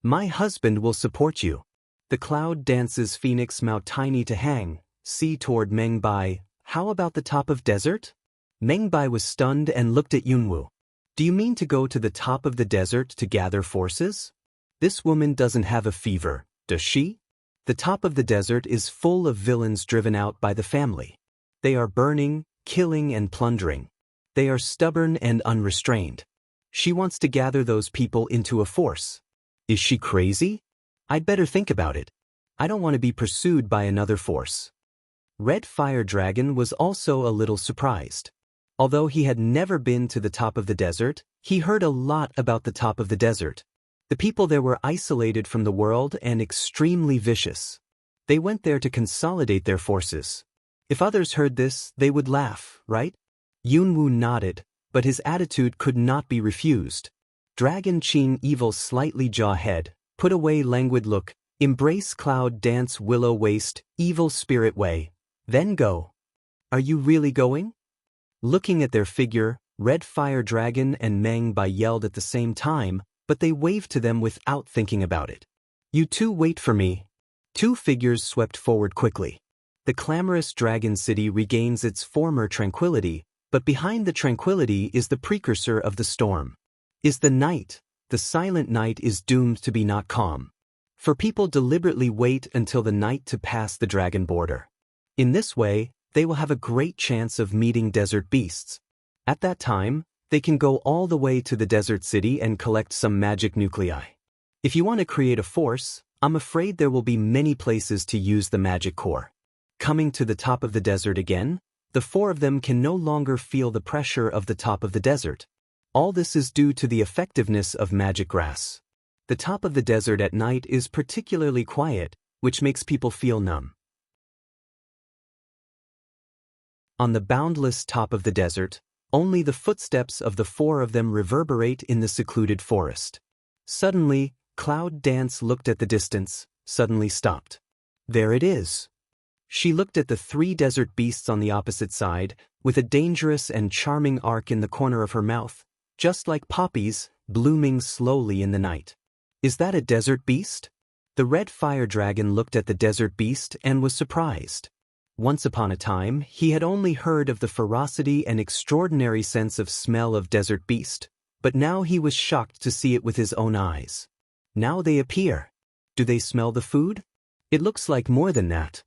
My husband will support you. The Cloud Dance's phoenix mouth tiny to hang, see toward Meng Bai, how about the top of desert? Meng Bai was stunned and looked at Yunwu. Do you mean to go to the top of the desert to gather forces? This woman doesn't have a fever, does she? The top of the desert is full of villains driven out by the family. They are burning, killing and plundering. They are stubborn and unrestrained. She wants to gather those people into a force. Is she crazy? I'd better think about it. I don't want to be pursued by another force. Red Fire Dragon was also a little surprised. Although he had never been to the top of the desert, he heard a lot about the top of the desert. The people there were isolated from the world and extremely vicious. They went there to consolidate their forces. If others heard this, they would laugh, right? Yunwu nodded, but his attitude could not be refused. Dragon Qing Evil slightly jaw head, put away languid look, embrace Cloud Dance Willow Waste, Evil Spirit Way, then go. Are you really going? Looking at their figure, Red Fire Dragon and Meng Bai yelled at the same time, but they waved to them without thinking about it. You two wait for me. Two figures swept forward quickly. The clamorous Dragon City regains its former tranquility, but behind the tranquility is the precursor of the storm. Is the night. The silent night is doomed to be not calm. For people deliberately wait until the night to pass the dragon border. In this way, they will have a great chance of meeting desert beasts. At that time, they can go all the way to the desert city and collect some magic nuclei. If you want to create a force, I'm afraid there will be many places to use the magic core. Coming to the top of the desert again, the four of them can no longer feel the pressure of the top of the desert. All this is due to the effectiveness of magic grass. The top of the desert at night is particularly quiet, which makes people feel numb. On the boundless top of the desert, only the footsteps of the four of them reverberate in the secluded forest. Suddenly, Cloud Dance looked at the distance, suddenly stopped. There it is. She looked at the three desert beasts on the opposite side, with a dangerous and charming arc in the corner of her mouth, just like poppies, blooming slowly in the night. Is that a desert beast? The red fire dragon looked at the desert beast and was surprised. Once upon a time, he had only heard of the ferocity and extraordinary sense of smell of desert beast, but now he was shocked to see it with his own eyes. Now they appear. Do they smell the food? It looks like more than that.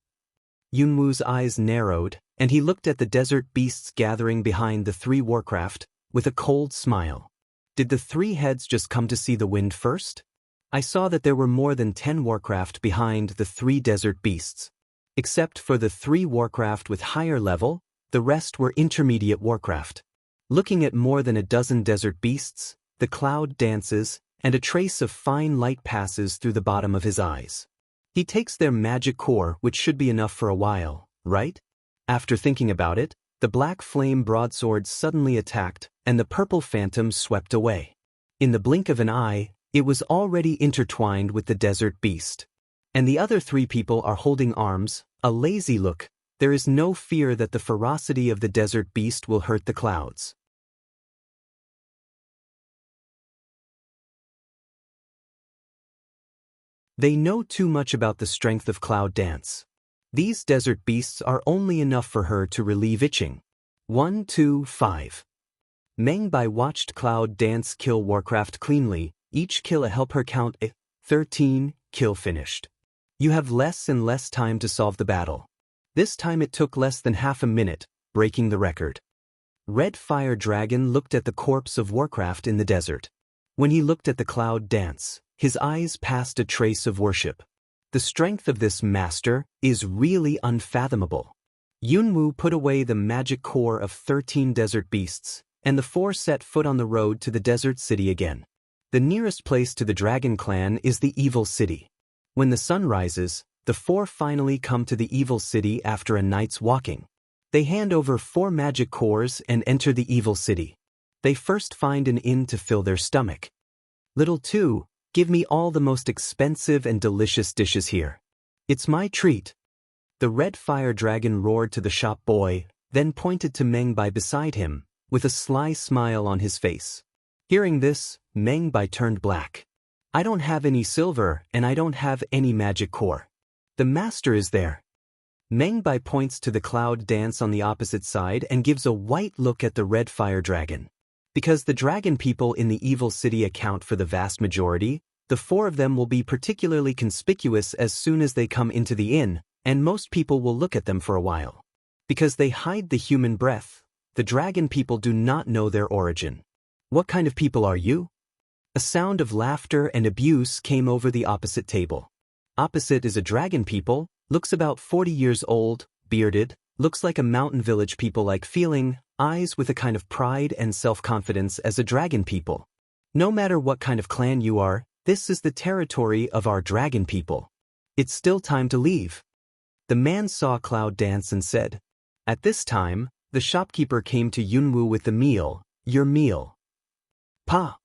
Yunwu's eyes narrowed, and he looked at the desert beasts gathering behind the three warcraft, with a cold smile. Did the three heads just come to see the wind first? I saw that there were more than 10 warcraft behind the three desert beasts. Except for the three warcraft with higher level, the rest were intermediate warcraft. Looking at more than a dozen desert beasts, the cloud dances, and a trace of fine light passes through the bottom of his eyes. He takes their magic core, which should be enough for a while, right? After thinking about it, the black flame broadsword suddenly attacked, and the purple phantom swept away. In the blink of an eye, it was already intertwined with the desert beast. And the other three people are holding arms, a lazy look. There is no fear that the ferocity of the desert beast will hurt the clouds. They know too much about the strength of Cloud Dance. These desert beasts are only enough for her to relieve itching. 1, 2, 5. Meng Bai watched Cloud Dance kill Warcraft cleanly, each kill help her count 13, kill finished. You have less and less time to solve the battle. This time it took less than half a minute, breaking the record. Red Fire Dragon looked at the corpse of Warcraft in the desert. When he looked at the cloud dance, his eyes passed a trace of worship. The strength of this master is really unfathomable. Yunwu put away the magic core of 13 desert beasts, and the four set foot on the road to the desert city again. The nearest place to the dragon clan is the evil city. When the sun rises, the four finally come to the evil city after a night's walking. They hand over 4 magic cores and enter the evil city. They first find an inn to fill their stomach. Little 2, give me all the most expensive and delicious dishes here. It's my treat. The Red Fire Dragon roared to the shop boy, then pointed to Mengbai beside him, with a sly smile on his face. Hearing this, Mengbai turned black. I don't have any silver and I don't have any magic core. The master is there. Mengbai points to the cloud dance on the opposite side and gives a white look at the Red Fire Dragon. Because the dragon people in the evil city account for the vast majority, the 4 of them will be particularly conspicuous as soon as they come into the inn, and most people will look at them for a while. Because they hide the human breath, the dragon people do not know their origin. What kind of people are you? A sound of laughter and abuse came over the opposite table. Opposite is a dragon people, looks about 40 years old, bearded, looks like a mountain village people like feeling, eyes with a kind of pride and self-confidence as a dragon people. No matter what kind of clan you are, this is the territory of our dragon people. It's still time to leave. The man saw Cloud dance and said. At this time, the shopkeeper came to Yunwu with the meal, your meal. Pa!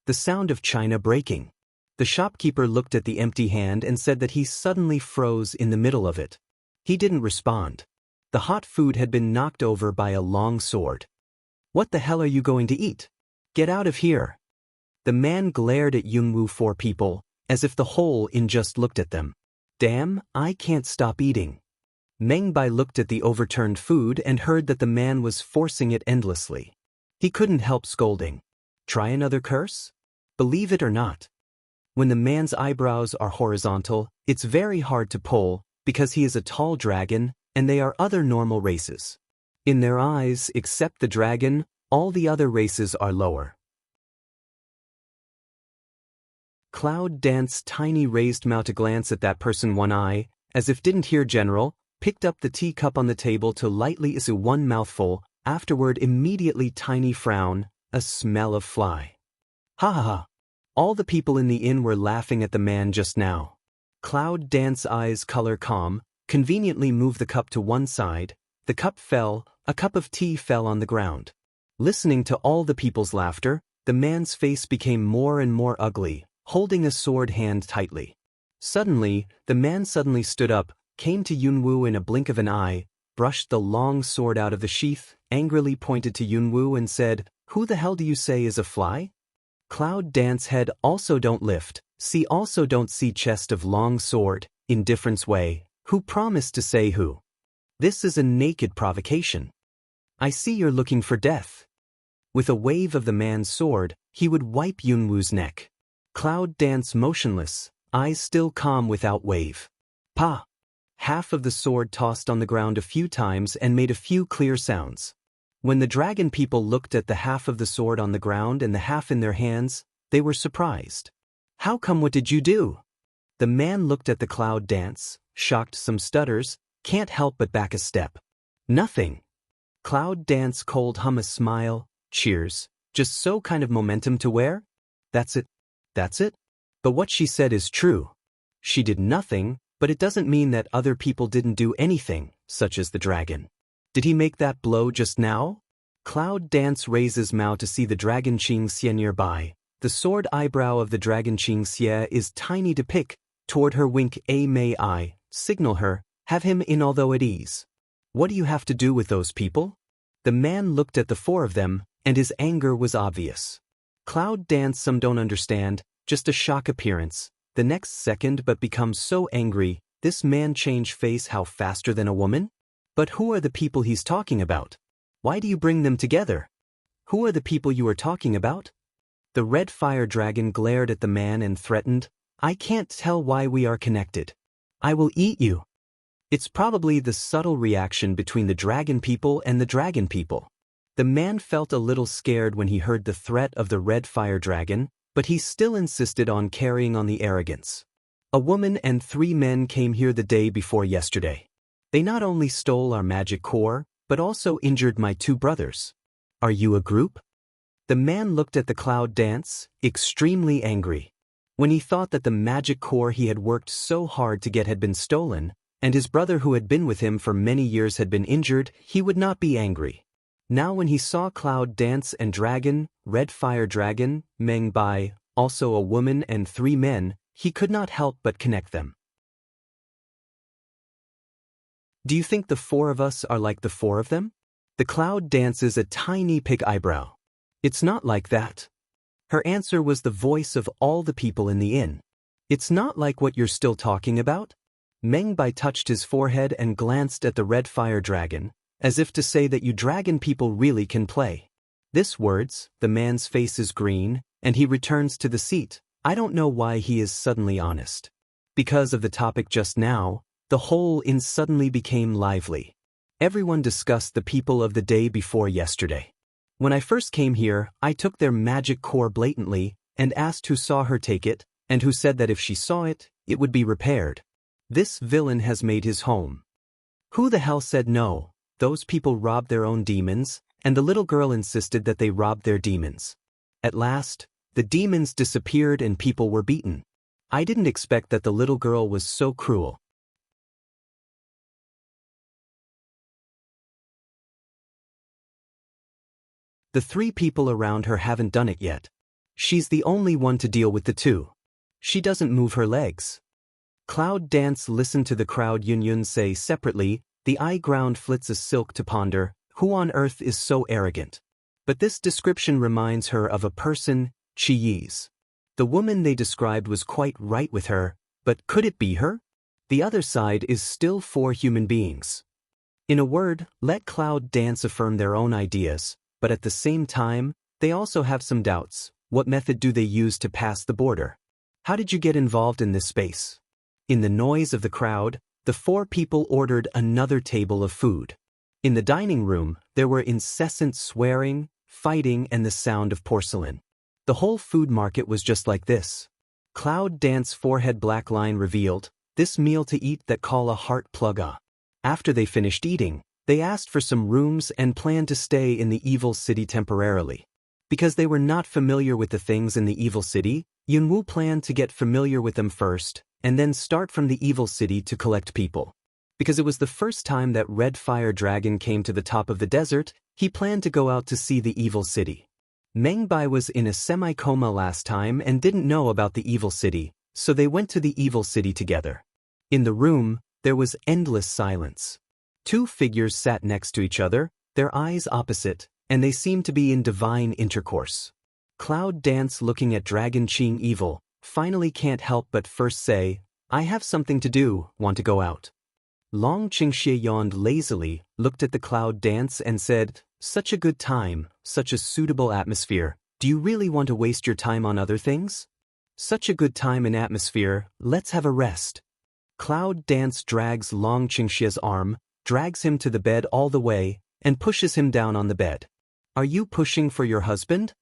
The sound of china breaking. The shopkeeper looked at the empty hand and said that he suddenly froze in the middle of it. He didn't respond. The hot food had been knocked over by a long sword. What the hell are you going to eat? Get out of here. The man glared at Yunwu 4 people, as if the whole inn just looked at them. Damn, I can't stop eating. Mengbai looked at the overturned food and heard that the man was forcing it endlessly. He couldn't help scolding. Try another curse? Believe it or not. When the man's eyebrows are horizontal, it's very hard to pull, because he is a tall dragon, and they are other normal races. In their eyes, except the dragon, all the other races are lower. Cloud danced tiny raised mouth to glance at that person one eye, as if didn't hear general, picked up the teacup on the table to lightly issue one mouthful, afterward immediately tiny frown, a smell of fly. Ha ha ha. All the people in the inn were laughing at the man just now. Cloud dance eyes color calm, conveniently moved the cup to one side, the cup fell, a cup of tea fell on the ground. Listening to all the people's laughter, the man's face became more and more ugly, holding a sword hand tightly. Suddenly, the man suddenly stood up, came to Yunwu in a blink of an eye, brushed the long sword out of the sheath, angrily pointed to Yunwu and said, Who the hell do you say is a fly? Cloud dance head also don't lift, see also don't see chest of long sword, indifference way, who promised to say who? This is a naked provocation. I see you're looking for death. With a wave of the man's sword, he would wipe Yunwu's neck. Cloud dance motionless, eyes still calm without wave. Pa! Half of the sword tossed on the ground a few times and made a few clear sounds. When the dragon people looked at the half of the sword on the ground and the half in their hands, they were surprised. How come, what did you do? The man looked at the cloud dance, shocked, some stutters, can't help but back a step. Nothing. Cloud dance cold hum a smile, cheers, just so kind of momentum to wear? That's it. That's it? But what she said is true. She did nothing, but it doesn't mean that other people didn't do anything, such as the dragon. Did he make that blow just now? Cloud dance raises Mao to see the dragon Qing Xie nearby. The sword eyebrow of the dragon Qing Xie is tiny to pick. Toward her wink a may I, signal her, have him in although at ease. What do you have to do with those people? The man looked at the 4 of them, and his anger was obvious. Cloud dance some don't understand, just a shock appearance. The next second but becomes so angry, this man change face how faster than a woman? But who are the people he's talking about? Why do you bring them together? Who are the people you are talking about? The Red Fire Dragon glared at the man and threatened, I can't tell why we are connected. I will eat you. It's probably the subtle reaction between the dragon people and the dragon people. The man felt a little scared when he heard the threat of the red fire dragon, but he still insisted on carrying on the arrogance. A woman and 3 men came here the day before yesterday. They not only stole our magic core, but also injured my 2 brothers. Are you a group? The man looked at the cloud dance, extremely angry. When he thought that the magic core he had worked so hard to get had been stolen, and his brother who had been with him for many years had been injured, he would not be angry. Now when he saw Cloud Dance and Dragon, Red Fire Dragon, Meng Bai, also a woman and 3 men, he could not help but connect them. Do you think the 4 of us are like the 4 of them? The Cloud dances a tiny pig eyebrow. It's not like that. Her answer was the voice of all the people in the inn. It's not like what you're still talking about? Meng Bai touched his forehead and glanced at the red fire dragon, as if to say that you dragon people really can play. This words, the man's face is green, and he returns to the seat. I don't know why he is suddenly honest. Because of the topic just now, the whole inn suddenly became lively. Everyone discussed the people of the day before yesterday. When I first came here, I took their magic core blatantly and asked who saw her take it, and who said that if she saw it, it would be repaired. This villain has made his home. Who the hell said no? Those people robbed their own demons, and the little girl insisted that they robbed their demons. At last, the demons disappeared and people were beaten. I didn't expect that the little girl was so cruel. The 3 people around her haven't done it yet. She's the only one to deal with the 2. She doesn't move her legs. Cloud Dance listened to the crowd Yun say separately, the eye ground flits a silk to ponder, who on earth is so arrogant? But this description reminds her of a person, Chi Yi's. The woman they described was quite right with her, but could it be her? The other side is still 4 human beings. In a word, let Cloud Dance affirm their own ideas, but at the same time, they also have some doubts. What method do they use to pass the border? How did you get involved in this space? In the noise of the crowd, the 4 people ordered another table of food. In the dining room, there were incessant swearing, fighting, and the sound of porcelain. The whole food market was just like this. Cloud Dance forehead black line revealed, this meal to eat that call a heart plugga. After they finished eating, they asked for some rooms and planned to stay in the evil city temporarily. Because they were not familiar with the things in the evil city, Yunwu planned to get familiar with them first, and then start from the evil city to collect people. Because it was the first time that Red Fire Dragon came to the top of the desert, he planned to go out to see the evil city. Meng Bai was in a semi-coma last time and didn't know about the evil city, so they went to the evil city together. In the room, there was endless silence. 2 figures sat next to each other, their eyes opposite, and they seemed to be in divine intercourse. Cloud Dance looking at Dragon Qing Evil, finally can't help but first say, I have something to do, want to go out. Long Qingxie yawned lazily, looked at the Cloud Dance and said, such a good time, such a suitable atmosphere, do you really want to waste your time on other things? Such a good time and atmosphere, let's have a rest. Cloud Dance drags Long Qingxie's arm, drags him to the bed all the way, and pushes him down on the bed. Are you pushing for your husband?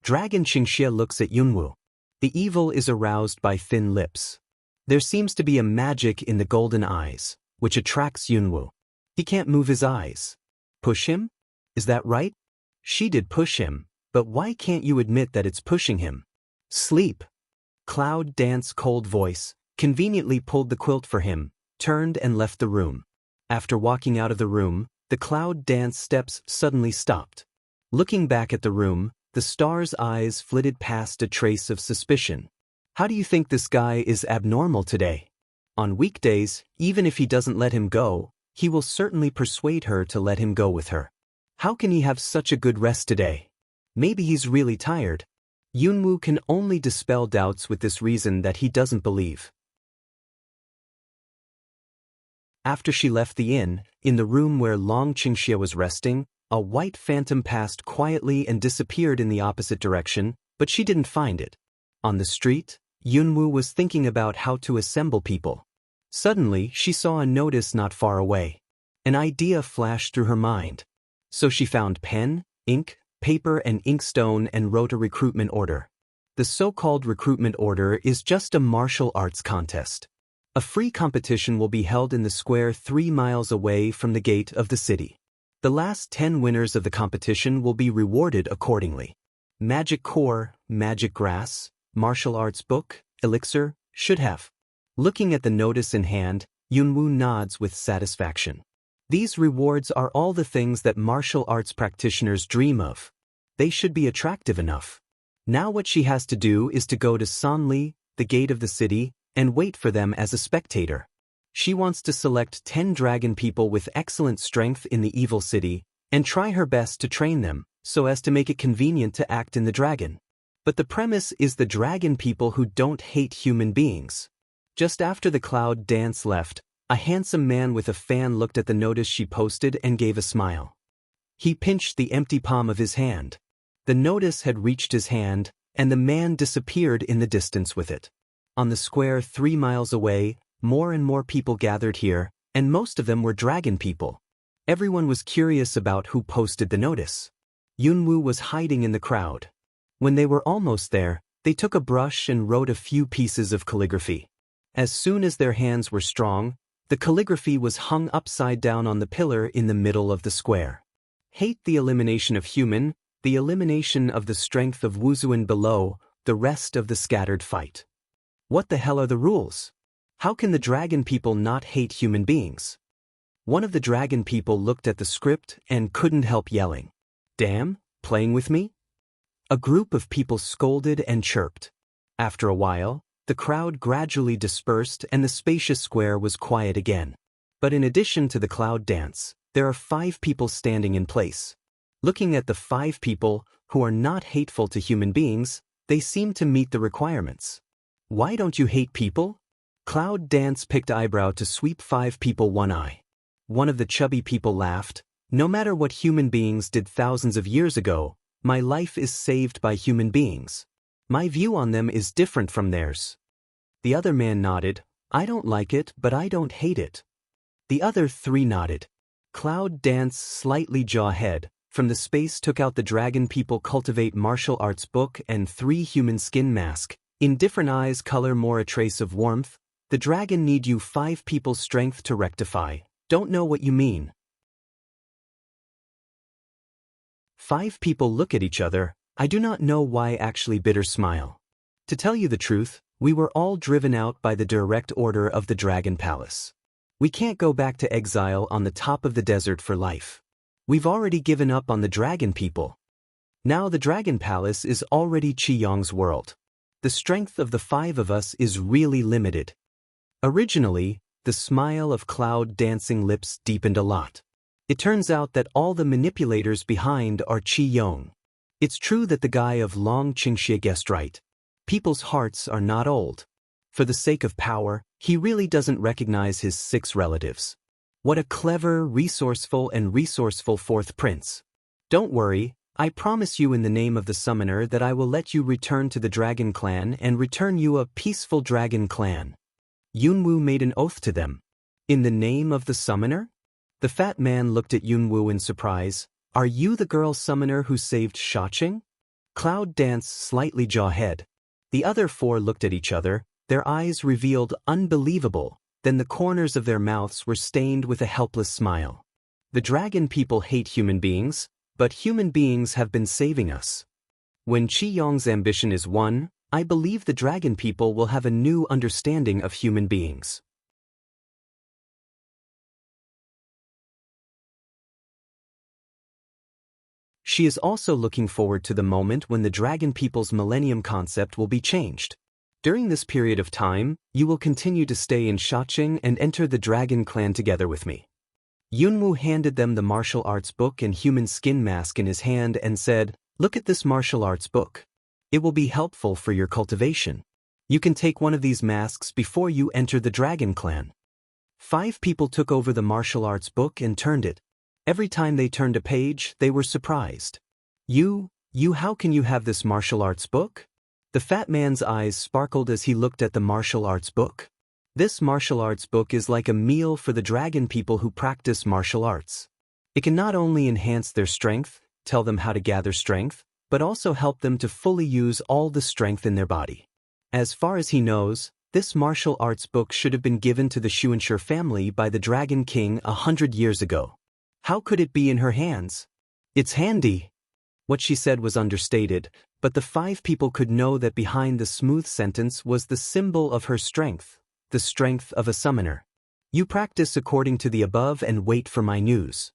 Dragon Qingxie looks at Yunwu. The evil is aroused by thin lips. There seems to be a magic in the golden eyes, which attracts Yunwu. He can't move his eyes. Push him? Is that right? She did push him, but why can't you admit that it's pushing him? Sleep. Cloud Dance cold voice, conveniently pulled the quilt for him, turned and left the room. After walking out of the room, the Cloud Dance steps suddenly stopped. Looking back at the room, the star's eyes flitted past a trace of suspicion. How do you think this guy is abnormal today? On weekdays, even if he doesn't let him go, he will certainly persuade her to let him go with her. How can he have such a good rest today? Maybe he's really tired. Yunwu can only dispel doubts with this reason that he doesn't believe. After she left the inn, in the room where Long Qingxie was resting, a white phantom passed quietly and disappeared in the opposite direction, but she didn't find it. On the street, Yunwu was thinking about how to assemble people. Suddenly, she saw a notice not far away. An idea flashed through her mind. So she found pen, ink, paper and inkstone and wrote a recruitment order. The so-called recruitment order is just a martial arts contest. A free competition will be held in the square 3 miles away from the gate of the city. The last 10 winners of the competition will be rewarded accordingly. Magic core, magic grass, martial arts book, elixir, should have. Looking at the notice in hand, Yunwoo nods with satisfaction. These rewards are all the things that martial arts practitioners dream of. They should be attractive enough. Now what she has to do is to go to Sanli, the gate of the city, and wait for them as a spectator. She wants to select 10 dragon people with excellent strength in the evil city, and try her best to train them, so as to make it convenient to act in the dragon. But the premise is the dragon people who don't hate human beings. Just after the cloud dance left, a handsome man with a fan looked at the notice she posted and gave a smile. He pinched the empty palm of his hand. The notice had reached his hand, and the man disappeared in the distance with it. On the square 3 miles away, more and more people gathered here, and most of them were dragon people. Everyone was curious about who posted the notice. Yunwoo was hiding in the crowd. When they were almost there, they took a brush and wrote a few pieces of calligraphy. As soon as their hands were strong, the calligraphy was hung upside down on the pillar in the middle of the square. Hate the elimination of human, the elimination of the strength of Wuzuan below, the rest of the scattered fight. What the hell are the rules? How can the dragon people not hate human beings? One of the dragon people looked at the script and couldn't help yelling. Damn, playing with me? A group of people scolded and chirped. After a while, the crowd gradually dispersed and the spacious square was quiet again. But in addition to the cloud dance, there are 5 people standing in place. Looking at the 5 people, who are not hateful to human beings, they seem to meet the requirements. Why don't you hate people? Cloud Dance picked eyebrow to sweep 5 people one eye. One of the chubby people laughed. No matter what human beings did thousands of years ago, my life is saved by human beings. My view on them is different from theirs. The other man nodded. I don't like it, but I don't hate it. The other 3 nodded. Cloud Dance slightly jaw-head. From the space took out the dragon people cultivate martial arts book and 3 human skin mask. In different eyes color more a trace of warmth. The dragon need you 5 people's strength to rectify. Don't know what you mean. 5 people look at each other. I do not know why actually bitter smile. To tell you the truth, we were all driven out by the direct order of the Dragon Palace. We can't go back to exile on the top of the desert for life. We've already given up on the dragon people. Now the Dragon Palace is already Qiyong's world. The strength of the 5 of us is really limited. Originally, the smile of Cloud Dancing lips deepened a lot. It turns out that all the manipulators behind are Qiyong. It's true that the guy of Long Qingxie guessed right. People's hearts are not old. For the sake of power, he really doesn't recognize his 6 relatives. What a clever, resourceful 4th prince. Don't worry, I promise you in the name of the summoner that I will let you return to the dragon clan and return you a peaceful dragon clan. Yunwoo made an oath to them. In the name of the summoner? The fat man looked at Yunwoo in surprise. Are you the girl summoner who saved Shaching? Cloud Dance slightly jaw-head. The other 4 looked at each other, their eyes revealed unbelievable, then the corners of their mouths were stained with a helpless smile. The dragon people hate human beings, but human beings have been saving us. When Qiyong's ambition is won, I believe the dragon people will have a new understanding of human beings. She is also looking forward to the moment when the dragon people's millennium concept will be changed. During this period of time, you will continue to stay in Shaching and enter the dragon clan together with me. Yunwoo handed them the martial arts book and human skin mask in his hand and said, look at this martial arts book. It will be helpful for your cultivation. You can take one of these masks before you enter the dragon clan. 5 people took over the martial arts book and turned it. Every time they turned a page, they were surprised. You, how can you have this martial arts book? The fat man's eyes sparkled as he looked at the martial arts book. This martial arts book is like a meal for the dragon people who practice martial arts. It can not only enhance their strength, tell them how to gather strength, but also help them to fully use all the strength in their body. As far as he knows, this martial arts book should have been given to the Shuanshire family by the Dragon King 100 years ago. How could it be in her hands? It's handy. What she said was understated, but the 5 people could know that behind the smooth sentence was the symbol of her strength, the strength of a summoner. You practice according to the above and wait for my news.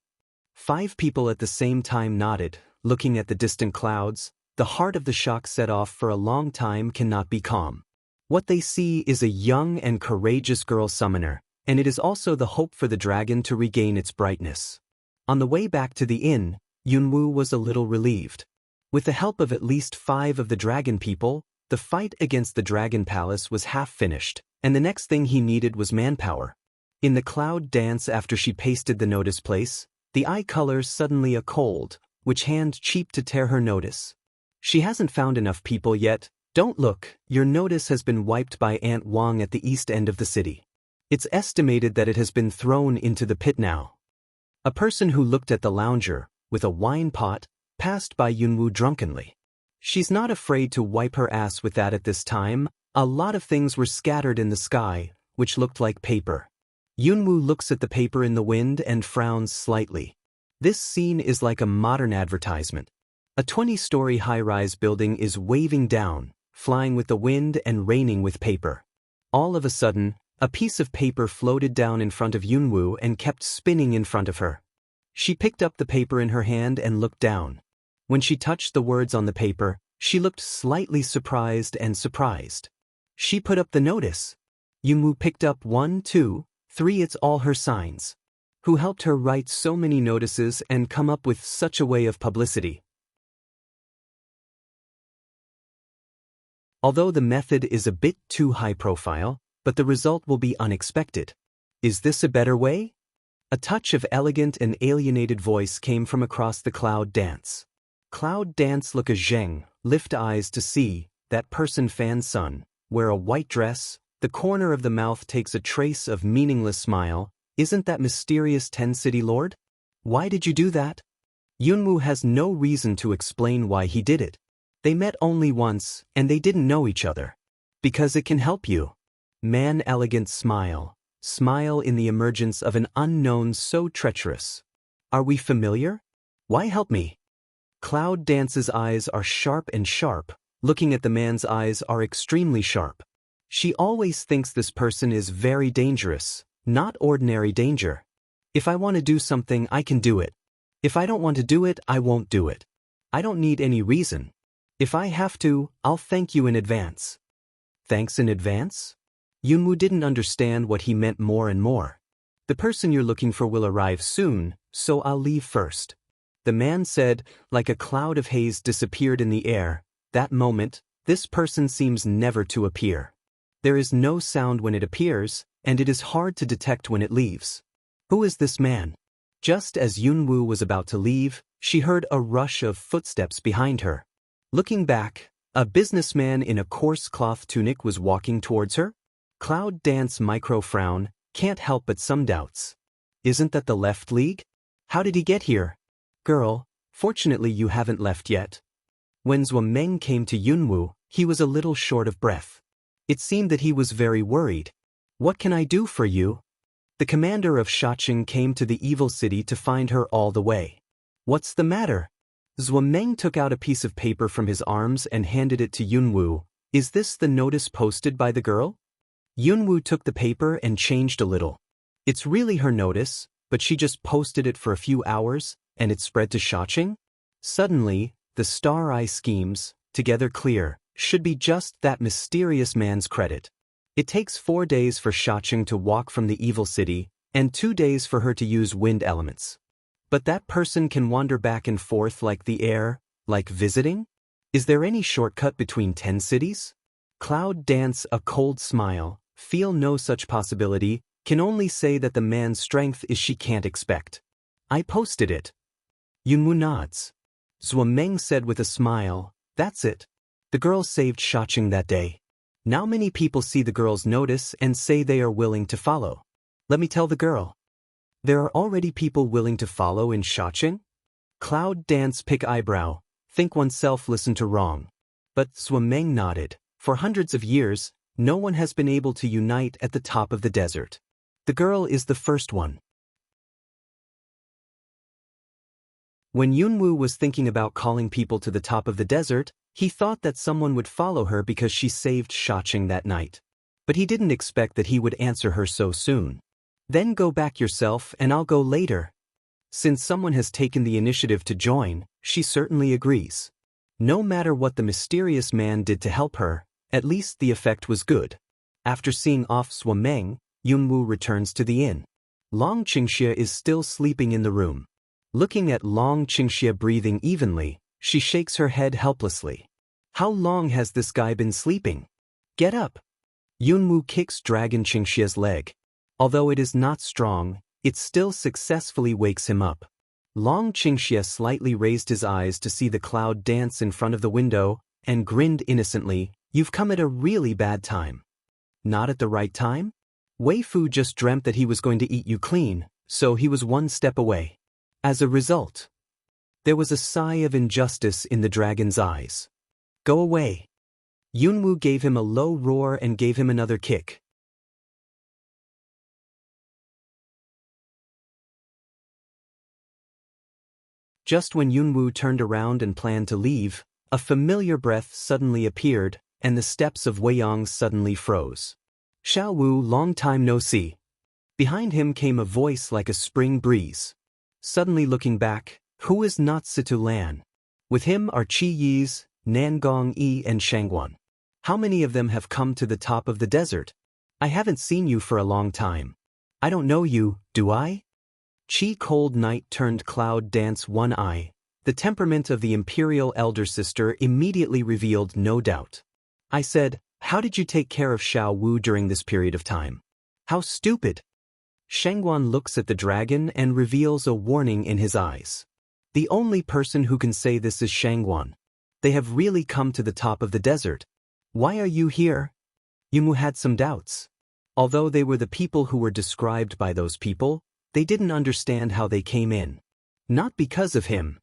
5 people at the same time nodded, looking at the distant clouds. The heart of the shock set off for a long time cannot be calm. What they see is a young and courageous girl summoner, and it is also the hope for the dragon to regain its brightness. On the way back to the inn, Yunwu was a little relieved. With the help of at least 5 of the dragon people, the fight against the dragon palace was half finished, and the next thing he needed was manpower. In the cloud dance after she pasted the notice place, the eye colors suddenly a cold, which hand cheap to tear her notice. She hasn't found enough people yet. Don't look, your notice has been wiped by Aunt Wang at the east end of the city. It's estimated that it has been thrown into the pit now. A person who looked at the lounger, with a wine pot, passed by Yunwu drunkenly. She's not afraid to wipe her ass with that at this time. A lot of things were scattered in the sky, which looked like paper. Yunwu looks at the paper in the wind and frowns slightly. This scene is like a modern advertisement. A 20-story high-rise building is waving down, flying with the wind and raining with paper. All of a sudden, a piece of paper floated down in front of Yunwu and kept spinning in front of her. She picked up the paper in her hand and looked down. When she touched the words on the paper, she looked slightly surprised and surprised. She put up the notice. Yunwu picked up 1, 2, 3. It's all her signs. Who helped her write so many notices and come up with such a way of publicity? Although the method is a bit too high profile, but the result will be unexpected. Is this a better way? A touch of elegant and alienated voice came from across the cloud dance. Cloud dance look a zheng, lift eyes to see, that person fan sun, wear a white dress, the corner of the mouth takes a trace of meaningless smile. Isn't that mysterious 10-city lord? Why did you do that? Yunwu has no reason to explain why he did it. They met only once, and they didn't know each other. Because it can help you. Man elegant smile. Smile in the emergence of an unknown so treacherous. Are we familiar? Why help me? Cloud Dance's eyes are sharp and sharp. Looking at the man's eyes are extremely sharp. She always thinks this person is very dangerous, not ordinary danger. If I want to do something, I can do it. If I don't want to do it, I won't do it. I don't need any reason. If I have to, I'll thank you in advance. Thanks in advance? Yunwu didn't understand what he meant more and more. The person you're looking for will arrive soon, so I'll leave first. The man said, like a cloud of haze disappeared in the air. That moment, this person seems never to appear. There is no sound when it appears, and it is hard to detect when it leaves. Who is this man? Just as Yunwu was about to leave, she heard a rush of footsteps behind her. Looking back, a businessman in a coarse cloth tunic was walking towards her. Cloud Dance micro-frown, can't help but some doubts. Isn't that the left league? How did he get here? Girl, fortunately you haven't left yet. When Zhuo Meng came to Yunwu, he was a little short of breath. It seemed that he was very worried. What can I do for you? The commander of Shacheng came to the evil city to find her all the way. What's the matter? Zhuo Meng took out a piece of paper from his arms and handed it to Yunwu. Is this the notice posted by the girl? Yunwu took the paper and changed a little. It's really her notice, but she just posted it for a few hours, and it spread to Shacheng? Suddenly, the star eye schemes, together clear, should be just that mysterious man's credit. It takes 4 days for Shacheng to walk from the evil city, and 2 days for her to use wind elements. But that person can wander back and forth like the air, like visiting? Is there any shortcut between 10 cities? Cloud Dance a cold smile, feel no such possibility, can only say that the man's strength is she can't expect. I posted it. Yunwu nods. Zhuo Meng said with a smile, that's it. The girl saved Shacheng that day. Now many people see the girl's notice and say they are willing to follow. Let me tell the girl. There are already people willing to follow in Shacheng? Cloud dance pick eyebrow, think oneself listen to wrong. But Swameng nodded. For hundreds of years, no one has been able to unite at the top of the desert. The girl is the first one. When Yunwoo was thinking about calling people to the top of the desert, he thought that someone would follow her because she saved Shacheng that night. But he didn't expect that he would answer her so soon. Then go back yourself and I'll go later. Since someone has taken the initiative to join, she certainly agrees. No matter what the mysterious man did to help her, at least the effect was good. After seeing off Swameng, Yunwoo returns to the inn. Long Qingxia is still sleeping in the room. Looking at Long Qingxia breathing evenly, she shakes her head helplessly. How long has this guy been sleeping? Get up! Yunwoo kicks Dragon Qingxia's leg. Although it is not strong, it still successfully wakes him up. Long Qingxia slightly raised his eyes to see the cloud dance in front of the window and grinned innocently. You've come at a really bad time. Not at the right time? Wei Fu just dreamt that he was going to eat you clean, so he was one step away. As a result, there was a sigh of injustice in the dragon's eyes. Go away. Yunwoo gave him a low roar and gave him another kick. Just when Yunwoo turned around and planned to leave, a familiar breath suddenly appeared, and the steps of Weiyang suddenly froze. Xiao Wu, long time no see. Behind him came a voice like a spring breeze. Suddenly looking back, who is not Situ Lan? With him are Qi Yi's, Nangong Yi and Shangguan. How many of them have come to the top of the desert? I haven't seen you for a long time. I don't know you, do I? Qi Cold Night turned cloud dance one eye. The temperament of the imperial elder sister immediately revealed no doubt. I said, how did you take care of Xiao Wu during this period of time? How stupid! Shangguan looks at the dragon and reveals a warning in his eyes. The only person who can say this is Shangguan. They have really come to the top of the desert. Why are you here? Yunwoo had some doubts. Although they were the people who were described by those people, they didn't understand how they came in. Not because of him.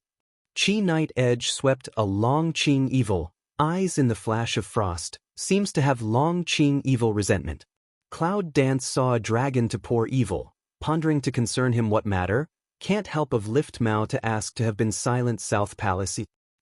Qi Night Edge swept a Long Qing evil, eyes in the flash of frost, seems to have Long Qing evil resentment. Cloud Dance saw a dragon to pour evil, pondering to concern him what matter, can't help of lift Mao to ask to have been silent South Palace.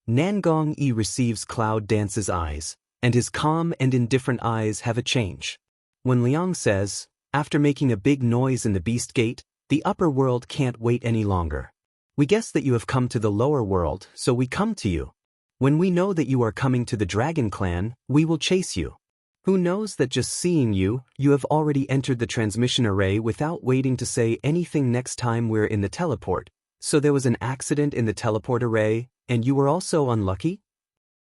Nangong Yi receives Cloud Dance's eyes, and his calm and indifferent eyes have a change. When Liang says, after making a big noise in the Beast Gate, the upper world can't wait any longer. We guess that you have come to the lower world, so we come to you. When we know that you are coming to the Dragon Clan, we will chase you. Who knows that just seeing you, you have already entered the transmission array without waiting to say anything next time we're in the teleport. So there was an accident in the teleport array, and you were also unlucky?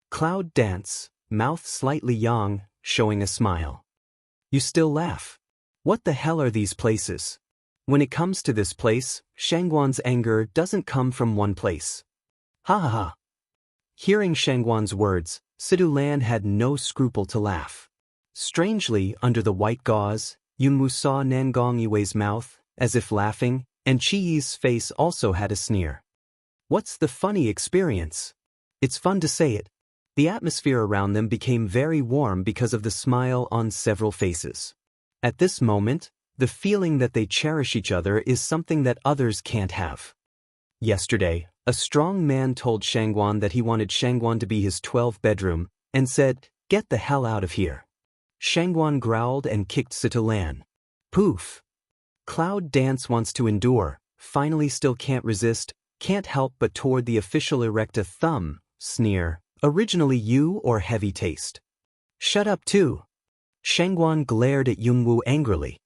Cloud Dance, mouth slightly yang, showing a smile. You still laugh. What the hell are these places? When it comes to this place, Shangguan's anger doesn't come from one place. Ha ha ha. Hearing Shangguan's words, Situ Lan had no scruple to laugh. Strangely, under the white gauze, Yunwoo saw Nangong Yiwei's mouth, as if laughing, and Qi Yi's face also had a sneer. What's the funny experience? It's fun to say it. The atmosphere around them became very warm because of the smile on several faces. At this moment, the feeling that they cherish each other is something that others can't have. Yesterday, a strong man told Shangguan that he wanted Shangguan to be his 12th bedroom, and said, "Get the hell out of here." Shangguan growled and kicked Situ Lan. Poof! Cloud Dance wants to endure, finally still can't resist, can't help but toward the official erect a thumb, sneer, originally you or heavy taste. Shut up too. Shangguan glared at Yunwoo angrily.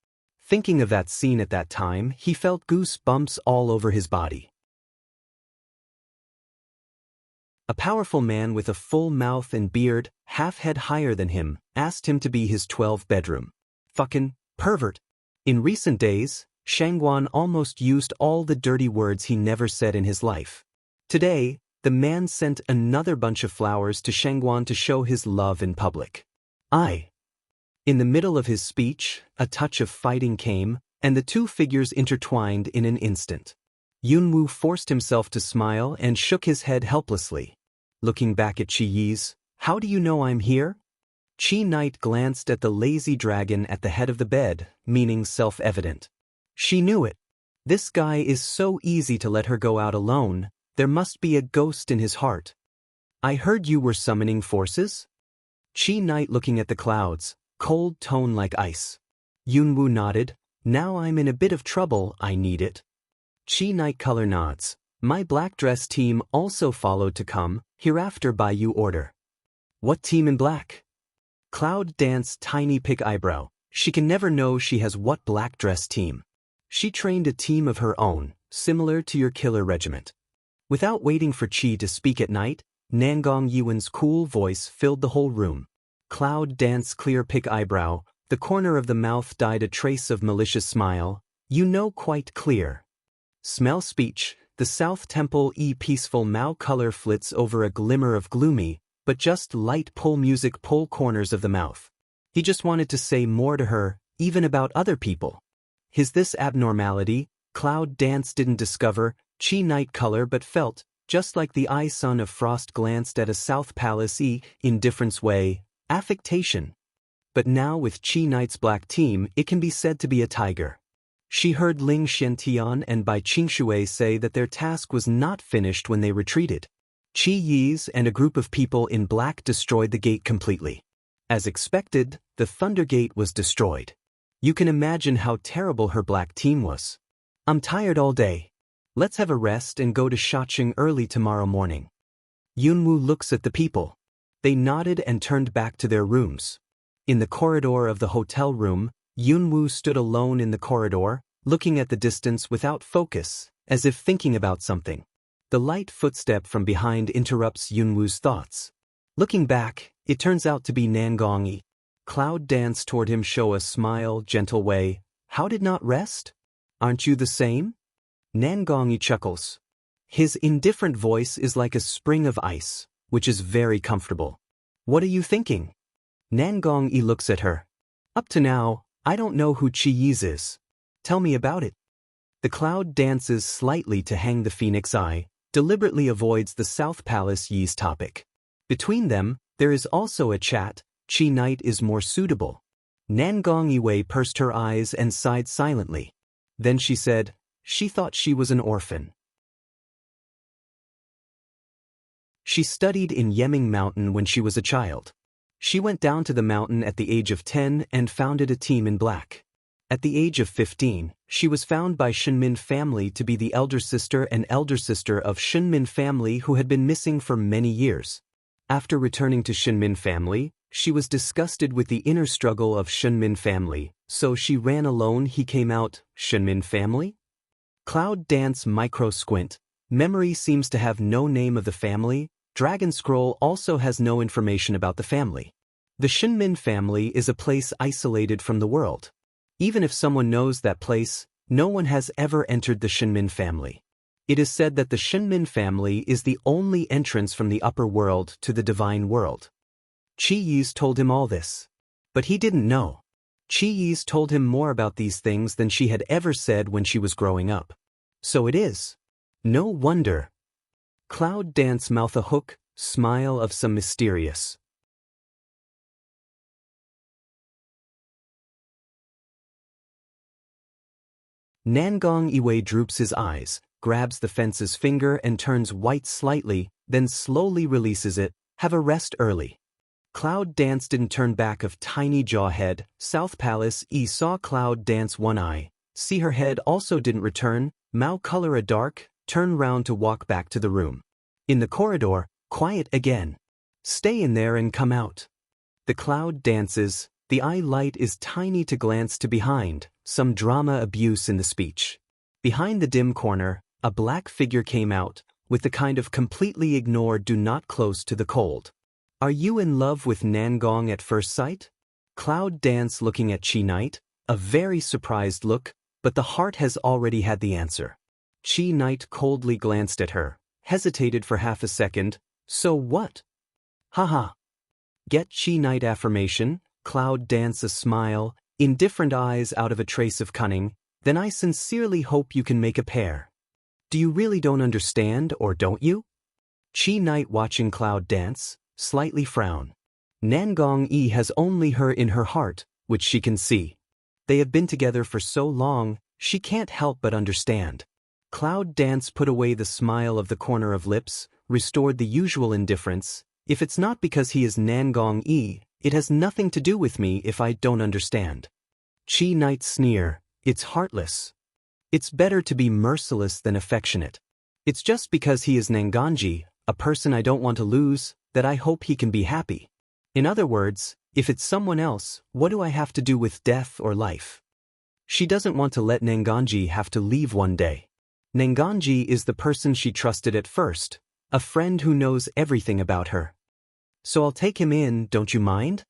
Thinking of that scene at that time, he felt goosebumps all over his body. A powerful man with a full mouth and beard, half head higher than him, asked him to be his 12th bedroom. Fucking pervert. In recent days, Shangguan almost used all the dirty words he never said in his life. Today, the man sent another bunch of flowers to Shangguan to show his love in public. In the middle of his speech, a touch of fighting came, and the two figures intertwined in an instant. Yunwoo forced himself to smile and shook his head helplessly. Looking back at Chi Yi's, "How do you know I'm here?" Chi Knight glanced at the lazy dragon at the head of the bed, meaning self-evident. She knew it. This guy is so easy to let her go out alone, there must be a ghost in his heart. "I heard you were summoning forces?" Chi Knight looking at the clouds, cold tone like ice. Yunwoo nodded. "Now I'm in a bit of trouble, I need it." Chi Knight color nods. "My black dress team also followed to come, hereafter by you order." "What team in black?" Cloud danced tiny pick eyebrow. She can never know she has what black dress team. She trained a team of her own, similar to your killer regiment. Without waiting for Chi to speak at night, Nangong Yiwen's cool voice filled the whole room. Cloud danced clear pick eyebrow, the corner of the mouth dyed a trace of malicious smile. "You know quite clear." Smell speech, the South Temple peaceful Mao color flits over a glimmer of gloomy, but just light pull music pull corners of the mouth. He just wanted to say more to her, even about other people. His this abnormality, Cloud Dance didn't discover, Chi Night color but felt, just like the eye sun of frost glanced at a South Palace indifference way, affectation. But now with Chi Night's black team it can be said to be a tiger. She heard Ling Xiantian and Bai Qingshui say that their task was not finished when they retreated. Chi Yi's and a group of people in black destroyed the gate completely. As expected, the Thunder Gate was destroyed. You can imagine how terrible her black team was. "I'm tired all day. Let's have a rest and go to Shacheng early tomorrow morning." Yunwoo looks at the people. They nodded and turned back to their rooms. In the corridor of the hotel room, Yunwoo stood alone in the corridor, looking at the distance without focus, as if thinking about something. The light footstep from behind interrupts Yunwoo's thoughts. Looking back, it turns out to be Nangong. Cloud danced toward him, show a smile, gentle way. "How did not rest? Aren't you the same?" Nangong chuckles. His indifferent voice is like a spring of ice, which is very comfortable. "What are you thinking?" Nangong looks at her. "Up to now, I don't know who Chi Yi's is. Tell me about it." The cloud dances slightly to hang the phoenix eye, deliberately avoids the South Palace Yi's topic. Between them, there is also a chat. Chi Night is more suitable. Nangong Yiwei pursed her eyes and sighed silently. Then she said, she thought she was an orphan. She studied in Yeming Mountain when she was a child. She went down to the mountain at the age of 10 and founded a team in black. At the age of 15, she was found by Shinmin family to be the elder sister of Shinmin family who had been missing for many years. After returning to Shinmin family, she was disgusted with the inner struggle of Shinmin family, so she ran alone. He came out, Shinmin family? Cloud Dance micro squint. Memory seems to have no name of the family. Dragon Scroll also has no information about the family. The Shinmin family is a place isolated from the world. Even if someone knows that place, no one has ever entered the Shinmin family. It is said that the Shinmin family is the only entrance from the upper world to the divine world. Chi Yi's told him all this. But he didn't know. Chi Yi's told him more about these things than she had ever said when she was growing up. So it is. No wonder. Cloud Dance mouth a hook, smile of some mysterious. Nangong Yiwei droops his eyes, grabs the fence's finger and turns white slightly, then slowly releases it. Have a rest early. Cloud Dance didn't turn back of tiny jaw head. South Palace saw Cloud Dance one eye. See her head also didn't return. Mao color a dark, turn round to walk back to the room. In the corridor, quiet again. Stay in there and come out. The cloud dances. The eye light is tiny to glance to behind. Some drama abuse in the speech. Behind the dim corner, a black figure came out, with the kind of completely ignored do not close to the cold. Are you in love with Nangong at first sight? Cloud Dance looking at Chi Night, a very surprised look, but the heart has already had the answer. Chi Night coldly glanced at her, hesitated for half a second. So what? Haha. Get Chi Night affirmation. Cloud dance a smile, indifferent eyes out of a trace of cunning. Then I sincerely hope you can make a pair. Do you really don't understand, or don't you? Chi Knight watching Cloud dance, slightly frown. Nangong Yi has only her in her heart, which she can see. They have been together for so long, she can't help but understand. Cloud dance put away the smile of the corner of lips, restored the usual indifference. If it's not because he is Nangong Yi, it has nothing to do with me if I don't understand. Chi Knight sneer, it's heartless. It's better to be merciless than affectionate. It's just because he is Nanganji, a person I don't want to lose, that I hope he can be happy. In other words, if it's someone else, what do I have to do with death or life? She doesn't want to let Nanganji have to leave one day. Nanganji is the person she trusted at first, a friend who knows everything about her. So I'll take him in, don't you mind?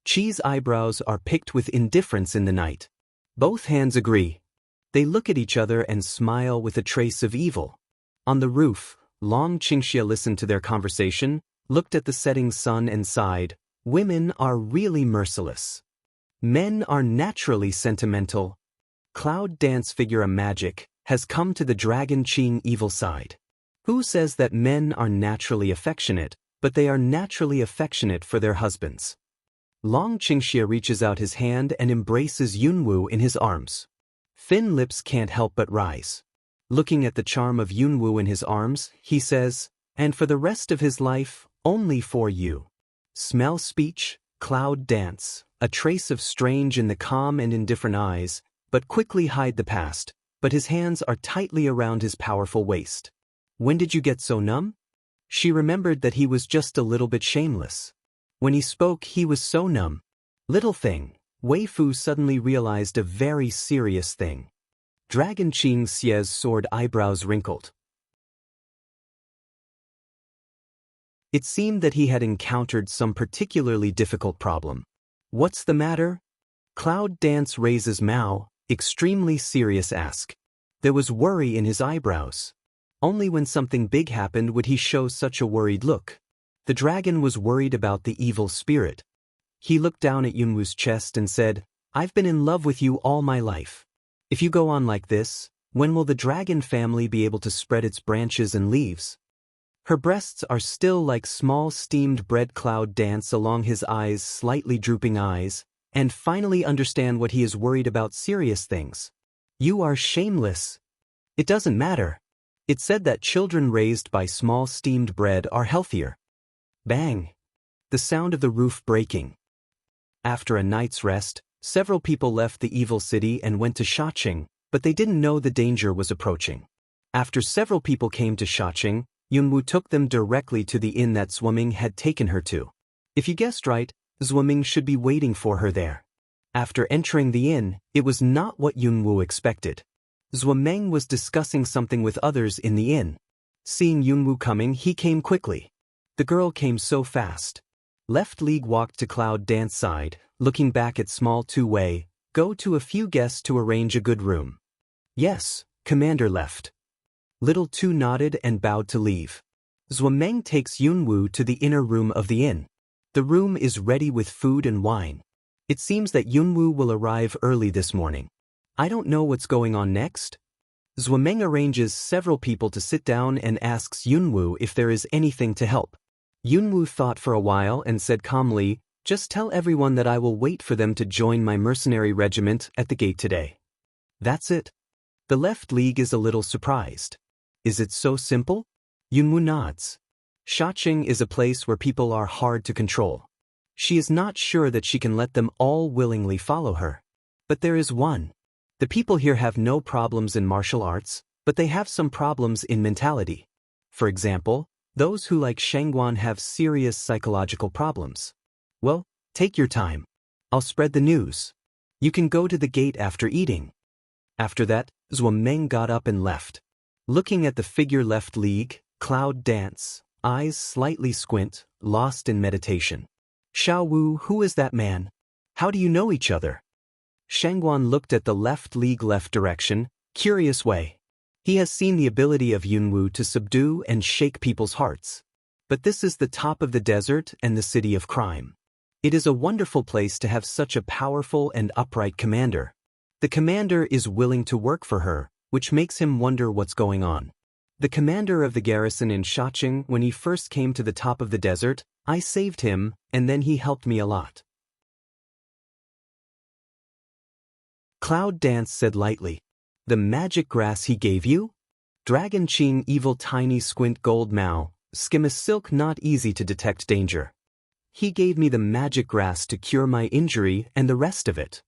Chi's eyebrows are picked with indifference in the night. Both hands agree. They look at each other and smile with a trace of evil. On the roof, Long Qingxia listened to their conversation, looked at the setting sun and sighed, women are really merciless. Men are naturally sentimental. Cloud dance figure a magic has come to the Dragon Qing evil side. Who says that men are naturally affectionate, but they are naturally affectionate for their husbands? Long Qingxia reaches out his hand and embraces Yunwu in his arms. Thin lips can't help but rise. Looking at the charm of Yunwu in his arms, he says, and for the rest of his life, only for you. Smell speech, cloud dance, a trace of strange in the calm and indifferent eyes, but quickly hide the past, but his hands are tightly around his powerful waist. When did you get so numb? She remembered that he was just a little bit shameless. When he spoke, he was so numb. Little thing, Wei Fu suddenly realized a very serious thing. Dragon Qing Xie's sword eyebrows wrinkled. It seemed that he had encountered some particularly difficult problem. What's the matter? Cloud dance raises Mao, extremely serious ask. There was worry in his eyebrows. Only when something big happened would he show such a worried look. The dragon was worried about the evil spirit. He looked down at Yunwu's chest and said, I've been in love with you all my life. If you go on like this, when will the dragon family be able to spread its branches and leaves? Her breasts are still like small steamed bread. Cloud dance along his eyes, slightly drooping eyes, and finally understand what he is worried about. Serious things. You are shameless. It doesn't matter. It said that children raised by small steamed bread are healthier. Bang! The sound of the roof breaking. After a night's rest, several people left the evil city and went to Shaqing, but they didn't know the danger was approaching. After several people came to Shaqing, Yunwu took them directly to the inn that Zhuoming had taken her to. If you guessed right, Zhuoming should be waiting for her there. After entering the inn, it was not what Yunwu expected. Zhuoming was discussing something with others in the inn. Seeing Yunwu coming, he came quickly. The girl came so fast. Left League walked to Cloud Dance side, looking back at small two-way, go to a few guests to arrange a good room. Yes, Commander left. Little Two nodded and bowed to leave. Zhuoming takes Yunwu to the inner room of the inn. The room is ready with food and wine. It seems that Yunwu will arrive early this morning. I don't know what's going on next. Zhuoming arranges several people to sit down and asks Yunwu if there is anything to help. Yunwu thought for a while and said calmly, just tell everyone that I will wait for them to join my mercenary regiment at the gate today. That's it. The Left League is a little surprised. Is it so simple? Yunwu nods. Shaqing is a place where people are hard to control. She is not sure that she can let them all willingly follow her. But there is one. The people here have no problems in martial arts, but they have some problems in mentality. For example, those who like Shangguan have serious psychological problems. Well, take your time. I'll spread the news. You can go to the gate after eating. After that, Zhuoming got up and left. Looking at the figure Left League, Cloud Dance, eyes slightly squint, lost in meditation. Xiao Wu, who is that man? How do you know each other? Shangguan looked at the Left League left direction, curious way. He has seen the ability of Yunwu to subdue and shake people's hearts. But this is the top of the desert and the city of crime. It is a wonderful place to have such a powerful and upright commander. The commander is willing to work for her, which makes him wonder what's going on. The commander of the garrison in Shacheng, when he first came to the top of the desert, I saved him, and then he helped me a lot. Cloud Dance said lightly. The magic grass he gave you? Dragon Ching evil tiny squint gold Mao, skim a silk not easy to detect danger. He gave me the magic grass to cure my injury and the rest of it.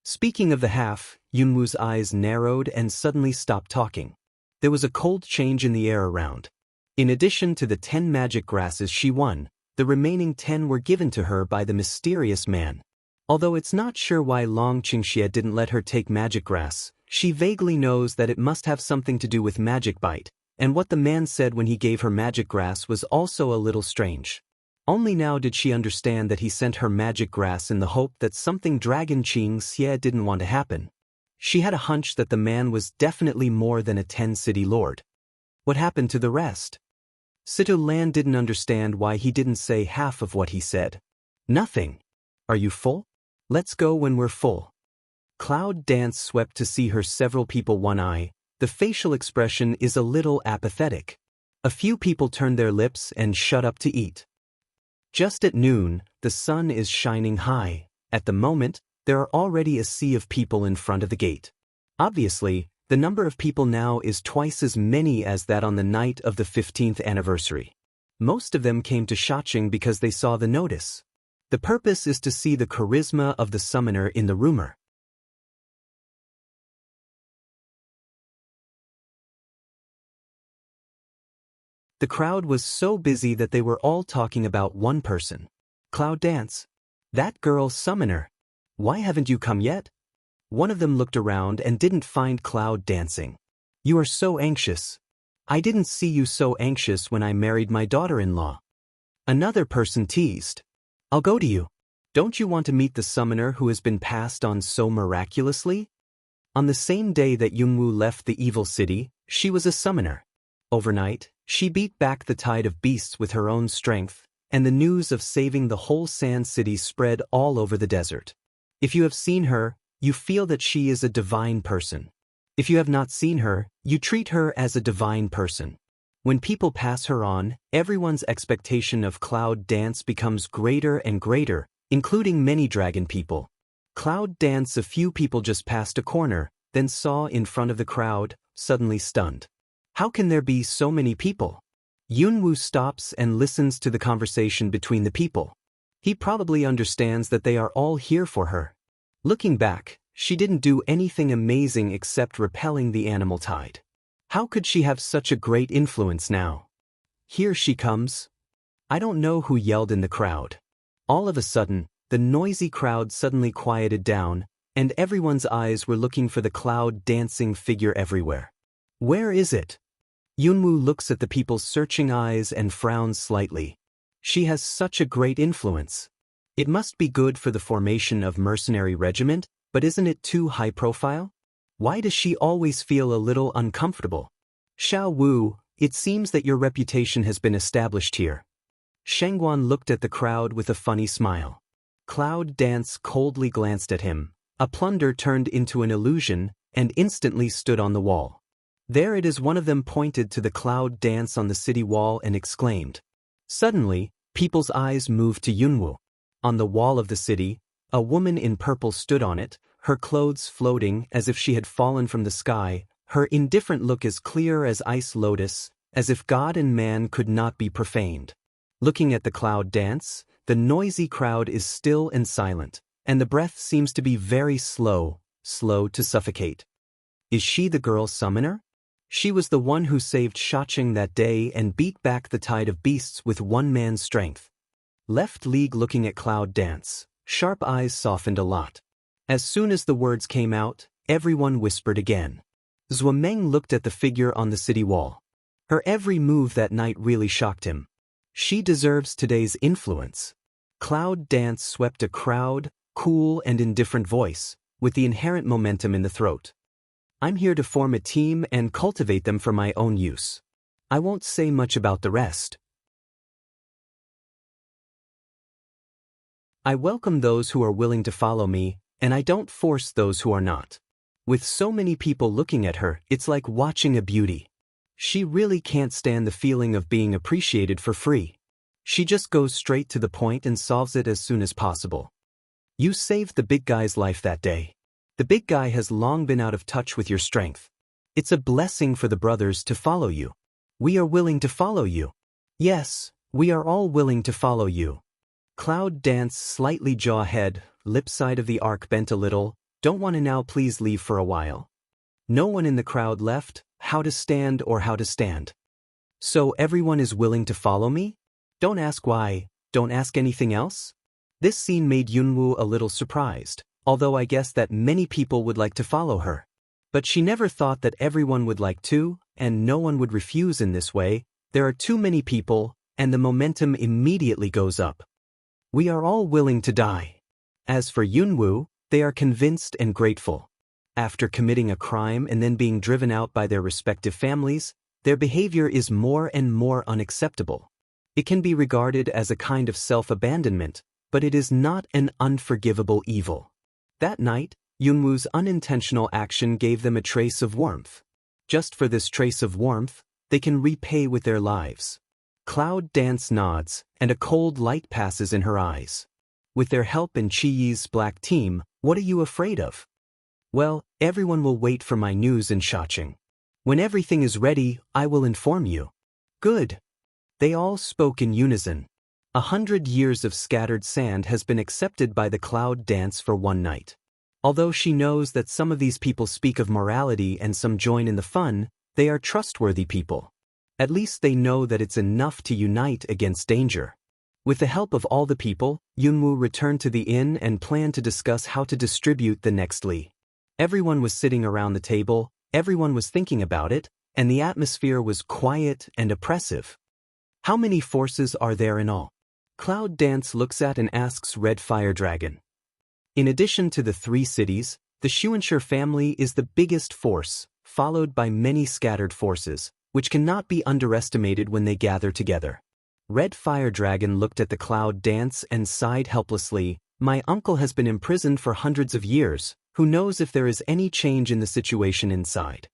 Speaking of the half, Yunwu's eyes narrowed and suddenly stopped talking. There was a cold change in the air around. In addition to the 10 magic grasses she won, the remaining 10 were given to her by the mysterious man. Although it's not sure why Long Qingxie didn't let her take magic grass, she vaguely knows that it must have something to do with magic bite, and what the man said when he gave her magic grass was also a little strange. Only now did she understand that he sent her magic grass in the hope that something Dragon Qingxie didn't want to happen. She had a hunch that the man was definitely more than a 10-city lord. What happened to the rest? Situ Lan didn't understand why he didn't say half of what he said. Nothing. Are you full? Let's go when we're full. Cloud Dance swept to see her several people one eye. The facial expression is a little apathetic. A few people turned their lips and shut up to eat. Just at noon, the sun is shining high. At the moment, there are already a sea of people in front of the gate. Obviously, the number of people now is twice as many as that on the night of the 15th anniversary. Most of them came to Shacheng because they saw the notice. The purpose is to see the charisma of the summoner in the rumor. The crowd was so busy that they were all talking about one person. Cloud Dance. That girl summoner. Why haven't you come yet? One of them looked around and didn't find Cloud dancing. You are so anxious. I didn't see you so anxious when I married my daughter-in-law. Another person teased. I'll go to you. Don't you want to meet the summoner who has been passed on so miraculously? On the same day that Yunwu left the evil city, she was a summoner. Overnight, she beat back the tide of beasts with her own strength, and the news of saving the whole Sand City spread all over the desert. If you have seen her, you feel that she is a divine person. If you have not seen her, you treat her as a divine person. When people pass her on, everyone's expectation of Cloud Dance becomes greater and greater, including many dragon people. Cloud Dance, a few people just passed a corner, then saw in front of the crowd, suddenly stunned. How can there be so many people? Yunwu stops and listens to the conversation between the people. He probably understands that they are all here for her. Looking back, she didn't do anything amazing except repelling the animal tide. How could she have such a great influence now? Here she comes. I don't know who yelled in the crowd. All of a sudden, the noisy crowd suddenly quieted down, and everyone's eyes were looking for the Cloud dancing figure everywhere. Where is it? Yunwu looks at the people's searching eyes and frowns slightly. She has such a great influence. It must be good for the formation of mercenary regiment, but isn't it too high profile? Why does she always feel a little uncomfortable? Xiao Wu, it seems that your reputation has been established here. Shengguan looked at the crowd with a funny smile. Cloud Dance coldly glanced at him. A plunder turned into an illusion and instantly stood on the wall. There it is. One of them pointed to the Cloud Dance on the city wall and exclaimed. Suddenly, people's eyes moved to Yunwu. On the wall of the city, a woman in purple stood on it, her clothes floating as if she had fallen from the sky, her indifferent look as clear as ice lotus, as if God and man could not be profaned. Looking at the Cloud Dance, the noisy crowd is still and silent, and the breath seems to be very slow, slow to suffocate. Is she the girl summoner? She was the one who saved Shacheng that day and beat back the tide of beasts with one man's strength. Left League looking at Cloud Dance, sharp eyes softened a lot. As soon as the words came out, everyone whispered again. Zuomeng looked at the figure on the city wall. Her every move that night really shocked him. She deserves today's influence. Cloud Dance swept a crowd, cool and indifferent voice, with the inherent momentum in the throat. I'm here to form a team and cultivate them for my own use. I won't say much about the rest. I welcome those who are willing to follow me, and I don't force those who are not. With so many people looking at her, it's like watching a beauty. She really can't stand the feeling of being appreciated for free. She just goes straight to the point and solves it as soon as possible. You saved the big guy's life that day. The big guy has long been out of touch with your strength. It's a blessing for the brothers to follow you. We are willing to follow you. Yes, we are all willing to follow you. Cloud danced slightly jaw head, lip side of the arc bent a little. Don't want to now, please leave for a while. No one in the crowd left, how to stand or how to stand. So everyone is willing to follow me? Don't ask why, don't ask anything else? This scene made Yunwoo a little surprised, although I guess that many people would like to follow her. But she never thought that everyone would like to, and no one would refuse in this way. There are too many people, and the momentum immediately goes up. We are all willing to die. As for Yunwoo, they are convinced and grateful. After committing a crime and then being driven out by their respective families, their behavior is more and more unacceptable. It can be regarded as a kind of self-abandonment, but it is not an unforgivable evil. That night, Yunwoo's unintentional action gave them a trace of warmth. Just for this trace of warmth, they can repay with their lives. Cloud Dance nods, and a cold light passes in her eyes. With their help in Chi-Yi's black team, what are you afraid of? Well, everyone will wait for my news in Shacheng. When everything is ready, I will inform you. Good. They all spoke in unison. 100 years of scattered sand has been accepted by the Cloud Dance for one night. Although she knows that some of these people speak of morality and some join in the fun, they are trustworthy people. At least they know that it's enough to unite against danger. With the help of all the people, Yunwoo returned to the inn and planned to discuss how to distribute the next li. Everyone was sitting around the table, everyone was thinking about it, and the atmosphere was quiet and oppressive. How many forces are there in all? Cloud Dance looks at and asks Red Fire Dragon. In addition to the 3 cities, the Shuanshire family is the biggest force, followed by many scattered forces, which cannot be underestimated when they gather together. Red Fire Dragon looked at the Cloud Dance and sighed helplessly. My uncle has been imprisoned for hundreds of years. Who knows if there is any change in the situation inside?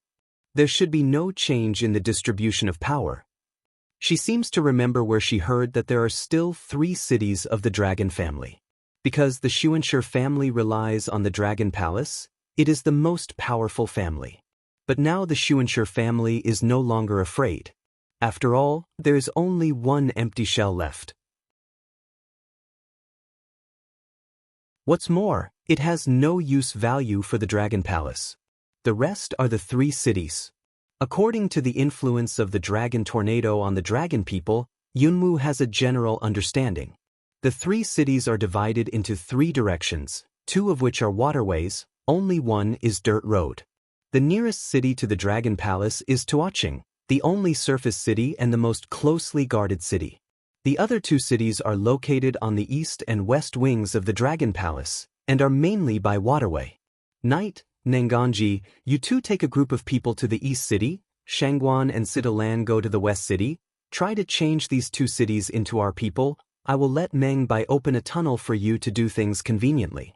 There should be no change in the distribution of power. She seems to remember where she heard that there are still 3 cities of the Dragon family. Because the Shuanshire family relies on the Dragon Palace, it is the most powerful family. But now the Shuanshire family is no longer afraid. After all, there is only one empty shell left. What's more, it has no use value for the Dragon Palace. The rest are the 3 cities. According to the influence of the Dragon Tornado on the Dragon people, Yunwoo has a general understanding. The 3 cities are divided into 3 directions, 2 of which are waterways, only one is dirt road. The nearest city to the Dragon Palace is Tuaching, the only surface city and the most closely guarded city. The other 2 cities are located on the east and west wings of the Dragon Palace, and are mainly by waterway. Knight, Nanganji, you 2 take a group of people to the east city, Shangguan and Sidalan go to the west city. Try to change these 2 cities into our people. I will let Meng Bai open a tunnel for you to do things conveniently.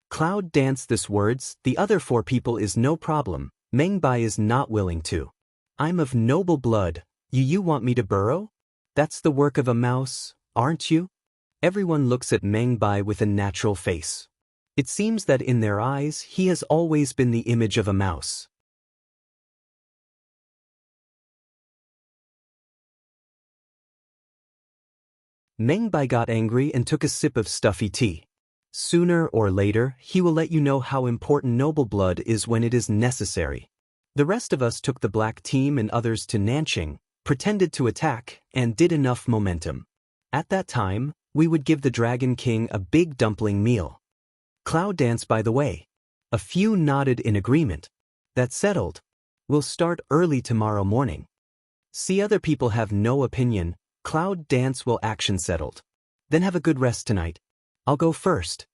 Cloud danced this words, the other 4 people is no problem, Meng Bai is not willing to. I'm of noble blood, you want me to burrow? That's the work of a mouse, aren't you? Everyone looks at Meng Bai with a natural face. It seems that in their eyes he has always been the image of a mouse. Meng Bai got angry and took a sip of stuffy tea. Sooner or later, he will let you know how important noble blood is when it is necessary. The rest of us took the black team and others to Nanching, pretended to attack, and did enough momentum. At that time, we would give the Dragon King a big dumpling meal. Cloud dance, by the way. A few nodded in agreement. That's settled. We'll start early tomorrow morning. See, other people have no opinion. Cloud dance will action settled. Then have a good rest tonight. I'll go first.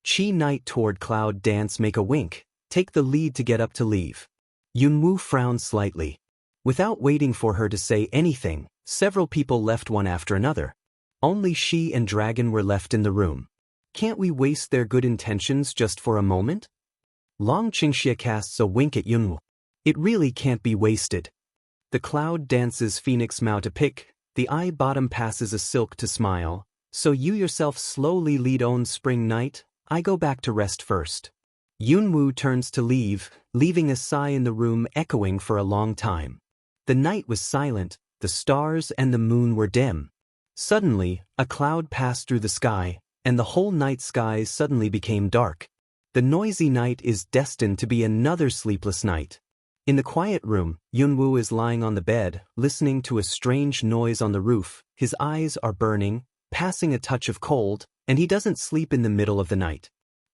Chi Knight toward Cloud Dance make a wink, take the lead to get up to leave. Yunwoo frowned slightly. Without waiting for her to say anything, several people left one after another. Only she and Dragon were left in the room. Can't we waste their good intentions just for a moment? Long Qingxia casts a wink at Yunwu. It really can't be wasted. The cloud dances Phoenix Mao to pick, the eye bottom passes a silk to smile, so you yourself slowly lead on spring night, I go back to rest first. Yunwu turns to leave, leaving a sigh in the room echoing for a long time. The night was silent, the stars and the moon were dim. Suddenly, a cloud passed through the sky, and the whole night sky suddenly became dark. The noisy night is destined to be another sleepless night. In the quiet room, Yunwu is lying on the bed, listening to a strange noise on the roof. His eyes are burning, passing a touch of cold, and he doesn't sleep in the middle of the night.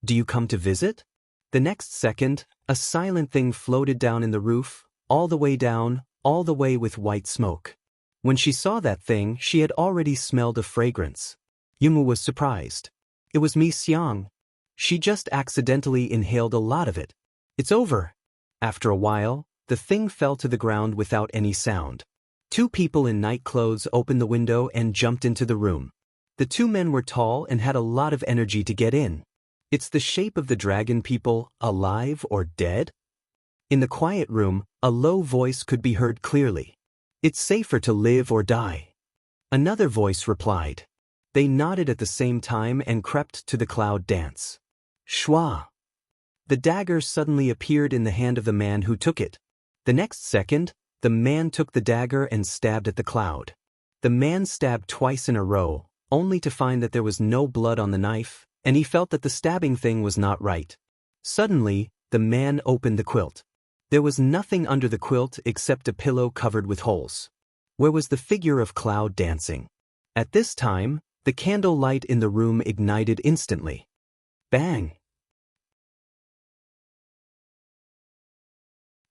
Do you come to visit? The next second, a silent thing floated down in the roof, all the way down, all the way with white smoke. When she saw that thing, she had already smelled a fragrance. Yunwu was surprised. It was Mi Xiang. She just accidentally inhaled a lot of it. It's over. After a while, the thing fell to the ground without any sound. Two people in night clothes opened the window and jumped into the room. The two men were tall and had a lot of energy to get in. It's the shape of the dragon people, alive or dead? In the quiet room, a low voice could be heard clearly. It's safer to live or die. Another voice replied. They nodded at the same time and crept to the cloud dance. Shwa! The dagger suddenly appeared in the hand of the man who took it. The next second, the man took the dagger and stabbed at the cloud. The man stabbed twice in a row, only to find that there was no blood on the knife, and he felt that the stabbing thing was not right. Suddenly, the man opened the quilt. There was nothing under the quilt except a pillow covered with holes. Where was the figure of cloud dancing? At this time, the candle light in the room ignited instantly. Bang!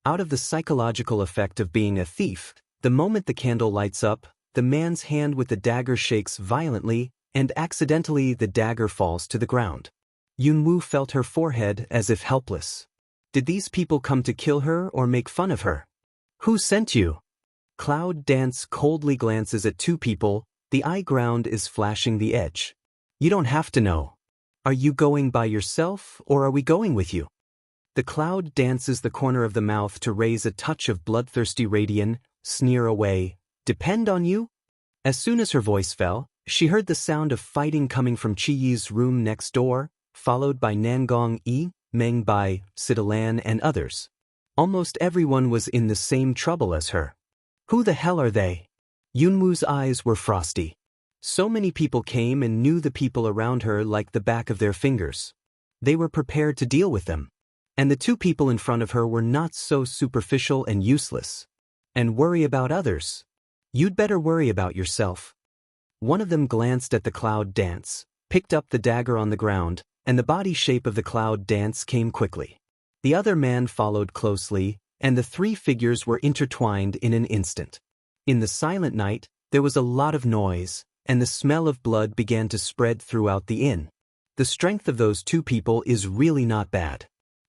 Out of the psychological effect of being a thief, the moment the candle lights up, the man's hand with the dagger shakes violently, and accidentally the dagger falls to the ground. Yunwu felt her forehead as if helpless. Did these people come to kill her or make fun of her? Who sent you? Cloud Dance coldly glances at two people, the eye ground is flashing the edge. You don't have to know. Are you going by yourself or are we going with you? The cloud dances the corner of the mouth to raise a touch of bloodthirsty radiance, sneer away. Depend on you? As soon as her voice fell, she heard the sound of fighting coming from Qi Yi's room next door, followed by Nangong Yi, Meng Bai, Sidalan and others. Almost everyone was in the same trouble as her. Who the hell are they? Yunwu's eyes were frosty. So many people came and knew the people around her like the back of their fingers. They were prepared to deal with them. And the two people in front of her were not so superficial and useless. And worry about others. You'd better worry about yourself. One of them glanced at the cloud dance, picked up the dagger on the ground, and the body shape of the cloud dance came quickly. The other man followed closely, and the three figures were intertwined in an instant. In the silent night, there was a lot of noise, and the smell of blood began to spread throughout the inn. The strength of those two people is really not bad.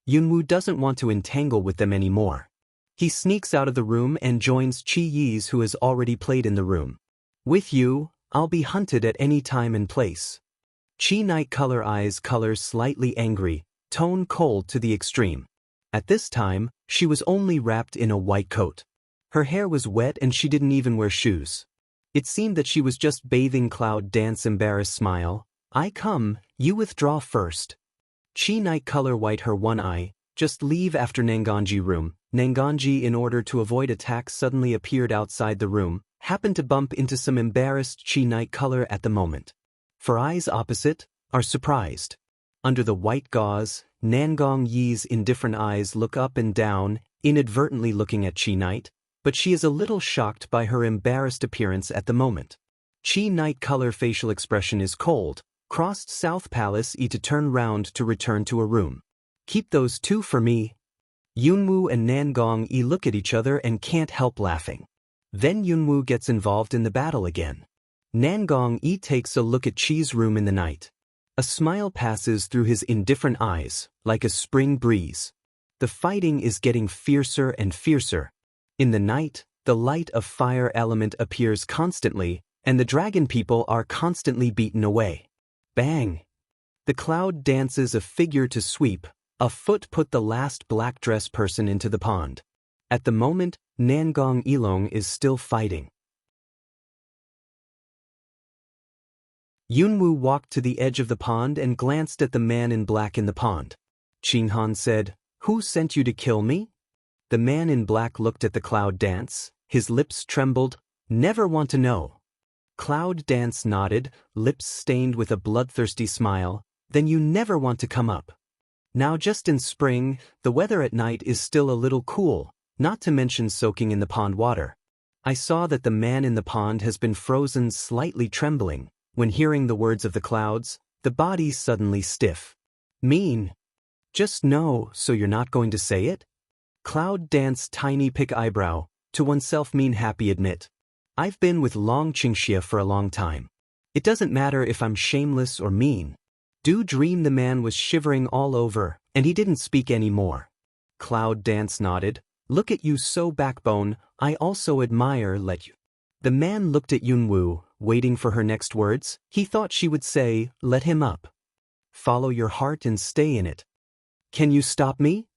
Yunwu doesn't want to entangle with them anymore. He sneaks out of the room and joins Qi Yi's, who has already played in the room. With you, I'll be hunted at any time and place. Qi Night Color eyes color slightly angry, tone cold to the extreme. At this time, she was only wrapped in a white coat. Her hair was wet and she didn't even wear shoes. It seemed that she was just bathing Cloud Dance embarrassed smile. I come, you withdraw first. Qi Night Color white her one eye, just leave after Nangonji room. Nangonji, in order to avoid attack, suddenly appeared outside the room, happened to bump into some embarrassed Qi Night Color at the moment. For eyes opposite, are surprised. Under the white gauze, Nangong Yi's indifferent eyes look up and down, inadvertently looking at Qi Night, but she is a little shocked by her embarrassed appearance at the moment. Qi Night Color facial expression is cold, crossed South Palace to turn round to return to a room. Keep those two for me. Yunwu and Nangong Yi look at each other and can't help laughing. Then Yunwu gets involved in the battle again. Nangong Yi takes a look at Qi's room in the night. A smile passes through his indifferent eyes, like a spring breeze. The fighting is getting fiercer and fiercer. In the night, the light of fire element appears constantly, and the dragon people are constantly beaten away. Bang! The cloud dances a figure to sweep. A foot put the last black dress person into the pond. At the moment, Nangong Ilong is still fighting. Yunwoo walked to the edge of the pond and glanced at the man in black in the pond. Qinghan said, "Who sent you to kill me?" The man in black looked at the cloud dance. His lips trembled. "Never want to know." Cloud dance nodded, lips stained with a bloodthirsty smile. "Then you never want to come up. Now just in spring, the weather at night is still a little cool, not to mention soaking in the pond water. I saw that the man in the pond has been frozen, slightly trembling. When hearing the words of the clouds, the body suddenly stiff. Mean. Just no, so you're not going to say it? Cloud dance tiny pick eyebrow, to oneself mean happy admit. I've been with Long Qingxia for a long time. It doesn't matter if I'm shameless or mean. Do dream the man was shivering all over, and he didn't speak any more. Cloud dance nodded. Look at you so backbone, I also admire let you. The man looked at Yunwoo, waiting for her next words. He thought she would say, let him up. Follow your heart and stay in it. Can you stop me?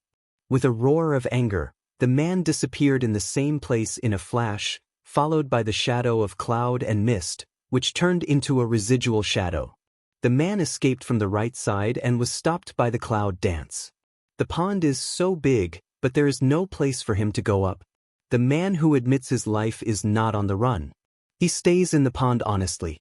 With a roar of anger, the man disappeared in the same place in a flash, followed by the shadow of cloud and mist, which turned into a residual shadow. The man escaped from the right side and was stopped by the cloud dance. The pond is so big, but there is no place for him to go up. The man who admits his life is not on the run. He stays in the pond honestly.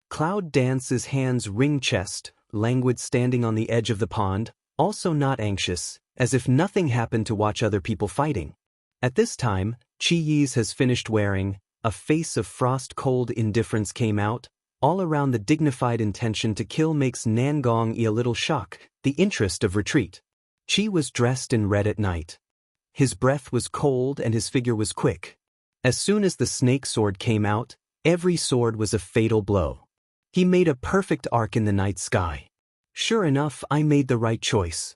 Cloud dances hands ring chest, languid standing on the edge of the pond, also not anxious, as if nothing happened to watch other people fighting. At this time, Chi Yi's has finished wearing, a face of frost-cold indifference came out. All around the dignified intention to kill makes Nangong a little shock, the interest of retreat. Chi was dressed in red at night. His breath was cold and his figure was quick. As soon as the snake sword came out, every sword was a fatal blow. He made a perfect arc in the night sky. Sure enough, I made the right choice.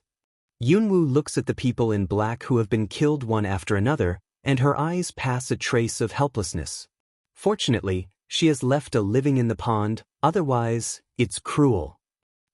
Yunwoo looks at the people in black who have been killed one after another, and her eyes pass a trace of helplessness. Fortunately, she has left a living in the pond, otherwise, it's cruel.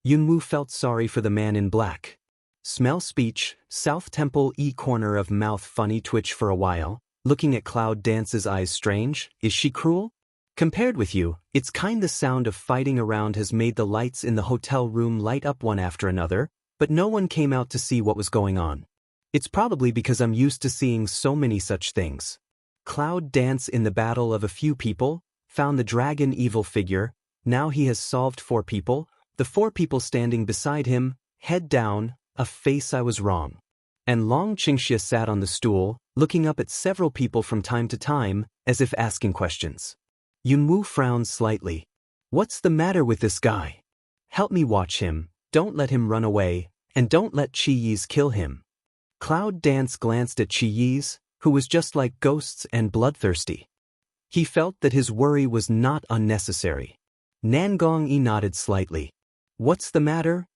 Yunwoo felt sorry for the man in black. Smell speech, South Temple corner of mouth funny twitch for a while, looking at Cloud Dance's eyes strange, is she cruel? Compared with you, it's kind the sound of fighting around has made the lights in the hotel room light up one after another, but no one came out to see what was going on. It's probably because I'm used to seeing so many such things. Cloud Dance in the battle of a few people, found the dragon evil figure, now he has solved 4 people, the 4 people standing beside him, head down, a face I was wrong. And Long Qingxia sat on the stool, looking up at several people from time to time, as if asking questions. Yunwoo frowned slightly. What's the matter with this guy? Help me watch him, don't let him run away, and don't let Chi Yi's kill him. Cloud Dance glanced at Chi Yi's, who was just like ghosts and bloodthirsty. He felt that his worry was not unnecessary. Nangong nodded slightly. What's the matter?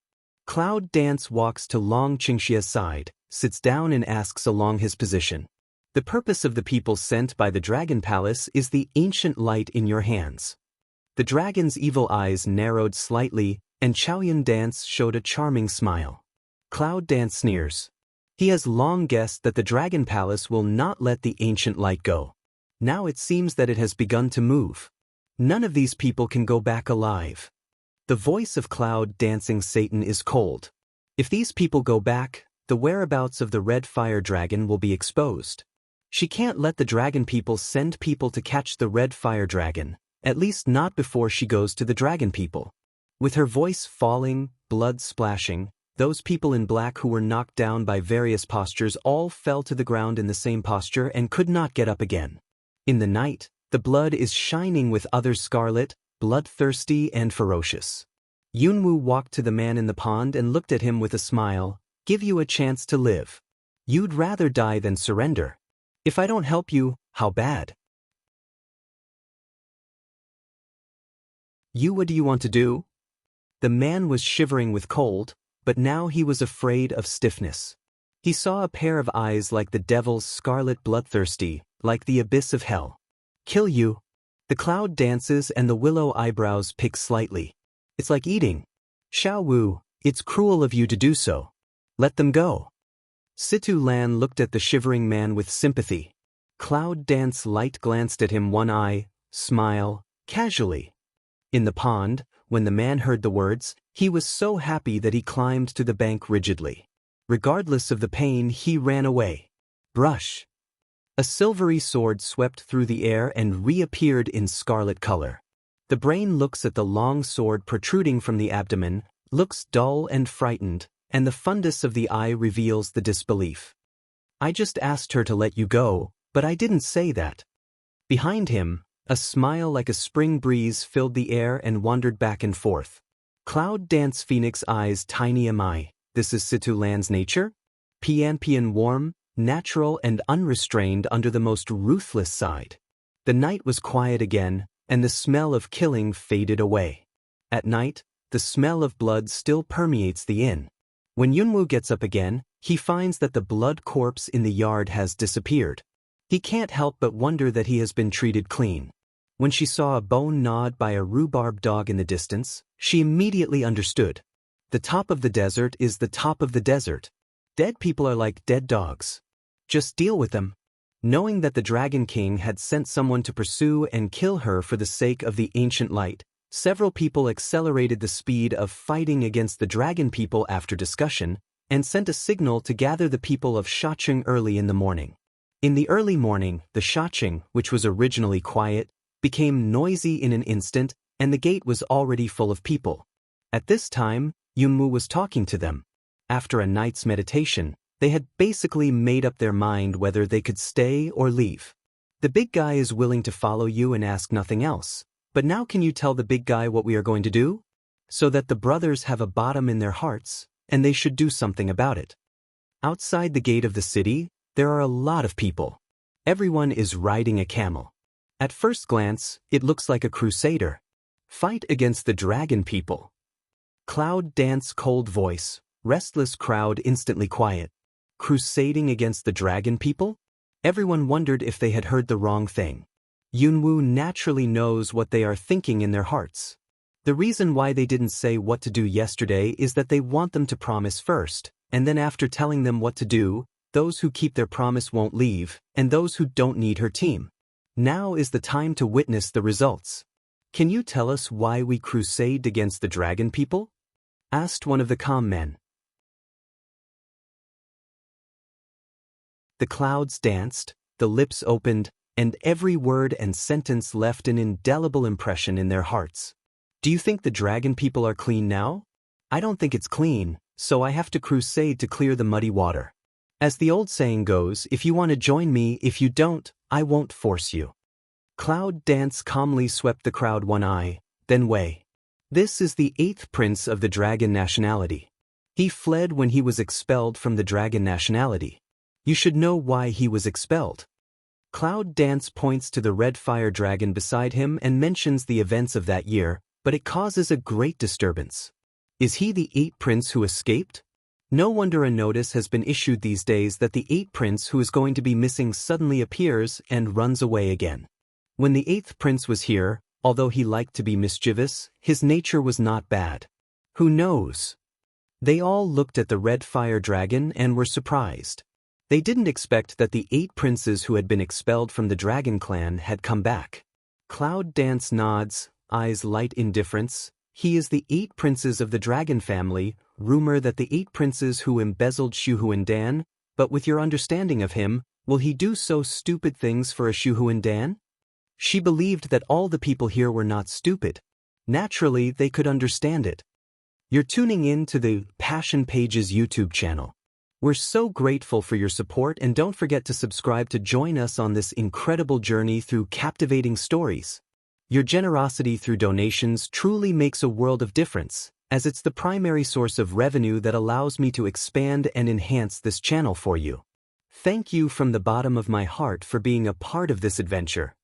Cloud Dance walks to Long Qingxia's side, sits down and asks along his position. The purpose of the people sent by the Dragon Palace is the ancient light in your hands. The dragon's evil eyes narrowed slightly, and Chaoyan Dance showed a charming smile. Cloud Dance sneers. He has long guessed that the Dragon Palace will not let the ancient light go. Now it seems that it has begun to move. None of these people can go back alive. The voice of Cloud Dancing Satan is cold. If these people go back, the whereabouts of the red fire dragon will be exposed. She can't let the dragon people send people to catch the red fire dragon, at least not before she goes to the dragon people. With her voice falling, blood splashing, those people in black who were knocked down by various postures all fell to the ground in the same posture and could not get up again. In the night, the blood is shining with others scarlet, bloodthirsty and ferocious. Yunwoo walked to the man in the pond and looked at him with a smile. Give you a chance to live. You'd rather die than surrender. If I don't help you, how bad? What do you want to do? The man was shivering with cold, but now he was afraid of stiffness. He saw a pair of eyes like the devil's scarlet bloodthirsty, like the abyss of hell. Kill you. The cloud dances and the willow eyebrows pick slightly. It's like eating. Xiao Wu, it's cruel of you to do so. Let them go. Situ Lan looked at the shivering man with sympathy. Cloud Dance Light glanced at him one eye, smile, casually. In the pond, when the man heard the words, he was so happy that he climbed to the bank rigidly. Regardless of the pain, he ran away. Brush. A silvery sword swept through the air and reappeared in scarlet color. The brain looks at the long sword protruding from the abdomen, looks dull and frightened, and the fundus of the eye reveals the disbelief. I just asked her to let you go, but I didn't say that. Behind him, a smile like a spring breeze filled the air and wandered back and forth. Cloud Dance Phoenix eyes tiny. Am I? This is Situ Lan's nature? Pian warm, natural and unrestrained under the most ruthless side. The night was quiet again, and the smell of killing faded away. At night, the smell of blood still permeates the inn. When Yunwoo gets up again, he finds that the blood corpse in the yard has disappeared. He can't help but wonder that he has been treated clean. When she saw a bone gnawed by a rhubarb dog in the distance, she immediately understood. The top of the desert is the top of the desert. Dead people are like dead dogs. Just deal with them. Knowing that the Dragon King had sent someone to pursue and kill her for the sake of the ancient light, several people accelerated the speed of fighting against the dragon people after discussion, and sent a signal to gather the people of Shacheng early in the morning. In the early morning, the Shacheng, which was originally quiet, became noisy in an instant, and the gate was already full of people. At this time, Yunwoo was talking to them. After a night's meditation, they had basically made up their mind whether they could stay or leave. The big guy is willing to follow you and ask nothing else. But now can you tell the big guy what we are going to do? So that the brothers have a bottom in their hearts, and they should do something about it. Outside the gate of the city, there are a lot of people. Everyone is riding a camel. At first glance, it looks like a crusader. Fight against the dragon people. Cloud Dance cold voice, restless crowd instantly quiet. Crusading against the dragon people? Everyone wondered if they had heard the wrong thing. Yunwoo naturally knows what they are thinking in their hearts. The reason why they didn't say what to do yesterday is that they want them to promise first, and then after telling them what to do, those who keep their promise won't leave, and those who don't need her team. Now is the time to witness the results. Can you tell us why we crusade against the dragon people? Asked one of the calm men. The clouds danced, the lips opened, and every word and sentence left an indelible impression in their hearts. Do you think the dragon people are clean now? I don't think it's clean, so I have to crusade to clear the muddy water. As the old saying goes, if you want to join me, if you don't, I won't force you. Cloud Dance calmly swept the crowd one eye, then Wei. This is the 8th prince of the dragon nationality. He fled when he was expelled from the dragon nationality. You should know why he was expelled. Cloud Dance points to the red fire dragon beside him and mentions the events of that year, but it causes a great disturbance. Is he the 8th prince who escaped? No wonder a notice has been issued these days that the 8th prince who is going to be missing suddenly appears and runs away again. When the 8th prince was here, although he liked to be mischievous, his nature was not bad. Who knows? They all looked at the red fire dragon and were surprised. They didn't expect that the 8 princes who had been expelled from the dragon clan had come back. Cloud Dance nods, eyes light indifference. He is the 8 princes of the dragon family, rumor that the 8 princes who embezzled Shuhuan-Dan, but with your understanding of him, will he do so stupid things for a Shuhuan-Dan? She believed that all the people here were not stupid. Naturally, they could understand it. You're tuning in to the Passion Pages YouTube channel. We're so grateful for your support, and don't forget to subscribe to join us on this incredible journey through captivating stories. Your generosity through donations truly makes a world of difference, as it's the primary source of revenue that allows me to expand and enhance this channel for you. Thank you from the bottom of my heart for being a part of this adventure.